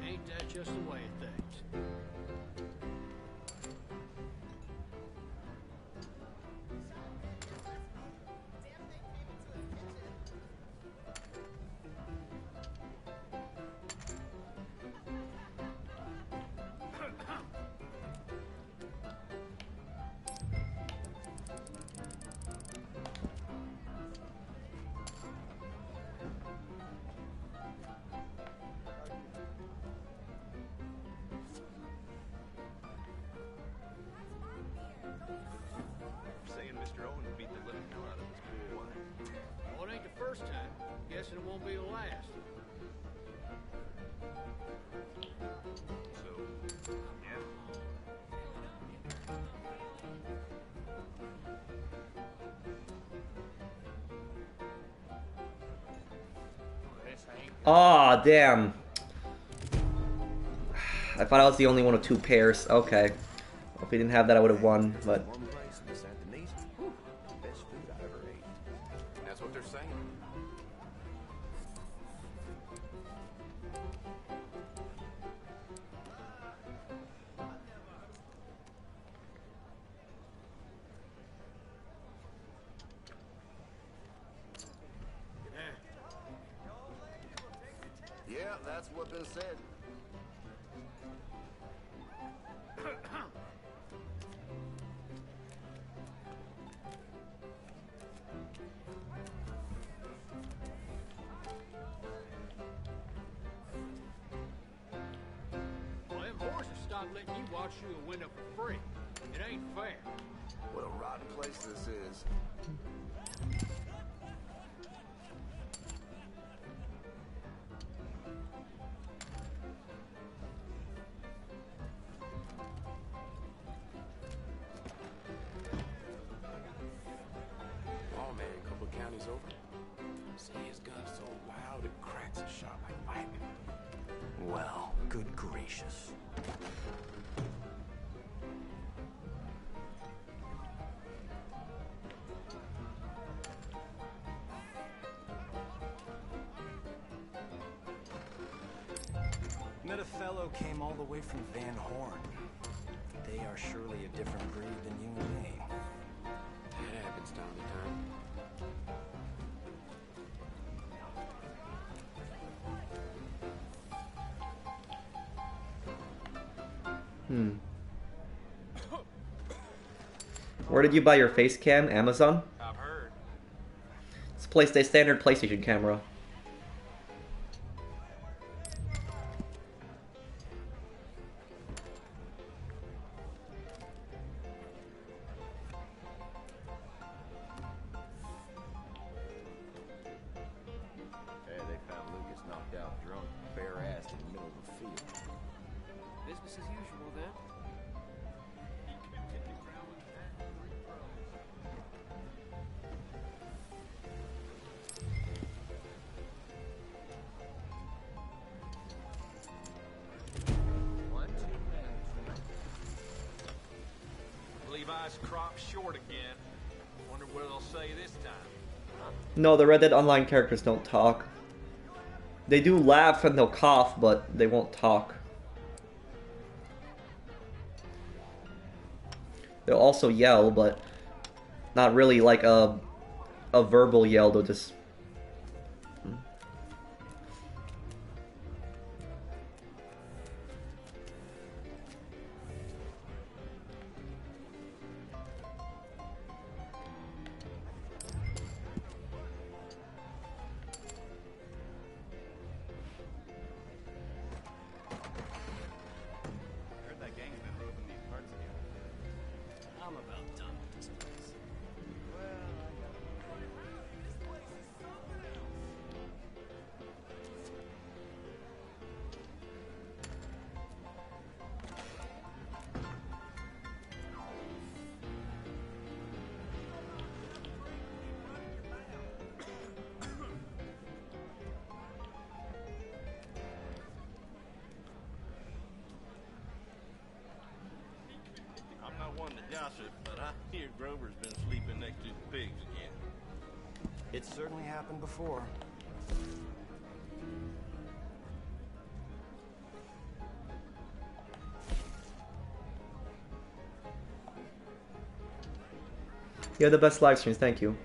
Ain't that just the way of things? Saying Mr. Owen beat the living hell out of this poor wine. Well, it ain't the first time. Guessing it won't be the last. So, yeah. Aw, damn. I thought I was the only one with 2 pairs. Okay. If we didn't have that, I would have won, but... One place in Santa Anita. Whew, best food I ever ate. That's what they're saying. Yeah, that's what been said. Well, them horses stopped letting you watch through a window for free. It ain't fair. What a rotten place this is. Good gracious. Met a fellow came all the way from Van Horn. They are surely a different breed than you and me. That happens time to time. Where did you buy your face cam? Amazon? I've heard. It's a standard PlayStation camera. Hey, they found Lucas knocked out drunk, bare-assed in the middle of a field. Business as usual then. One too many. Levi's crop short again. Wonder what they'll say this time. No, the Red Dead Online characters don't talk. They do laugh and they'll cough, but they won't talk. They'll also yell, but not really like a verbal yell. They'll just... Heard that gang's been moving these parts again. I'm about done with this place. I'm not one to gossip, but I hear Grover's been sleeping next to the pigs again. It's certainly happened before. You have the best live streams, thank you.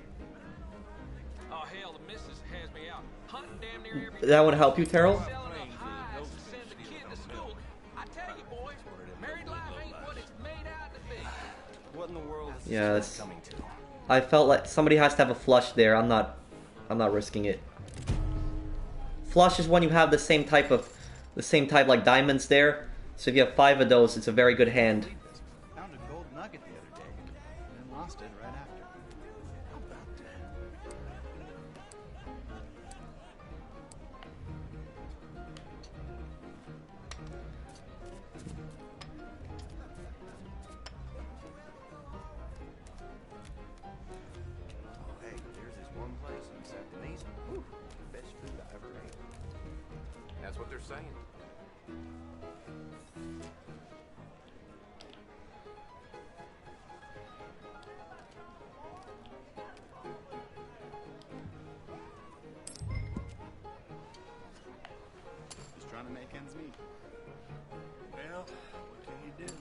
Oh hell, the missus has me out hunting damn near every That would help you, Terrell? selling up hides to send the kid to school. I tell you boys, married life ain't what it's made out to be. What in the world is Yeah, this it's, coming to? I felt like somebody has to have a flush there. I'm not risking it. Flush is when you have the same type like diamonds there. So if you have 5 of those, it's a very good hand. Found a gold nugget the other day, and then lost it right after. How about that? Oh, hey, there's this one place in Septonese. Whew, best food I ever ate. That's what they're saying. Just trying to make ends meet. Well, what can you do?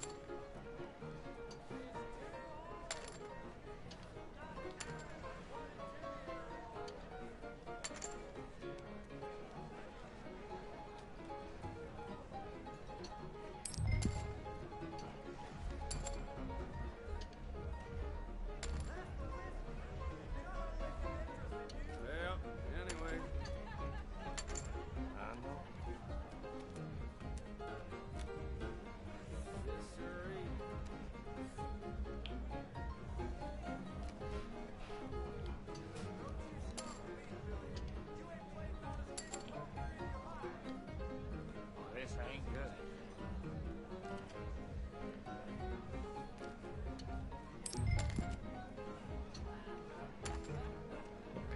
Well, anyway. I know. Yes, sirree. Oh, this ain't good.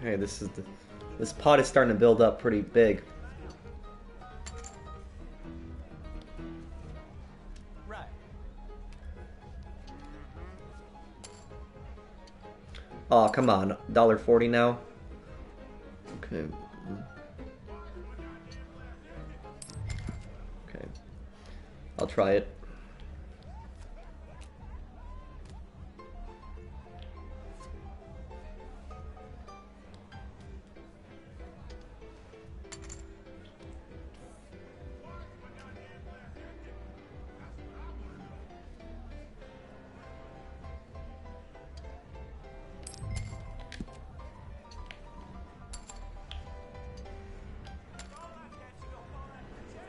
Okay, this pot is starting to build up pretty big. Oh, come on. $1.40 now. Okay. Okay. I'll try it.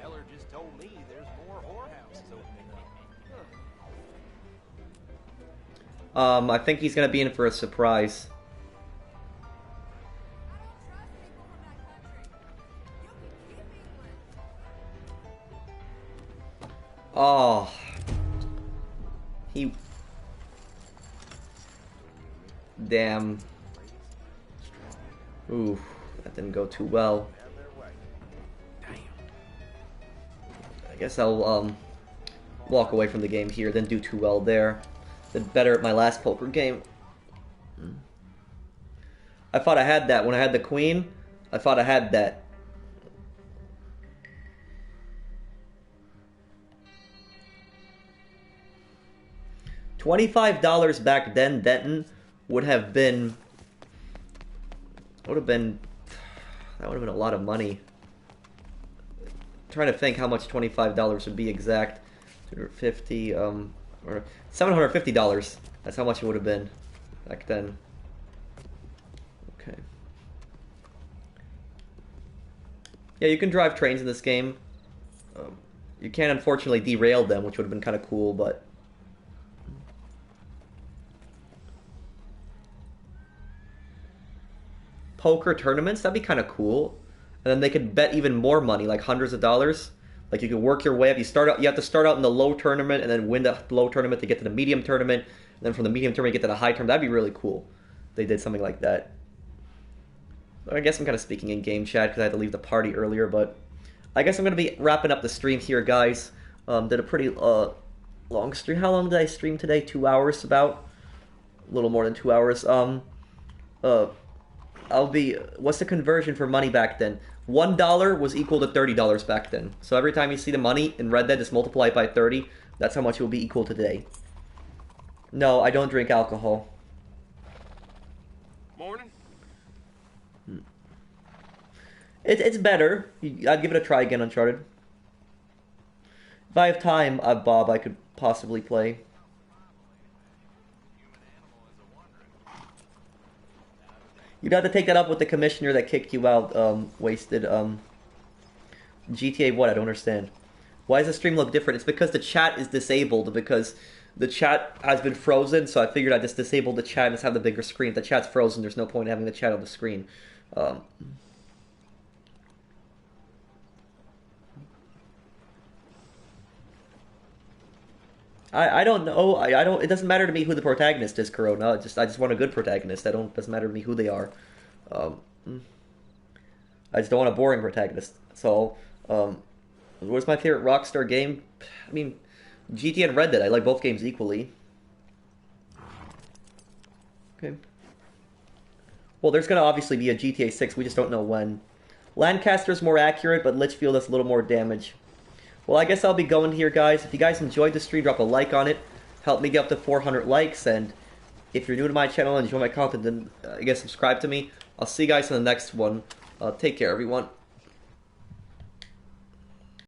Feller just told me there's more whorehouses opening up. I think he's gonna be in for a surprise. Oh. He... Damn. Ooh, that didn't go too well. I guess I'll walk away from the game here. Didn't do too well there. Did better at my last poker game. I thought I had that when I had the queen. I thought I had that. $25 back then, Denton, would have been that would have been a lot of money. I'm trying to think how much $25 would be exact. 250 or $750. That's how much it would have been back then. Okay. Yeah, you can drive trains in this game. You can't unfortunately derail them, which would have been kind of cool, but poker tournaments, that'd be kind of cool. And then they could bet even more money, like hundreds of dollars. Like you could work your way up. You have to start out in the low tournament and then win the low tournament to get to the medium tournament. And then from the medium tournament, you get to the high tournament. That'd be really cool. They did something like that. I guess I'm kind of speaking in game chat because I had to leave the party earlier, but I guess I'm going to be wrapping up the stream here, guys. Did a pretty long stream. How long did I stream today? 2 hours, about. A little more than 2 hours. What's the conversion for money back then? $1 was equal to $30 back then. So every time you see the money in Red Dead, just multiply it by 30. That's how much it will be equal to today. No, I don't drink alcohol. Morning. It's better. I'd give it a try again, Uncharted. If I have time, Bob, I could possibly play. You'd have to take that up with the commissioner that kicked you out, Wasted. GTA what? I don't understand. Why does the stream look different? It's because the chat is disabled, because the chat has been frozen, so I figured I'd just disable the chat and just have the bigger screen. If the chat's frozen, there's no point in having the chat on the screen. I don't know. I don't. It doesn't matter to me who the protagonist is, Corona. I just want a good protagonist. Doesn't matter to me who they are. I just don't want a boring protagonist. So, what's my favorite Rockstar game? I mean, GTA and Red Dead. I like both games equally. Okay. Well, there's gonna obviously be a GTA 6. We just don't know when. Lancaster's more accurate, but Litchfield does a little more damage. Well, I guess I'll be going here, guys. If you guys enjoyed the stream, drop a like on it. Help me get up to 400 likes. And if you're new to my channel and enjoy my content, then I guess subscribe to me. I'll see you guys in the next one. Take care, everyone.